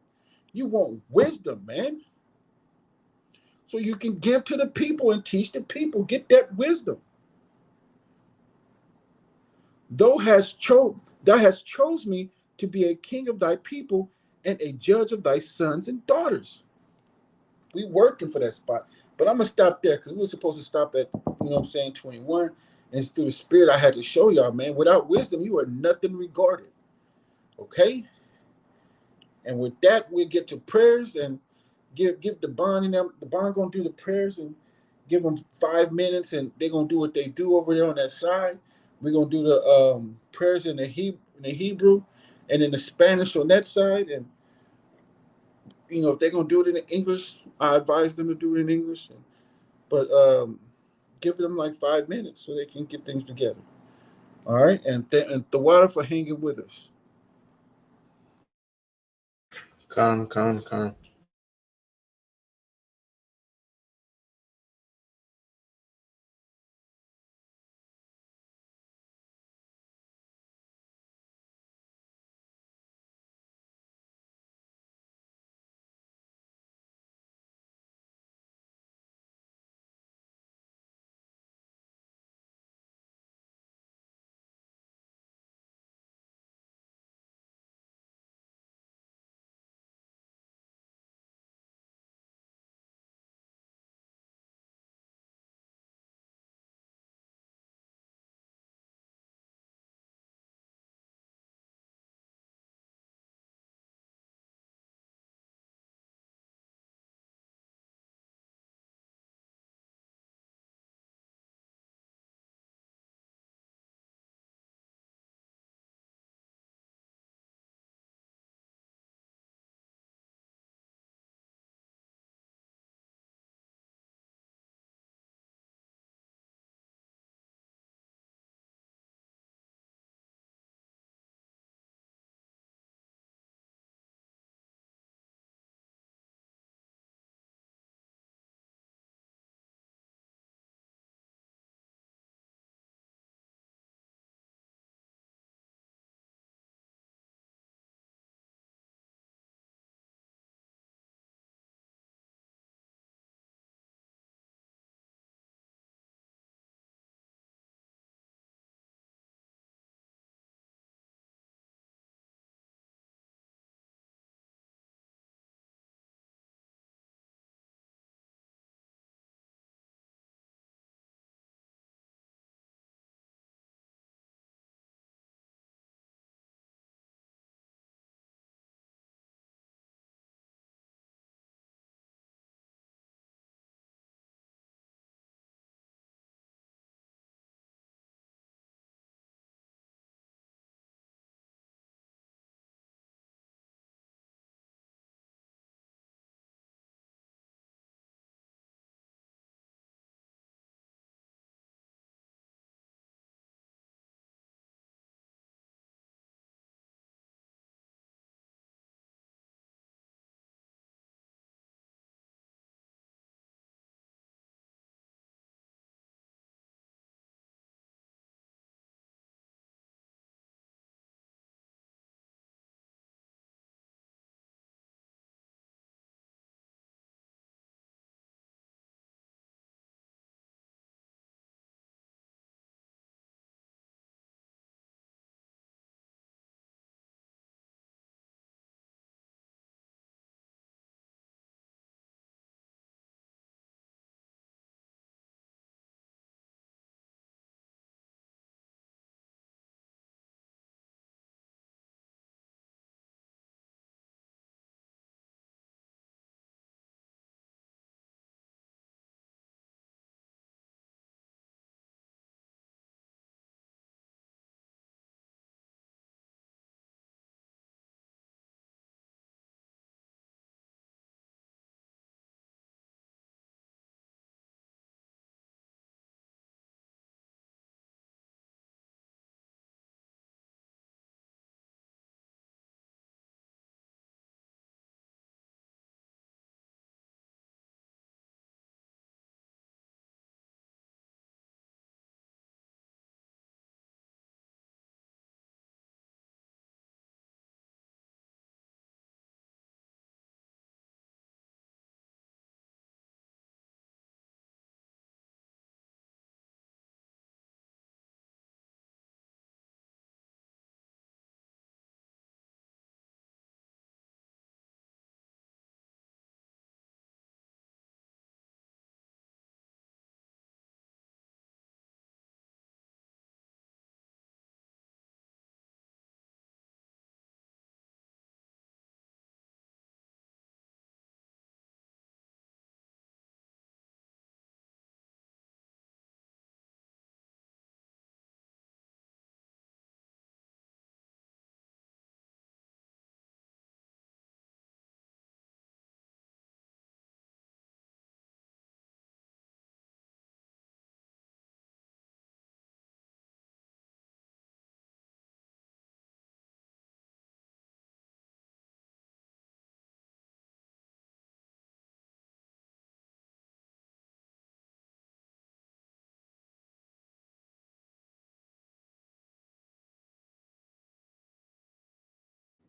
You want wisdom, man. So you can give to the people and teach the people. Get that wisdom. Thou hast chose me to be a king of thy people and a judge of thy sons and daughters. We working for that spot. But I'm gonna stop there because we were supposed to stop at, 21. And through the spirit, I had to show y'all, man. Without wisdom, you are nothing regarded. Okay. And with that, we'll get to prayers and give the bond and them. The bond gonna do the prayers and give them 5 minutes, and they're gonna do what they do over there on that side. We're gonna do the prayers in the Hebrew, and in the Spanish on that side. And if they're gonna do it in English, I advise them to do it in English. But give them like 5 minutes so they can get things together. All right, and the water for hanging with us. Con.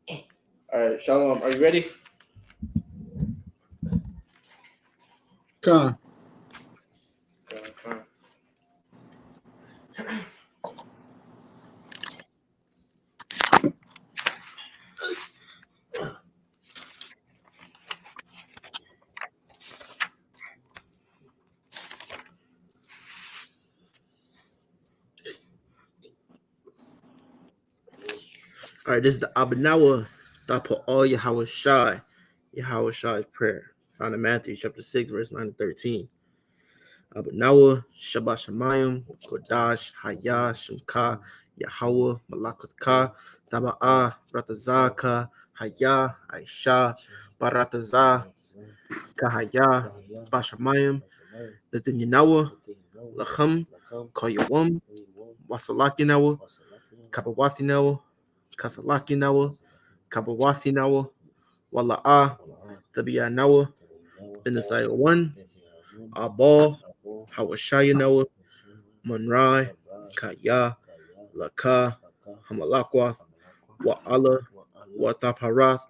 All right, Shalom. Are you ready? Come. Come. All right, this is the Abanawa Dapa'al Yahweh Shai's prayer, found in Matthew chapter 6, verse 9 to 13. Abanawa Shabbat Shemayim Kodash Haya Shemka Yahweh Malakutka Taba'a Ratazaka Haya Aisha Barataza Kahaya Bashamayim Latanyanawa Lacham Koyawam Wasalakinawa Kabawatinawa Kasalakinawa Kabawatinawa Wala'a Tabiyanawa Benesaya 1 Abal Hawashayanawa Munrai Kaya Laka Hamalakwath Wa'ala Wataparath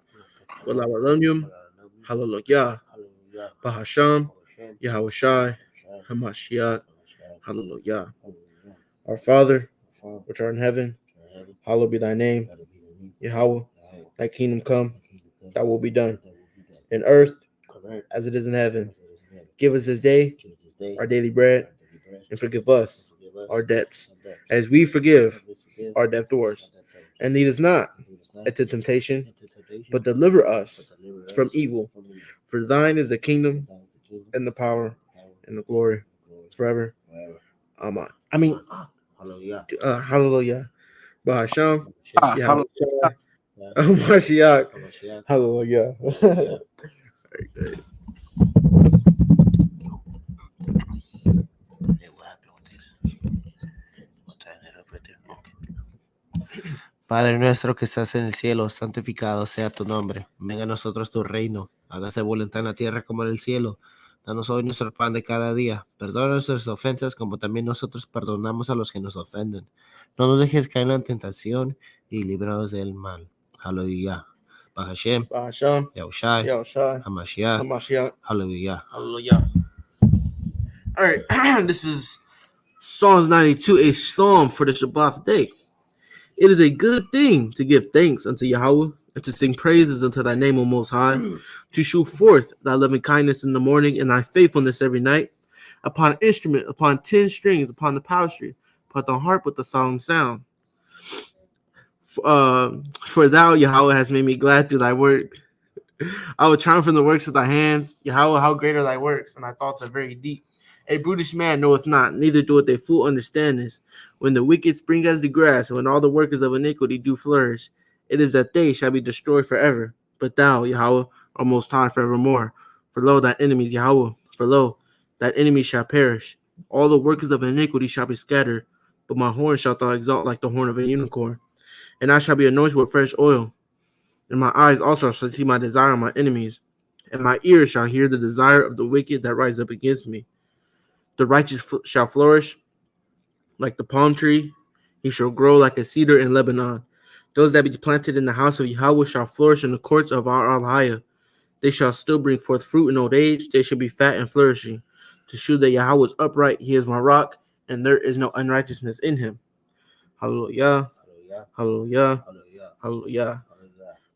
Walawalunium Hallelujah Bahasham Yahushai Hamashiach Hallelujah. Our Father, which art in heaven, hallowed be thy name. Yahweh, thy kingdom come, thy will be done in earth as it is in heaven. Give us this day our daily bread, and forgive us our debts, as we forgive our debtors. And lead us not into temptation, but deliver us from evil. For thine is the kingdom, and the power, and the glory forever. Amen. Hallelujah. Bahasham, Yahweh, Mashiach, Hallelujah. Very good. Padre nuestro que estás en el cielo, santificado sea tu nombre. Venga a nosotros tu reino. Hágase voluntad en la tierra como en el cielo. Danos hoy nuestro pan de cada día. Perdona nuestras ofensas como también nosotros perdonamos a los que nos ofenden. No nos dejes caer en la tentación y líbranos del mal. Aleluya. Bahashem, Bahasham, Yahushai, Yahushai, Hamashiach, Hamashiach, Hallelujah. Hallelujah. All right, this is Psalms 92, a psalm for the Shabbat day. It is a good thing to give thanks unto Yahweh and to sing praises unto thy name, O Most High, to shew forth thy loving kindness in the morning and thy faithfulness every night, upon an instrument, upon 10 strings, upon the palstry, put the harp with the solemn sound. For thou, Yahweh, hast made me glad through thy work. I will triumph in the works of thy hands. Yahweh, how great are thy works, and thy thoughts are very deep. A brutish man knoweth not, neither doeth a fool understand this. When the wicked spring as the grass, and when all the workers of iniquity do flourish, it is that they shall be destroyed forever. But thou, Yahweh, art most high forevermore. For lo, thy enemies, Yahweh, for lo, thy enemies shall perish. All the workers of iniquity shall be scattered. But my horn shalt thou exalt like the horn of a unicorn. And I shall be anointed with fresh oil. And my eyes also shall see my desire of my enemies. And my ears shall hear the desire of the wicked that rise up against me. The righteous shall flourish like the palm tree. He shall grow like a cedar in Lebanon. Those that be planted in the house of Yahweh shall flourish in the courts of our Alhiah. They shall still bring forth fruit in old age. They shall be fat and flourishing. To shew that Yahweh is upright, he is my rock, and there is no unrighteousness in him. Hallelujah. Hallelujah. Hallelujah.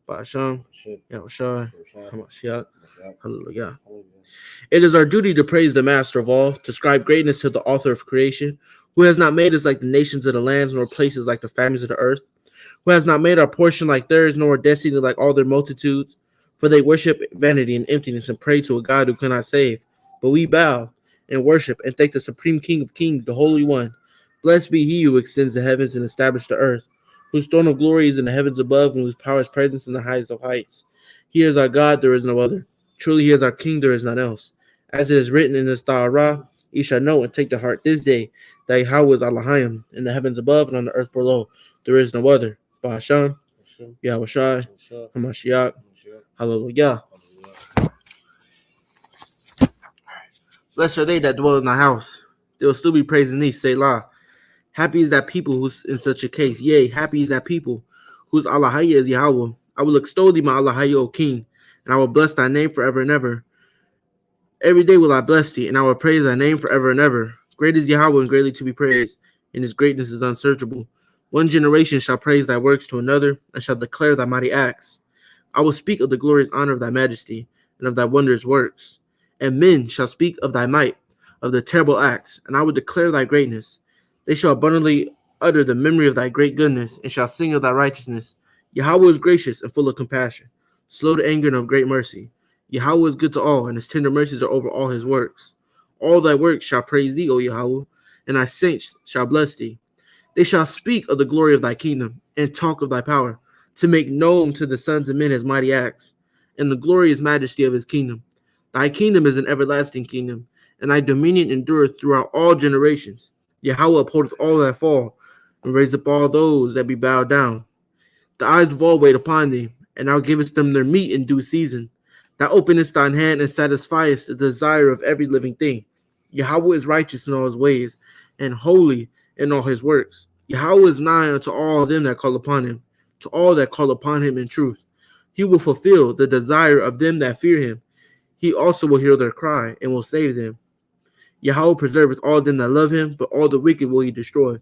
Ba'asham, Yahushai, Hamashiach. Hallelujah. It is our duty to praise the Master of all, to ascribe greatness to the author of creation, who has not made us like the nations of the lands, nor places like the families of the earth, who has not made our portion like theirs, nor our destiny like all their multitudes. For they worship vanity and emptiness and pray to a God who cannot save. But we bow and worship and thank the Supreme King of Kings, the Holy One. Blessed be he who extends the heavens and establishes the earth, whose throne of glory is in the heavens above, and whose power is presence in the highest of heights. He is our God, there is no other. Truly he is our King, there is none else. As it is written in the Torah, ye shall know and take to heart this day that Yahweh is Elohim, in the heavens above and on the earth below. There is no other. Bahasham, Yahushai, Hamashiach, Hallelujah. Blessed are they that dwell in thy house. They will still be praising thee, Selah. Happy is that people who's in such a case. Yea, happy is that people whose Alahaya is Yahweh, I will extol thee, my Allah, O King, and I will bless thy name forever and ever. Every day will I bless thee, and I will praise thy name forever and ever. Great is Yahweh, and greatly to be praised, and his greatness is unsearchable. One generation shall praise thy works to another, and shall declare thy mighty acts. I will speak of the glorious honor of thy majesty, and of thy wondrous works. And men shall speak of thy might, of the terrible acts, and I will declare thy greatness. They shall abundantly utter the memory of thy great goodness, and shall sing of thy righteousness. Yahweh is gracious and full of compassion, slow to anger and of great mercy. Yahweh is good to all, and his tender mercies are over all his works. All thy works shall praise thee, O Yahweh, and thy saints shall bless thee. They shall speak of the glory of thy kingdom, and talk of thy power, to make known to the sons of men his mighty acts, and the glorious majesty of his kingdom. Thy kingdom is an everlasting kingdom, and thy dominion endureth throughout all generations. Yahweh upholdeth all that fall, and raiseth up all those that be bowed down. The eyes of all wait upon thee, and thou givest them their meat in due season. Thou openest thine hand and satisfiest the desire of every living thing. Yahweh is righteous in all his ways, and holy in all his works. Yahweh is nigh unto all them that call upon him, to all that call upon him in truth. He will fulfill the desire of them that fear him. He also will hear their cry, and will save them. Yahweh preserveth all them that love him, but all the wicked will he destroy.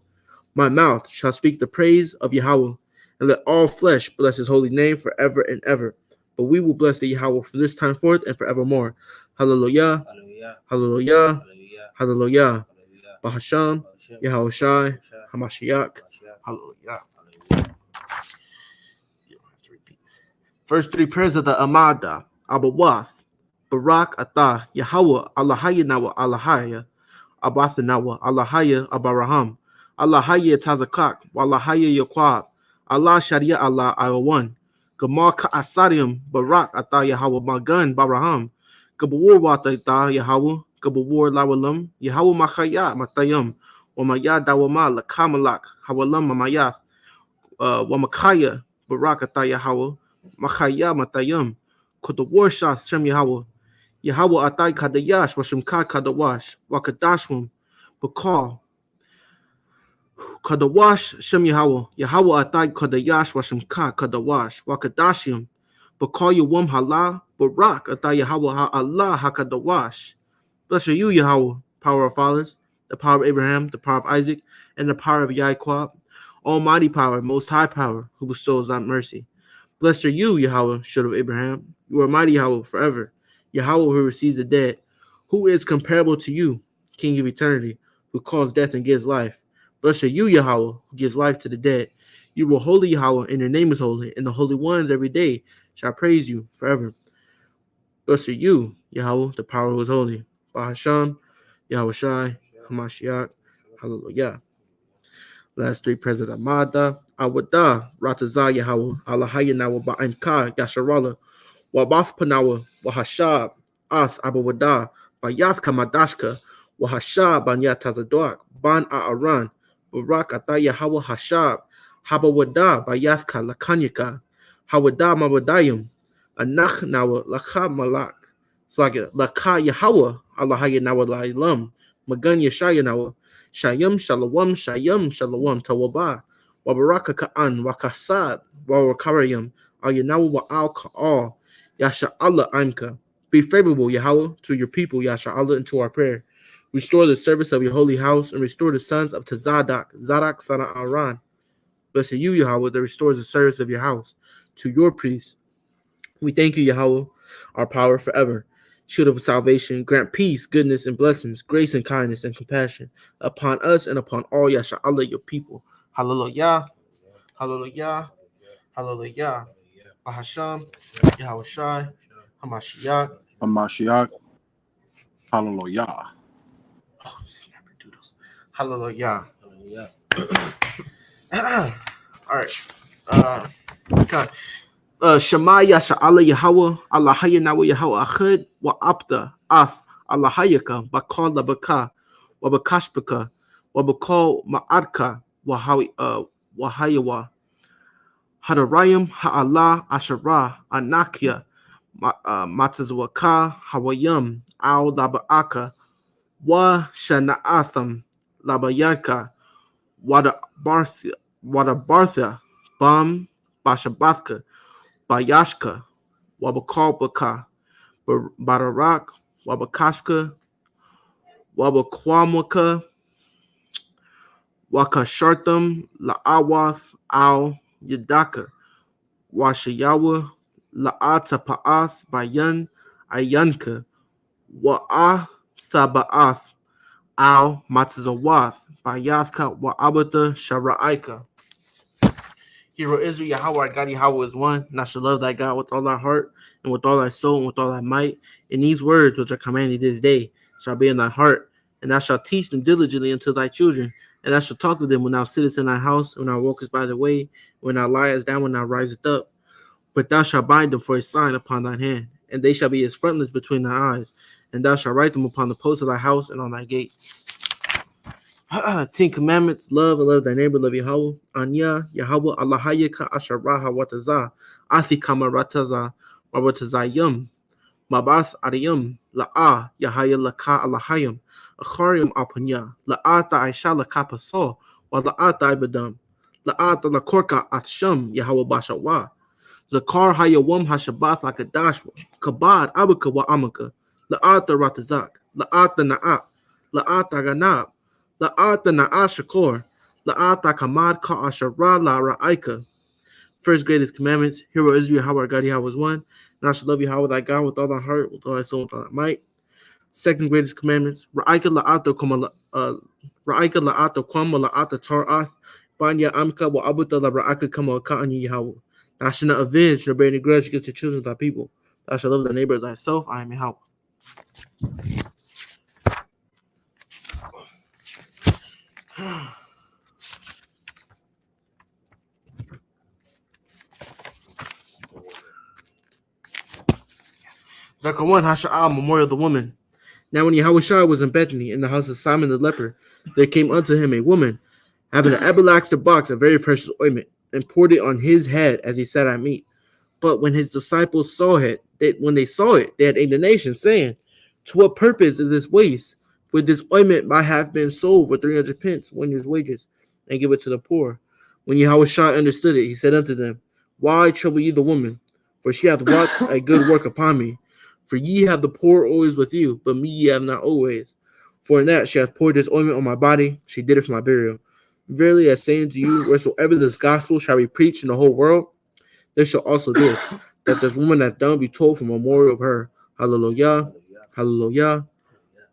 My mouth shall speak the praise of Yahweh, and let all flesh bless his holy name forever and ever. But we will bless the Yahweh from this time forth and forevermore. Hallelujah, hallelujah, hallelujah. Bahasham, Yahushai, Hamashiach, hallelujah. You don't have to repeat. First three prayers of the Amada, Abawath, Barak Atah, Yahweh, Allahaya Nawa, Allahaya, Abathanawa, Allahaya, Abaraham, Allahaya Tazakak, Wallahaya Yaquab, Allah Sharia Allah Ayawan, Gamal Ka'asadium, Barak Atah Yahweh Magan, Baraham, Gabawar Watata Yahweh, Gabawar Lawalam, Yahweh Makaya, Matayam, Wamaya Dawama, Lakamalak, Hawalam Mamayah, Wamakaya, Barak Atah Yahweh, Makaya Matayam, Kotawar Shah Shem Yahweh, Yahweh Atai Kadayash, Washimka Kadawash, Wakadashwam, Bakal, Kadawash, Shem Yahweh, Yahweh Atai Kadayash, Washimka Kadawash, Wakadashim, Bakal Yawam Hala, Barak Atai Yahweh Allah Hakadawash. Bless you, Yahweh, power of fathers, the power of Abraham, the power of Isaac, and the power of Yaquab, almighty power, most high power, who bestows thy mercy. Blessed are you, Yahweh, shield of Abraham. You are mighty, Yahweh, forever. Yahweh, who receives the dead. Who is comparable to you, King of eternity, who calls death and gives life? Blessed are you, Yahweh, who gives life to the dead. You are holy, Yahweh, and your name is holy, and the holy ones every day shall praise you forever. Blessed are you, Yahweh, the power who is holy. Bahasham, Yahushai, Hamashiach, hallelujah. Last three prayers of Amada, Awada, Ratazah Yahweh, Allahaya Nawa Ba'imka, Yasharala, Wabath Panawa, Wahashab, Ath Abawada, Bayath Kamadashka, Wahashab, Banyat Tazadoak, Ban Aaran, Barak Ataya Hawa Hashab, Habawada, Bayathka, Lakanyaka, Hawada Mawadayim, Anach Nawa, Lakha Malak, Slaga, Lakha Yahweh, Allahaya Nawa Lailam, Magan Yeshaya Nawa, Shayam Shalom, Shayam Shalom, Tawaba, Wabaraka Ka'an, Wakasad, Wawakarayam, Ayanawa Wa'al Ka'al, Yasha Allah Anka. Be favorable, Yahweh, to your people, Yasha Allah, and to our prayer. Restore the service of your holy house, and restore the sons of Tazadak, Zadok, son of Aran. Blessed you, Yahweh, that restores the service of your house to your priests. We thank you, Yahweh, our power forever. Shield of salvation, grant peace, goodness, and blessings, grace and kindness and compassion upon us and upon all Yasha Allah, your people. Hallelujah, hallelujah, hallelujah. Bahasham, Yahushai, Hamashiach. Hamashiach. Hallelujah. Oh, snapper doodles. Hallelujah. All right. Okay. Shema Yasha Allah Yahweh, Allah Hayanawa Yahweh Achid, Wa Abda, Ath, Allah Hayaka, Bakal Labaka, Wa Bakashbaka, Wa Bakal Ma'adka, Wahayawa, Hadarayim, Ha'Allah, Asherah, Anakia, Matazwaka, Hawayam, Al Laba'aka, Wa Shana'atham, Labayaka, Wada Bartha, Bam, Bashabathka, Bayashka, Wabakalbaka, Badarak, Wabakashka, Wabakwamaka, Wakashartham, La'awath, Al Yadaka, Washayawa, La'ata Pa'ath, Bayan, Ayanka, Wa'ah Saba'ath, Al Matzawath, Bayathka, Wa'abata, Shara'ika. Hero Israel, Yahweh, our God, Yahweh is one, and I shall love thy God with all thy heart, and with all thy soul, and with all thy might. And these words which are commanded this day shall be in thy heart, and thou shalt teach them diligently unto thy children, and thou shalt talk of them when thou sittest in thy house, when thou walkest by the way, when thou liest down, when thou risest up. But thou shalt bind them for a sign upon thine hand, and they shall be as frontlets between thy eyes, and thou shalt write them upon the posts of thy house and on thy gates. 10 Commandments, love and love thy neighbor, love Yahweh. Anya, Yahweh, Allahayaka, Asharaha, Wataza, Athikama, Rataza, Wabatazayum, Mabath, Ariyum, La'a, Yahaya, Laka, Allahayim, Akharium, Apanya, La'ata, Aisha, Laka, Paso, Wala'ata, Ibadam, La'ata, Lakorka, Atsham, Yahweh, Bashawa, Zakar, Hayawam, Hashabath, Akadashwa, Kabad, Abaka, Wa Amaka, La'ata, Ratazak, La'ata, Na'at, La'ata, Ganab, La'ata Na'ashakor, La'ata Kamad Ka'ashara La Ra'ika. First greatest commandments, Hero Israel, Yahweh our God, Yahweh is one. And thou shalt love Yahweh thy God with all thy heart, with all thy soul, with all thy might. Second greatest commandments, Ra'ika La'ata Kwama La'ata Tar'ath, Banya Amka wa Abuta La Ra'aka Kama Ka'ani Yahweh. Thou shalt not avenge nor bear any grudge against the children of thy people. Thou shalt love thy neighbor as thyself. I am Yahweh. Zechariah 1, Hasha'al, Memorial of the Woman. Now when Yahushua was in Bethany, in the house of Simon the leper, there came unto him a woman, having an alabaster box of very precious ointment, and poured it on his head as he sat at meat. But when his disciples saw it, when they saw it, they had indignation, saying, to what purpose is this waste? For this ointment might have been sold for 300 pence, 1 year's wages, and give it to the poor. When Yahushua understood it, he said unto them, why trouble ye the woman? For she hath wrought a good work upon me. For ye have the poor always with you, but me ye have not always. For in that she hath poured this ointment on my body, she did it for my burial. Verily I say unto you, wheresoever this gospel shall be preached in the whole world, there shall also this, that this woman hath done be told for memorial of her. Hallelujah, hallelujah,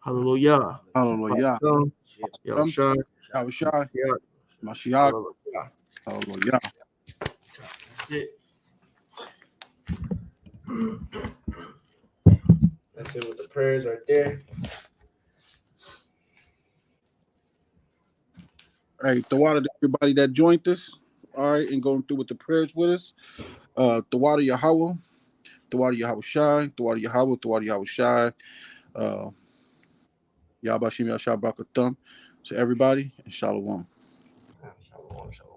hallelujah. Hallelujah. Yahushua, Yahushua, Mashiach, Mashiach, hallelujah. Hallelujah. That's it. That's it with the prayers right there. Hey, Tawada to everybody that joined us, all right, and going through with the prayers with us. Tawada Yahweh, Tawada Yahweh Shai, Tawada Yahweh, Tawada Yahweh Shai, Yahbashim Yashab Barakatum to everybody, and Shalom. Shalom, shalom.